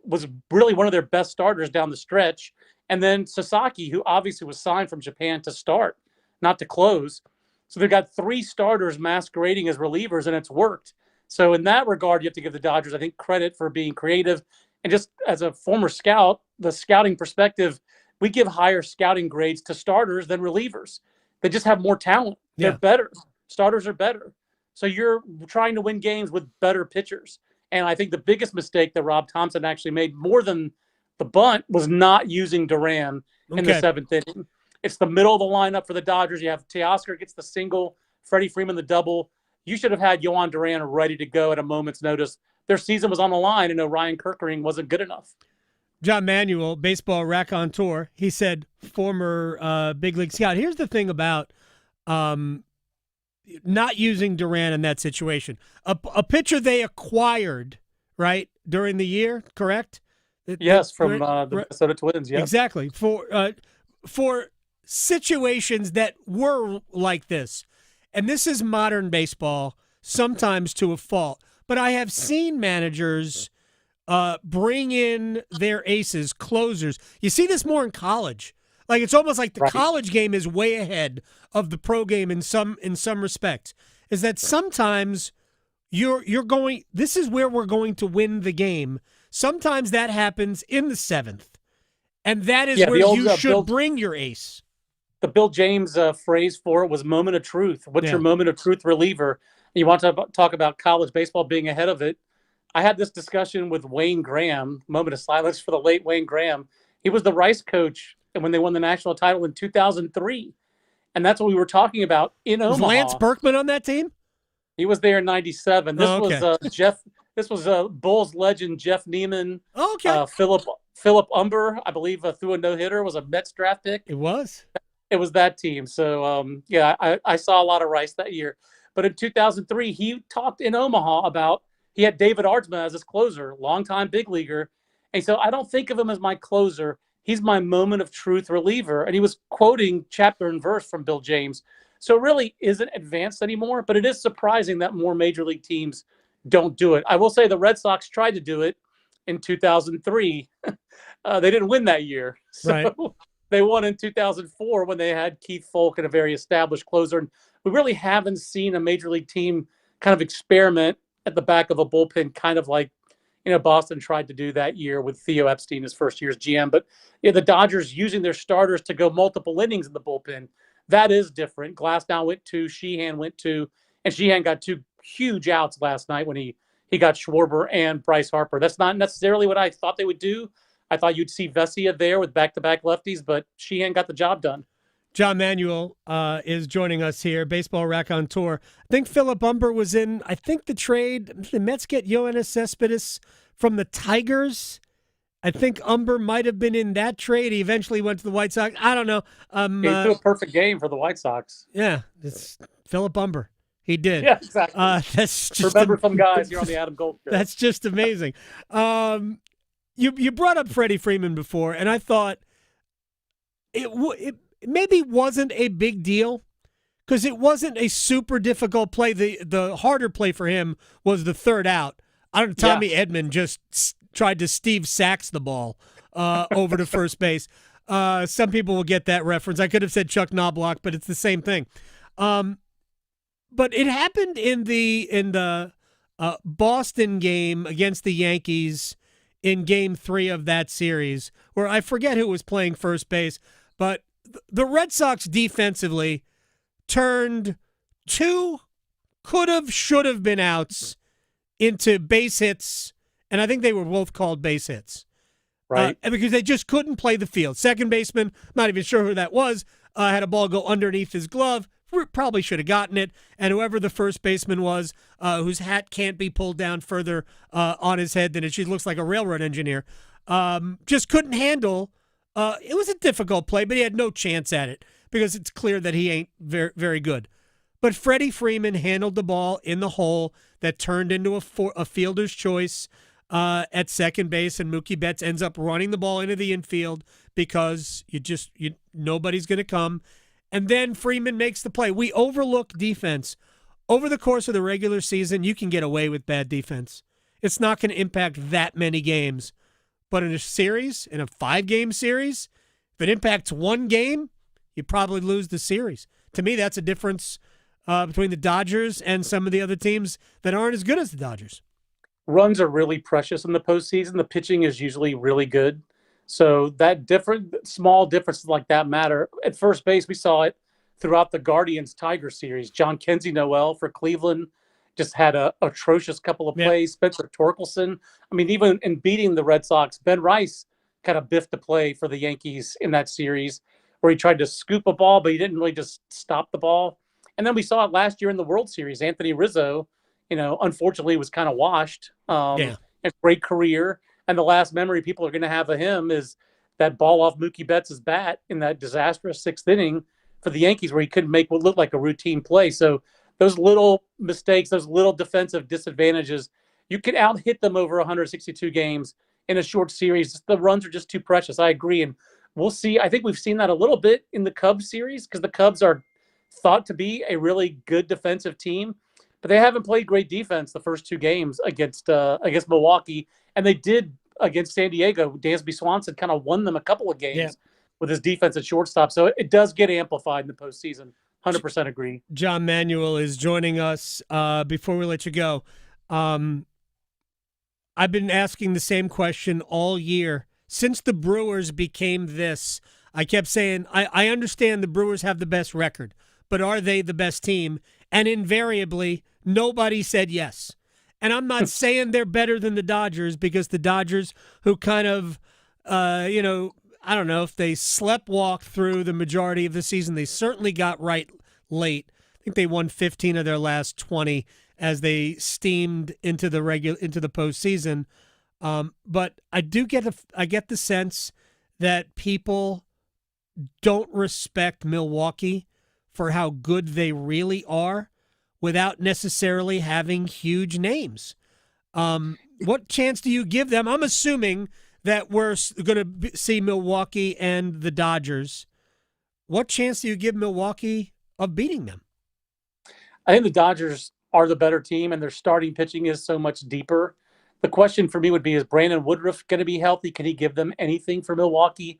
was really one of their best starters down the stretch. And then Sasaki, who obviously was signed from Japan to start, not to close. So they've got 3 starters masquerading as relievers, and it's worked. So in that regard, you have to give the Dodgers, I think, credit for being creative. And just as a former scout, the scouting perspective, we give higher scouting grades to starters than relievers. They just have more talent. They're better. Starters are better. So you're trying to win games with better pitchers. And I think the biggest mistake that Rob Thompson actually made, more than the bunt, was not using Duran in the 7th inning. It's the middle of the lineup for the Dodgers. You have Teoscar gets the single, Freddie Freeman the double. You should have had Yohan Duran ready to go at a moment's notice. Their season was on the line, and Ryan Kirkering wasn't good enough. John Manuel, baseball raconteur, he said, former big league scout. Here's the thing about not using Duran in that situation. A pitcher they acquired, right, during the year, correct? Yes, from the Minnesota Twins, yes. Exactly. For situations that were like this. And this is modern baseball, sometimes to a fault. But I have seen managers bring in their aces, closers. You see this more in college. Like it's almost like the college game is way ahead of the pro game in some respects. Is that sometimes you're going, this is where we're going to win the game. Sometimes that happens in the 7th. And that is where you should bring your ace. The Bill James phrase for it was moment of truth. What's your moment of truth reliever? You want to talk about college baseball being ahead of it. I had this discussion with Wayne Graham, moment of silence for the late Wayne Graham. He was the Rice coach when they won the national title in 2003. And that's what we were talking about in Omaha. Was Lance Berkman on that team? He was there in 97. This was Jeff. This was Bulls legend Jeff Neiman. Okay. Philip Umber, I believe, threw a no-hitter, was a Mets draft pick. It was. It was that team. So, yeah, I saw a lot of Rice that year. But in 2003, he talked in Omaha about he had David Ardsma as his closer, longtime big leaguer. And so I don't think of him as my closer. He's my moment of truth reliever. And he was quoting chapter and verse from Bill James. So it really isn't advanced anymore, but it is surprising that more major league teams don't do it. I will say the Red Sox tried to do it in 2003. They didn't win that year. So Right. They won in 2004 when they had Keith Folk and a very established closer. And we really haven't seen a major league team kind of experiment at the back of a bullpen, kind of like, Boston tried to do that year with Theo Epstein, his first year as GM. But the Dodgers using their starters to go multiple innings in the bullpen, that is different. Glasnow went 2, Sheehan went 2, and Sheehan got 2 huge outs last night when he got Schwarber and Bryce Harper. That's not necessarily what I thought they would do. I thought you'd see Vesia there with back-to-back lefties, but Sheehan got the job done. John Manuel is joining us here, Baseball Raconteur. I think Philip Umber was in, the trade. The Mets get Yoenis Cespedes from the Tigers. I think Umber might have been in that trade. He eventually went to the White Sox. I don't know. He threw a perfect game for the White Sox. Yeah, it's Philip Umber. He did. Yeah, exactly. That's just Remember some guys here on the Adam Gold Show. That's just amazing. You brought up Freddie Freeman before, and I thought it maybe wasn't a big deal because it wasn't a super difficult play. The harder play for him was the third out. Tommy Edman just tried to Steve Sachs the ball over to first base. Some people will get that reference. I could have said Chuck Knobloch, but it's the same thing. But it happened in the Boston game against the Yankees in Game 3 of that series, where I forget who was playing first base, but the Red Sox defensively turned 2 could-have, should-have been outs into base hits, and I think they were both called base hits. Right. Because they just couldn't play the field. Second baseman, not even sure who that was, had a ball go underneath his glove, probably should have gotten it, and whoever the first baseman was, whose hat can't be pulled down further on his head than it should, looks like a railroad engineer, just couldn't handle. It was a difficult play, but he had no chance at it because it's clear that he ain't very, very good. But Freddie Freeman handled the ball in the hole that turned into a fielder's choice at second base, and Mookie Betts ends up running the ball into the infield because nobody's going to come. And then Freeman makes the play. We overlook defense. Over the course of the regular season, you can get away with bad defense. It's not going to impact that many games. But in a series, in a 5-game series, if it impacts one game, you probably lose the series. To me, that's a difference between the Dodgers and some of the other teams that aren't as good as the Dodgers. Runs are really precious in the postseason. The pitching is usually really good. So that small differences like that matter. At first base, we saw it throughout the Guardians-Tiger series. John Kenzie Noel for Cleveland just had an atrocious couple of plays. Spencer Torkelson. I mean, even in beating the Red Sox, Ben Rice kind of biffed a play for the Yankees in that series where he tried to scoop a ball, but he didn't really just stop the ball. And then we saw it last year in the World Series. Anthony Rizzo, unfortunately was kind of washed. A great career. And the last memory people are going to have of him is that ball off Mookie Betts' bat in that disastrous 6th inning for the Yankees where he couldn't make what looked like a routine play. So those little mistakes, those little defensive disadvantages, you can out-hit them over 162 games in a short series. The runs are just too precious. I agree. And we'll see. I think we've seen that a little bit in the Cubs series because the Cubs are thought to be a really good defensive team, but they haven't played great defense the first 2 games against Milwaukee. And they did against San Diego. Dansby Swanson kind of won them a couple of games with his defense at shortstop. So it does get amplified in the postseason. 100% agree. John Manuel is joining us. Before we let you go, I've been asking the same question all year. Since the Brewers became this, I kept saying, I understand the Brewers have the best record, but are they the best team? And invariably, nobody said yes. And I'm not saying they're better than the Dodgers because the Dodgers, who kind of, I don't know if they sleptwalked through the majority of the season. They certainly got right late. I think they won 15 of their last 20 as they steamed into the postseason. But I get the sense that people don't respect Milwaukee for how good they really are without necessarily having huge names. What chance do you give them? I'm assuming that we're going to see Milwaukee and the Dodgers. What chance do you give Milwaukee of beating them? I think the Dodgers are the better team, and their starting pitching is so much deeper. The question for me would be, is Brandon Woodruff going to be healthy? Can he give them anything for Milwaukee?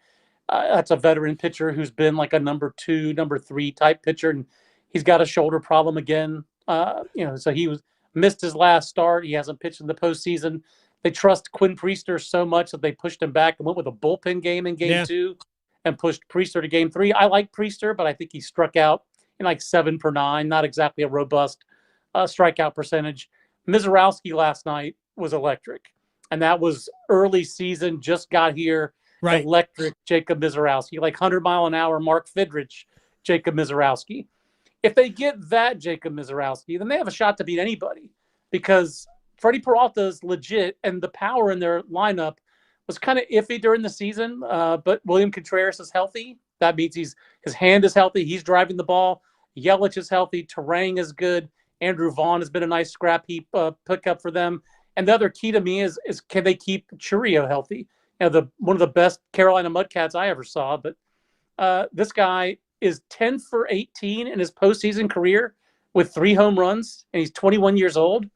That's a veteran pitcher who's been like a number 2, number 3 type pitcher, and he's got a shoulder problem again. So he missed his last start. He hasn't pitched in the postseason. They trust Quinn Priester so much that they pushed him back and went with a bullpen game in game 2 and pushed Priester to game 3. I like Priester, but I think he struck out in like 7 per 9, not exactly a robust strikeout percentage. Mizorowski last night was electric, and that was early season, just got here, right. Electric Jacob Mizorowski, like 100-mile-an-hour Mark Fidrich Jacob Mizorowski. If they get that Jacob Mizorowski, then they have a shot to beat anybody, because Freddie Peralta is legit, and the power in their lineup was kind of iffy during the season, but William Contreras is healthy. That means his hand is healthy. He's driving the ball. Yelich is healthy. Terang is good. Andrew Vaughn has been a nice scrap heap pickup for them. And the other key to me is can they keep Churio healthy? One of the best Carolina Mudcats I ever saw. But this guy is 10 for 18 in his postseason career with 3 home runs, and he's 21 years old.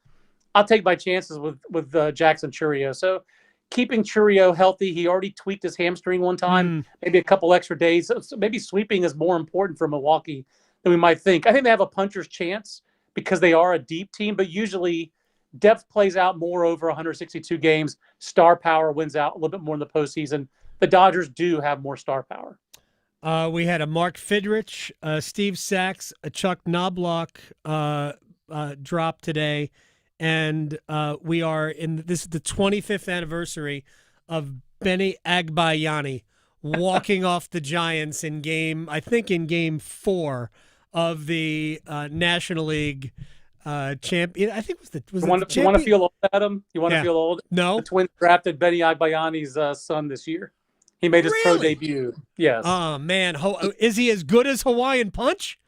I'll take my chances with Jackson Churio. So keeping Churio healthy, he already tweaked his hamstring one time, maybe a couple extra days. So maybe sweeping is more important for Milwaukee than we might think. I think they have a puncher's chance because they are a deep team, but usually depth plays out more over 162 games. Star power wins out a little bit more in the postseason. The Dodgers do have more star power. We had a Mark Fidrich, Steve Sachs, a Chuck Knobloch drop today, and we are this is the 25th anniversary of Benny Agbayani walking off the Giants in game 4 of the National League champion. I think it was you want to feel old, Adam? You want to feel old? No. The Twins drafted Benny Agbayani's son this year. He made his pro debut. Yes. Oh, man. Is he as good as Hawaiian Punch?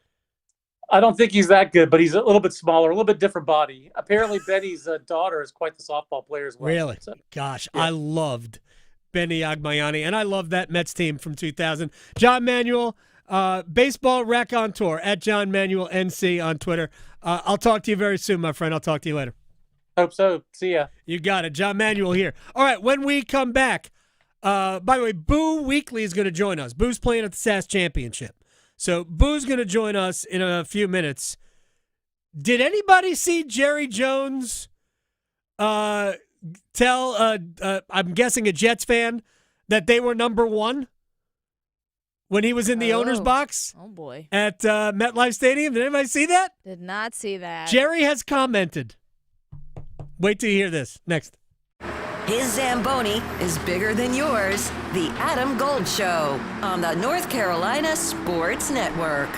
I don't think he's that good, but he's a little bit smaller, a little bit different body. Apparently, Benny's daughter is quite the softball player as well. Really? So, gosh, yeah. I loved Benny Agbayani, and I love that Mets team from 2000. John Manuel, baseball raconteur at John Manuel NC on Twitter. I'll talk to you very soon, my friend. I'll talk to you later. Hope so. See ya. You got it. John Manuel here. All right, when we come back, by the way, Boo Weekley is going to join us. Boo's playing at the SAS Championship. So Boo's going to join us in a few minutes. Did anybody see Jerry Jones tell, I'm guessing a Jets fan, that they were number 1 when he was in the owner's box? Oh, boy. At MetLife Stadium? Did anybody see that? Did not see that. Jerry has commented. Wait till you hear this. Next. His Zamboni is bigger than yours. The Adam Gold Show on the North Carolina Sports Network.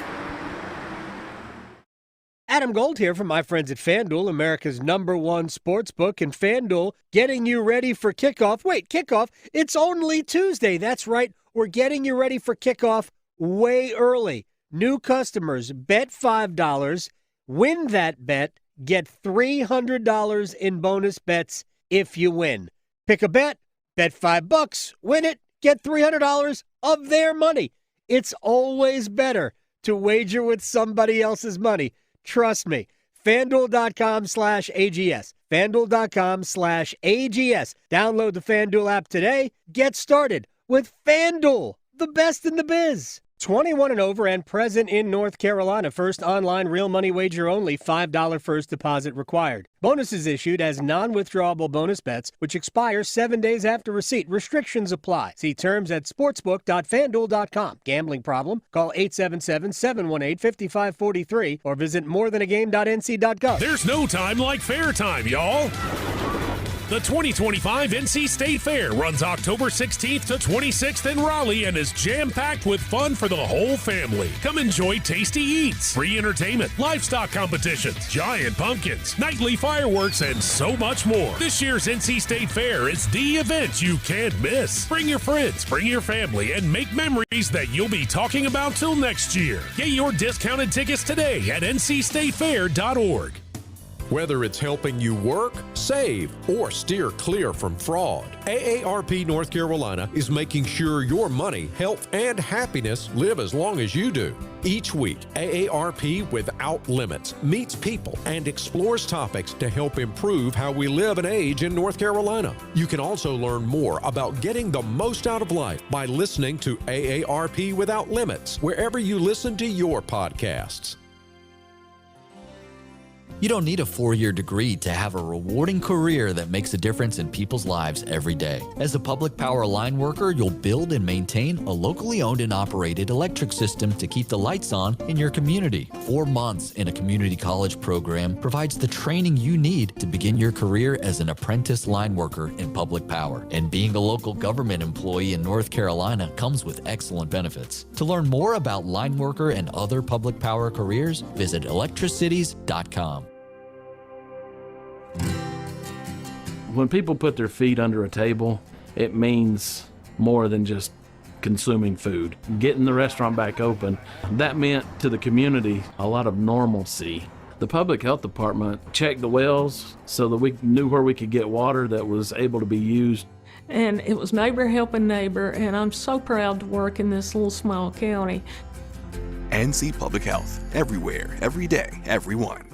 Adam Gold here from my friends at FanDuel, America's #1 sportsbook, and FanDuel getting you ready for kickoff. Wait, kickoff? It's only Tuesday. That's right. We're getting you ready for kickoff way early. New customers, bet $5, win that bet, get $300 in bonus bets if you win. Pick a bet, bet $5, win it, get $300 of their money. It's always better to wager with somebody else's money. Trust me. FanDuel.com/AGS. FanDuel.com/AGS. Download the FanDuel app today. Get started with FanDuel, the best in the biz. 21 and over and present in North Carolina. First online real money wager only. $5 first deposit required. Bonuses issued as non-withdrawable bonus bets, which expire 7 days after receipt. Restrictions apply. See terms at sportsbook.fanduel.com. Gambling problem? Call 877-718-5543 or visit morethanagame.nc.gov. There's no time like fair time, y'all. The 2025 NC State Fair runs October 16th to 26th in Raleigh and is jam-packed with fun for the whole family. Come enjoy tasty eats, free entertainment, livestock competitions, giant pumpkins, nightly fireworks, and so much more. This year's NC State Fair is the event you can't miss. Bring your friends, bring your family, and make memories that you'll be talking about till next year. Get your discounted tickets today at ncstatefair.org. Whether it's helping you work, save, or steer clear from fraud, AARP North Carolina is making sure your money, health, and happiness live as long as you do. Each week, AARP Without Limits meets people and explores topics to help improve how we live and age in North Carolina. You can also learn more about getting the most out of life by listening to AARP Without Limits wherever you listen to your podcasts. You don't need a 4-year degree to have a rewarding career that makes a difference in people's lives every day. As a public power line worker, you'll build and maintain a locally owned and operated electric system to keep the lights on in your community. 4 months in a community college program provides the training you need to begin your career as an apprentice line worker in public power. And being a local government employee in North Carolina comes with excellent benefits. To learn more about line worker and other public power careers, visit electricities.com. When people put their feet under a table, it means more than just consuming food. Getting the restaurant back open, that meant to the community a lot of normalcy. The public health department checked the wells so that we knew where we could get water that was able to be used. And it was neighbor helping neighbor, and I'm so proud to work in this little small county. NC Public Health, everywhere, every day, everyone.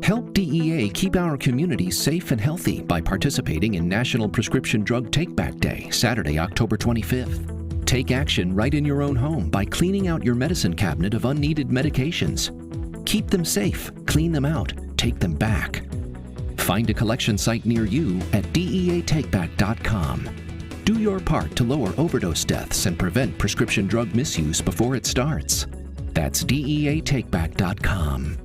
Help DEA keep our communities safe and healthy by participating in National Prescription Drug Take-Back Day, Saturday, October 25th. Take action right in your own home by cleaning out your medicine cabinet of unneeded medications. Keep them safe, clean them out, take them back. Find a collection site near you at DEATakeback.com. Do your part to lower overdose deaths and prevent prescription drug misuse before it starts. That's DEATakeback.com.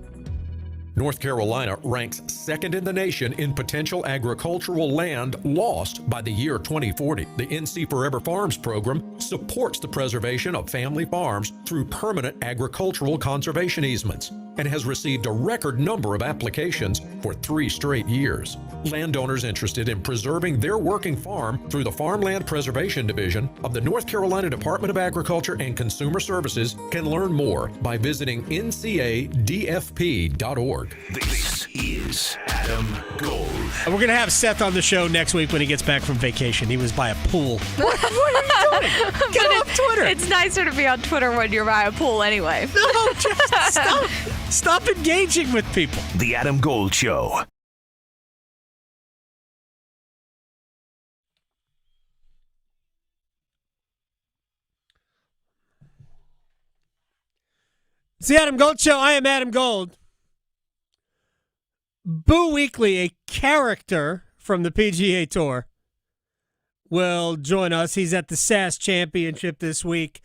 North Carolina ranks second in the nation in potential agricultural land lost by the year 2040. The NC Forever Farms program supports the preservation of family farms through permanent agricultural conservation easements and has received a record number of applications for 3 straight years. Landowners interested in preserving their working farm through the Farmland Preservation Division of the North Carolina Department of Agriculture and Consumer Services can learn more by visiting ncadfp.org. This is Adam Gold. We're going to have Seth on the show next week when he gets back from vacation. He was by a pool. What are you doing? Get off Twitter. It's nicer to be on Twitter when you're by a pool anyway. No, just stop. Stop engaging with people. The Adam Gold Show. It's the Adam Gold Show. I am Adam Gold. Boo Weekley, a character from the PGA Tour, will join us. He's at the SAS Championship this week.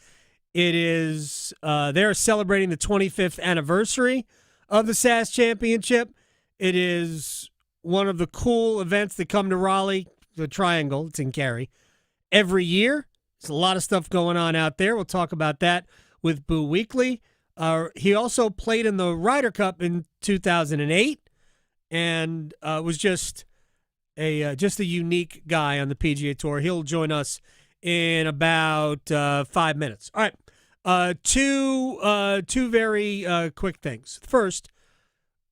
It is, they're celebrating the 25th anniversary of the SAS Championship. It is one of the cool events that come to Raleigh, the Triangle. It's in Cary. Every year, there's a lot of stuff going on out there. We'll talk about that with Boo Weekley. He also played in the Ryder Cup in 2008 and was just a unique guy on the PGA Tour. He'll join us in about 5 minutes. All right. Two very quick things. First,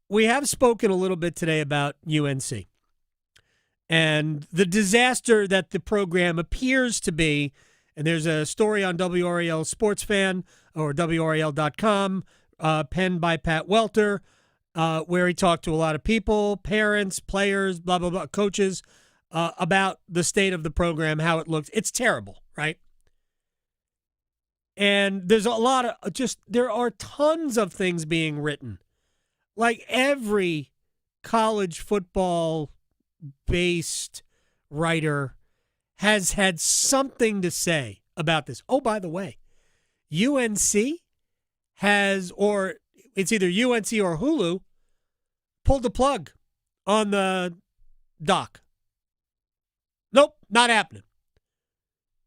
we have spoken a little bit today about UNC and the disaster that the program appears to be. And there's a story on WRAL Sports Fan or WRAL.com, penned by Pat Welter, where he talked to a lot of people, parents, players, blah, blah, blah, coaches, about the state of the program, how it looks. It's terrible, right? And there's a lot of there are tons of things being written. Like every college football-based writer has had something to say about this. Oh, by the way, UNC has, or it's either UNC or Hulu, pulled the plug on the doc. Not happening.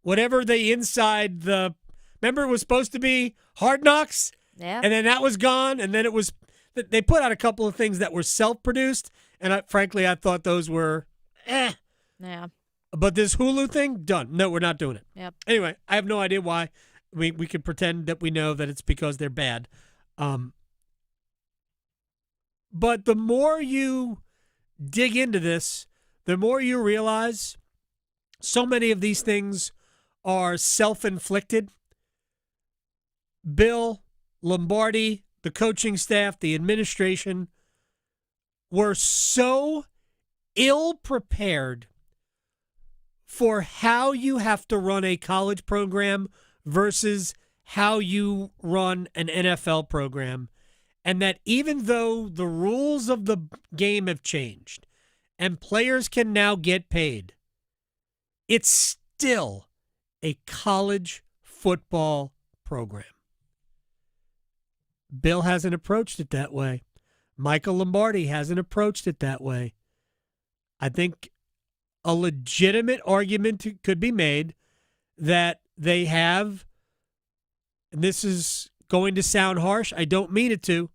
Whatever they inside the – remember it was supposed to be Hard Knocks? Yeah. And then that was gone, and then it was – they put out a couple of things that were self-produced, and frankly, I thought those were Yeah. But this Hulu thing, done. No, we're not doing it. Yep. Anyway, I have no idea why. We could pretend that we know that it's because they're bad. But the more you dig into this, the more you realize so many of these things are self-inflicted. Bill, Lombardi, the coaching staff, the administration were so ill-prepared for how you have to run a college program versus how you run an NFL program. And that even though the rules of the game have changed and players can now get paid, it's still a college football program. Bill hasn't approached it that way. Michael Lombardi hasn't approached it that way. I think a legitimate argument could be made that they have, and this is going to sound harsh, I don't mean it to,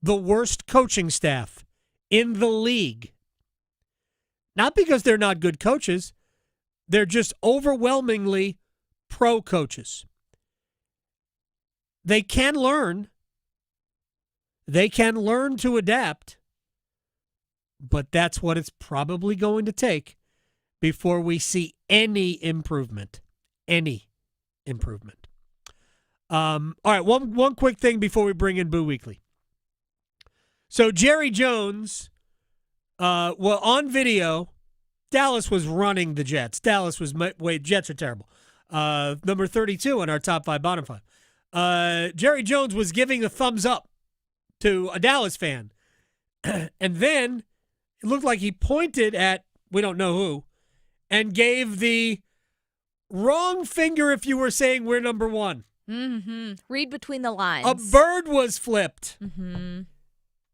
the worst coaching staff in the league. Not because they're not good coaches, they're just overwhelmingly pro coaches. They can learn. They can learn to adapt, but that's what it's probably going to take before we see any improvement. Any improvement. All right, one quick thing before we bring in Boo Weekley. So Jerry Jones, well, on video, Dallas was running the Jets. Jets are terrible. Number 32 on our top 5, bottom 5. Jerry Jones was giving a thumbs up to a Dallas fan. And then it looked like he pointed at, we don't know who, and gave the wrong finger if you were saying we're number 1. Mm-hmm. Read between the lines. A bird was flipped. Mm-hmm.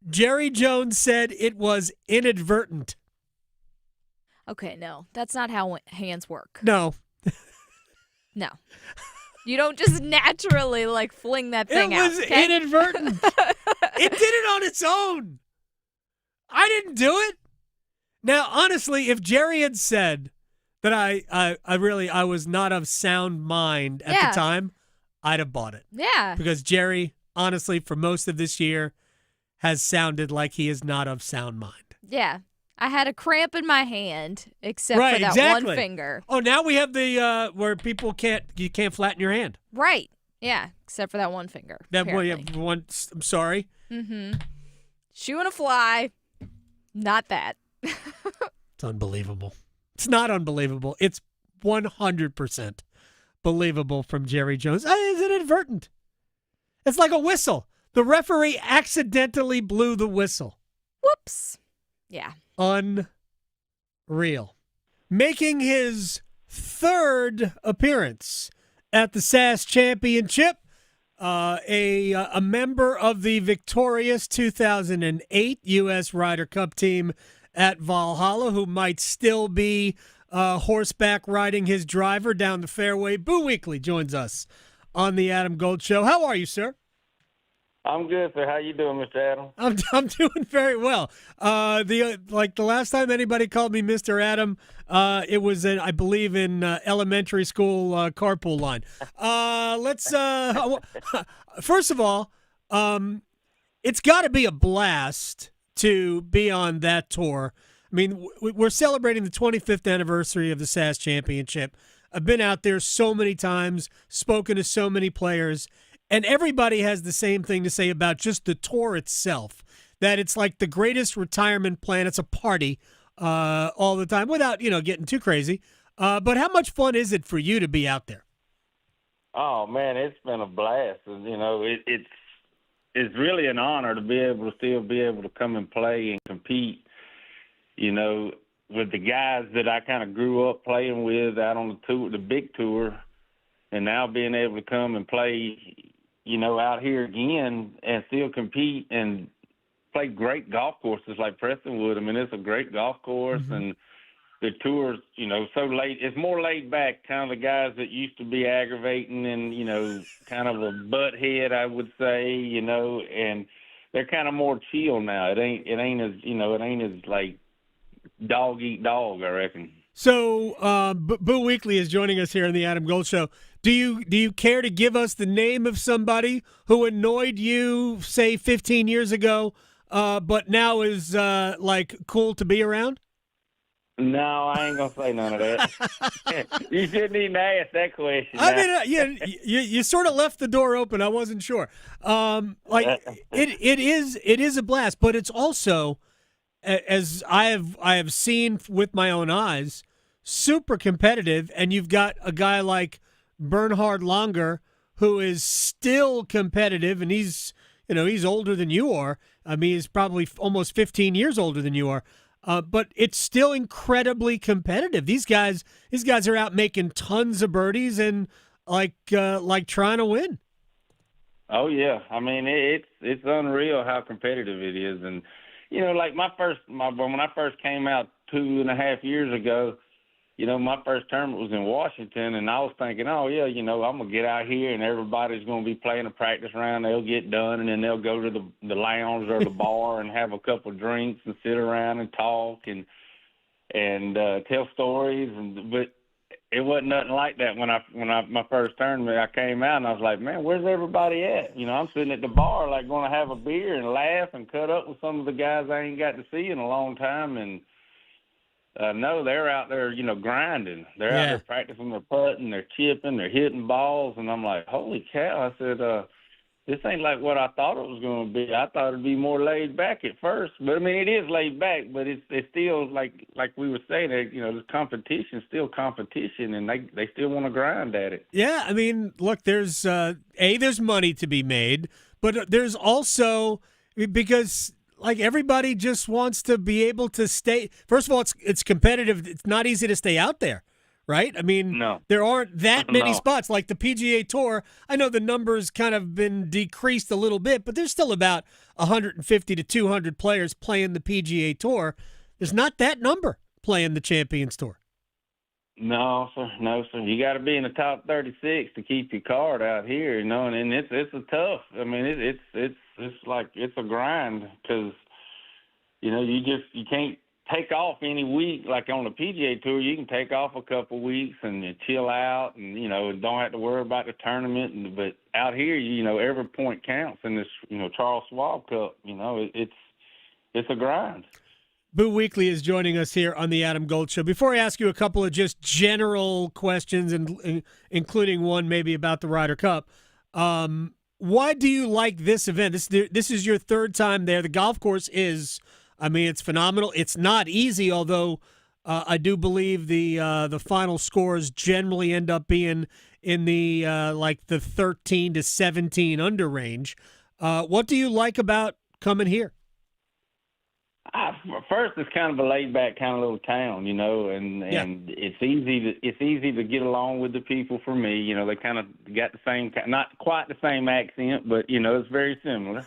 Jerry Jones said it was inadvertent. Okay, no. That's not how hands work. No. No. You don't just naturally, fling that thing out. It was inadvertent. It did it on its own. I didn't do it. Now, honestly, if Jerry had said that I was not of sound mind at the time, I'd have bought it. Yeah. Because Jerry, honestly, for most of this year, has sounded like he is not of sound mind. Yeah. I had a cramp in my hand, except for that one finger. Oh, now we have the where you can't flatten your hand. Right. Yeah, except for that one finger. I'm sorry. Mm-hmm. Shooing a fly. Not that. It's unbelievable. It's not unbelievable. It's 100% believable from Jerry Jones. It's inadvertent. It's like a whistle. The referee accidentally blew the whistle. Whoops. Yeah. Unreal. Making his third appearance at the SAS Championship, a member of the victorious 2008 U.S. Ryder Cup team at Valhalla, who might still be horseback riding his driver down the fairway. Boo Weekley joins us on the Adam Gold Show. How are you, sir? I'm good, sir. How you doing, Mr. Adam? I'm doing very well. The last time anybody called me Mr. Adam, it was I believe in elementary school carpool line. First of all, it's got to be a blast to be on that tour. I mean, we're celebrating the 25th anniversary of the SAS Championship. I've been out there so many times, spoken to so many players. And everybody has the same thing to say about just the tour itself, that it's like the greatest retirement plan. It's a party all the time without, getting too crazy. But how much fun is it for you to be out there? Oh, man, it's been a blast. It's really an honor to be able to still be able to come and play and compete, with the guys that I kind of grew up playing with out on the tour, the big tour, and now being able to come and play out here again and still compete and play great golf courses like Prestonwood. I mean, it's a great golf course, and the tour's, so late. It's more laid back, kind of the guys that used to be aggravating and, kind of a butt head, I would say, and they're kind of more chill now. It ain't as like dog eat dog, I reckon. So, Boo Weekley is joining us here on the Adam Gold Show. Do you care to give us the name of somebody who annoyed you, say, 15 years ago, but now is like cool to be around? No, I ain't gonna say none of that. You shouldn't even ask that question. I mean, you sort of left the door open. I wasn't sure. It is a blast, but it's also, as I have seen with my own eyes, super competitive. And you've got a guy like Bernhard Langer who is still competitive, and he's older than you are. I mean, he's probably almost 15 years older than you are. But it's still incredibly competitive. These guys are out making tons of birdies and like trying to win. Oh yeah, I mean it's unreal how competitive it is, and like when I first came out 2.5 years ago, my first tournament was in Washington, and I was thinking, oh yeah, I'm gonna get out here and everybody's gonna be playing a practice round. They'll get done, and then they'll go to the lounge or the bar and have a couple of drinks and sit around and talk and tell stories. But it wasn't nothing like that when I my first tournament. I came out and I was like, man, where's everybody at? I'm sitting at the bar like going to have a beer and laugh and cut up with some of the guys I ain't got to see in a long time. And no, they're out there, grinding. They're out there practicing their putting, they're chipping, they're hitting balls, and I'm like, holy cow! I said, this ain't like what I thought it was going to be. I thought it'd be more laid back at first, but I mean, it is laid back, but it's still like we were saying, the competition's still competition, and they still want to grind at it. Yeah, I mean, look, there's there's money to be made, but there's also because. Like everybody just wants to be able to stay. First of all, it's competitive. It's not easy to stay out there, right? I mean, there aren't that many spots. Like the PGA Tour, I know the numbers kind of been decreased a little bit, but there's still about 150 to 200 players playing the PGA Tour. There's not that number playing the Champions Tour. No, sir. You got to be in the top 36 to keep your card out here, and it's a tough. I mean, it's like it's a grind because you can't take off any week like on the PGA Tour. You can take off a couple weeks and you chill out and and don't have to worry about the tournament. But out here, every point counts in this Charles Schwab Cup. It's a grind. Boo Weekley is joining us here on the Adam Gold Show. Before I ask you a couple of just general questions, and including one maybe about the Ryder Cup, why do you like this event? This is your third time there. The golf course is, I mean, it's phenomenal. It's not easy, although I do believe the final scores generally end up being in the like the 13 to 17 under range. What do you like about coming here? First, it's kind of a laid-back kind of little town, and it's easy to get along with the people. For me, they kind of got the same, not quite the same accent, but it's very similar.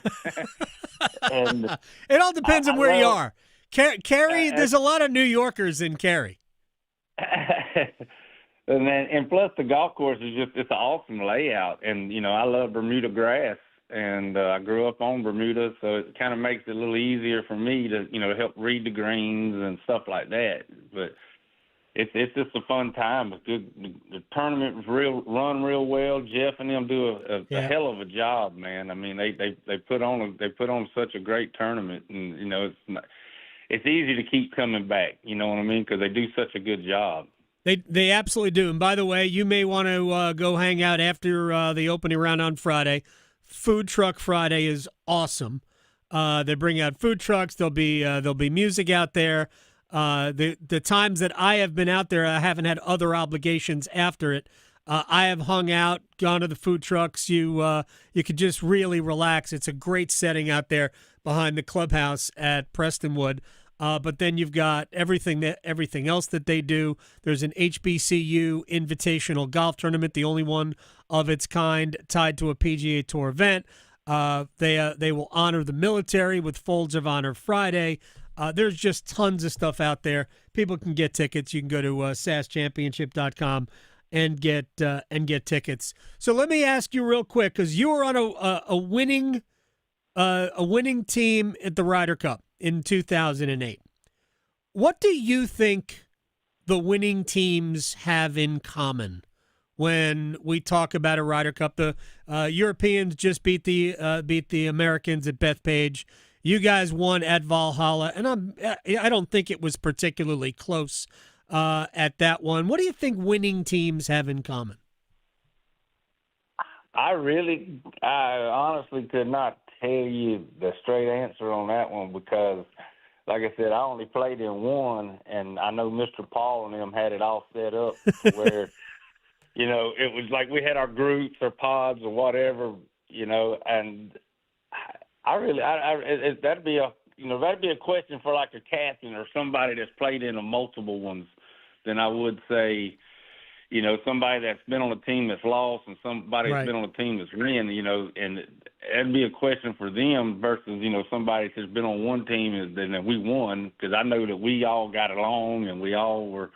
And it all depends on where you are. Cary, there's a lot of New Yorkers in Cary. And plus the golf course is it's an awesome layout, and I love Bermuda grass. And I grew up on Bermuda, so it kind of makes it a little easier for me to, help read the greens and stuff like that. But it's just a fun time. It's good. The tournament was run real well. Jeff and them do a hell of a job, man. I mean, they put on such a great tournament, and it's easy to keep coming back. You know what I mean? Because they do such a good job. They absolutely do. And by the way, you may want to go hang out after the opening round on Friday. Food Truck Friday is awesome. They bring out food trucks. There'll be music out there. The times that I have been out there, I haven't had other obligations after it. I have hung out, gone to the food trucks. You could just really relax. It's a great setting out there behind the clubhouse at Prestonwood. But then you've got everything else that they do. There's an HBCU Invitational Golf Tournament, the only one of its kind tied to a PGA Tour event. They will honor the military with Folds of Honor Friday. There's just tons of stuff out there. People can get tickets. You can go to sasschampionship.com and get tickets. So let me ask you real quick, because you were on a winning team at the Ryder Cup in 2008. What do you think the winning teams have in common when we talk about a Ryder Cup? The Europeans just beat the Americans at Bethpage. You guys won at Valhalla, and I don't think it was particularly close at that one. What do you think winning teams have in common? I honestly could not tell you the straight answer on that one because, like I said, I only played in one, and I know Mr. Paul and them had it all set up to where, it was like we had our groups or pods or whatever, and that'd be a question for like a captain or somebody that's played in multiple ones. Then I would say, somebody that's been on a team that's lost and somebody that's been on a team that's win, and that'd be a question for them versus, somebody that's just been on one team and then we won, because I know that we all got along and we all were,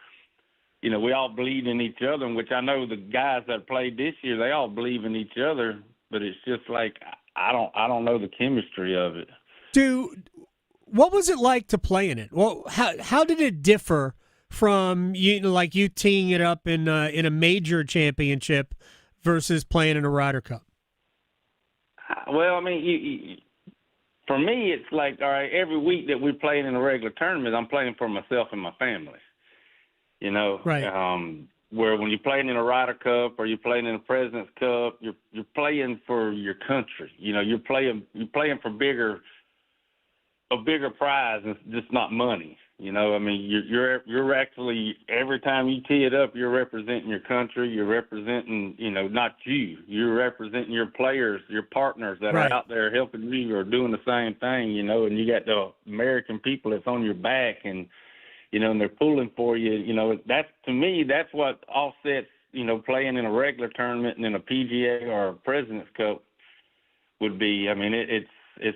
we all believed in each other, which I know the guys that played this year, they all believe in each other, but it's just like I don't know the chemistry of it. What was it like to play in it? Well, how did it differ from you teeing it up in a major championship versus playing in a Ryder Cup? Well, I mean, for me, it's like, all right, every week that we're playing in a regular tournament, I'm playing for myself and my family. Right. Where when you're playing in a Ryder Cup or you're playing in a President's Cup, you're playing for your country. You're playing for a bigger prize, and it's just not money. I mean, you're actually, every time you tee it up, you're representing your country. You're representing, not you. You're representing your players, your partners that are out there helping you or doing the same thing. And you got the American people that's on your back, and and they're pulling for you. That's, to me, that's what offsets, playing in a regular tournament and in a PGA or a President's Cup would be. I mean, it's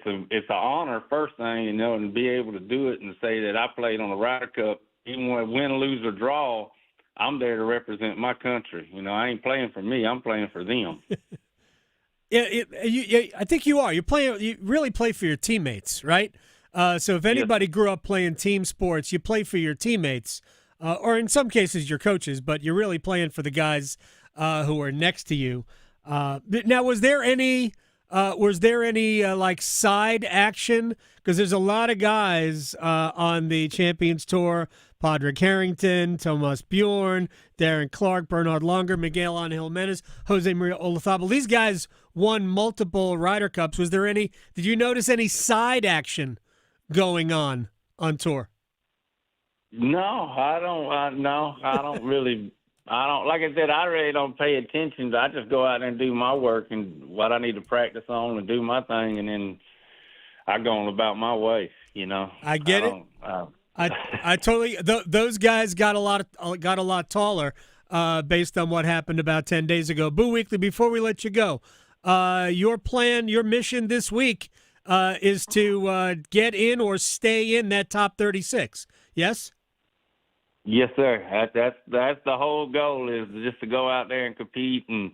an honor, first thing, and be able to do it and say that I played on the Ryder Cup, even when win, lose, or draw, I'm there to represent my country. I ain't playing for me, I'm playing for them. I think you are. You really play for your teammates, right? So if anybody grew up playing team sports, you play for your teammates, or in some cases your coaches, but you're really playing for the guys who are next to you. Now, was there any like side action? Because there's a lot of guys on the Champions Tour: Padraig Harrington, Tomas Bjorn, Darren Clark, Bernhard Langer, Miguel Angel Menes, Jose Maria Olazabal. These guys won multiple Ryder Cups. Did you notice any side action going on tour? No, I don't really. Like I said, I really don't pay attention. I just go out there and do my work and what I need to practice on and do my thing, and then I go on about my way. I get it. I totally. Those guys got a lot taller based on what happened about 10 days ago. Boo Weekley, before we let you go, your mission this week is to get in or stay in that top 36. Yes. Yes, sir. That's the whole goal, is just to go out there and compete, and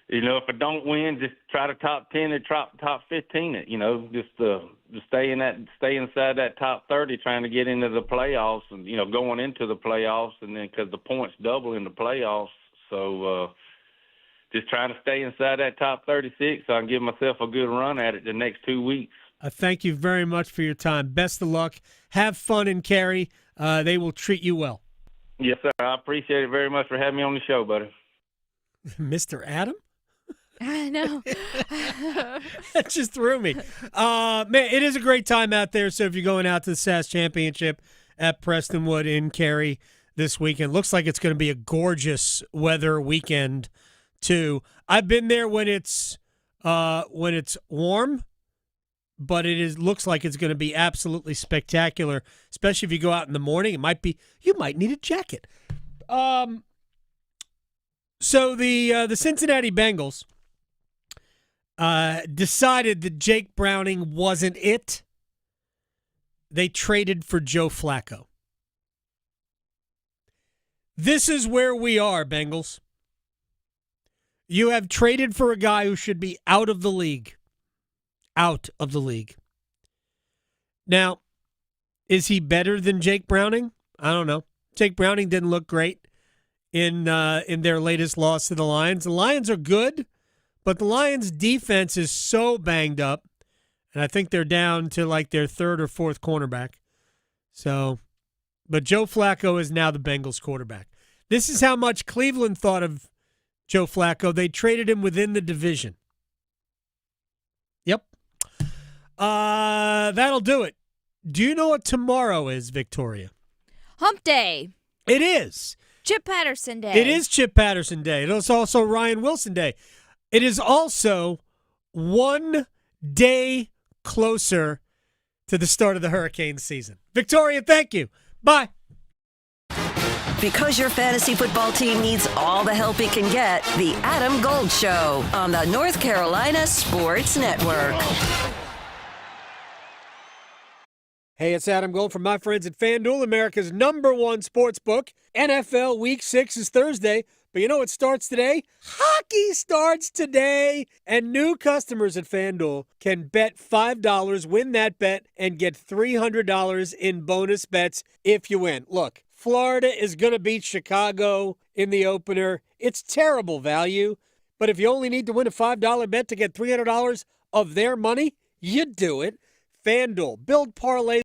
if I don't win, just try to top 10 or top 15 it. Just to stay inside that top 30, trying to get into the playoffs, and going into the playoffs, and then because the points double in the playoffs, so just trying to stay inside that top 36 so I can give myself a good run at it the next 2 weeks. Thank you very much for your time. Best of luck. Have fun in Cary. They will treat you well. Yes, sir. I appreciate it very much for having me on the show, buddy. Mr. Adam? I know. That just threw me. Man, it is a great time out there. So if you're going out to the SAS Championship at Prestonwood in Cary this weekend, looks like it's going to be a gorgeous weather weekend too. I've been there when it's warm, but looks like it's going to be absolutely spectacular, especially if you go out in the morning. You might need a jacket. So the Cincinnati Bengals decided that Jake Browning wasn't it, they traded for Joe Flacco. This is where we are, Bengals. You have traded for a guy who should be out of the league. Out of the league. Now, is he better than Jake Browning? I don't know. Jake Browning didn't look great in their latest loss to the Lions. The Lions are good, but the Lions' defense is so banged up, and I think they're down to like their third or fourth cornerback. So, but Joe Flacco is now the Bengals quarterback. This is how much Cleveland thought of Joe Flacco. They traded him within the division. Yep. That'll do it. Do you know what tomorrow is, Victoria? Hump Day. It is. Chip Patterson Day. It is Chip Patterson Day. It is also Ryan Wilson Day. It is also 1 day closer to the start of the hurricane season. Victoria, thank you. Bye. Because your fantasy football team needs all the help it can get, the Adam Gold Show on the North Carolina Sports Network. Hey, it's Adam Gold from my friends at FanDuel, America's #1 sports book. NFL Week 6 is Thursday, but you know what starts today? Hockey starts today, and new customers at FanDuel can bet $5, win that bet, and get $300 in bonus bets if you win. Look, Florida is going to beat Chicago in the opener. It's terrible value, but if you only need to win a $5 bet to get $300 of their money, you do it. FanDuel, build parlays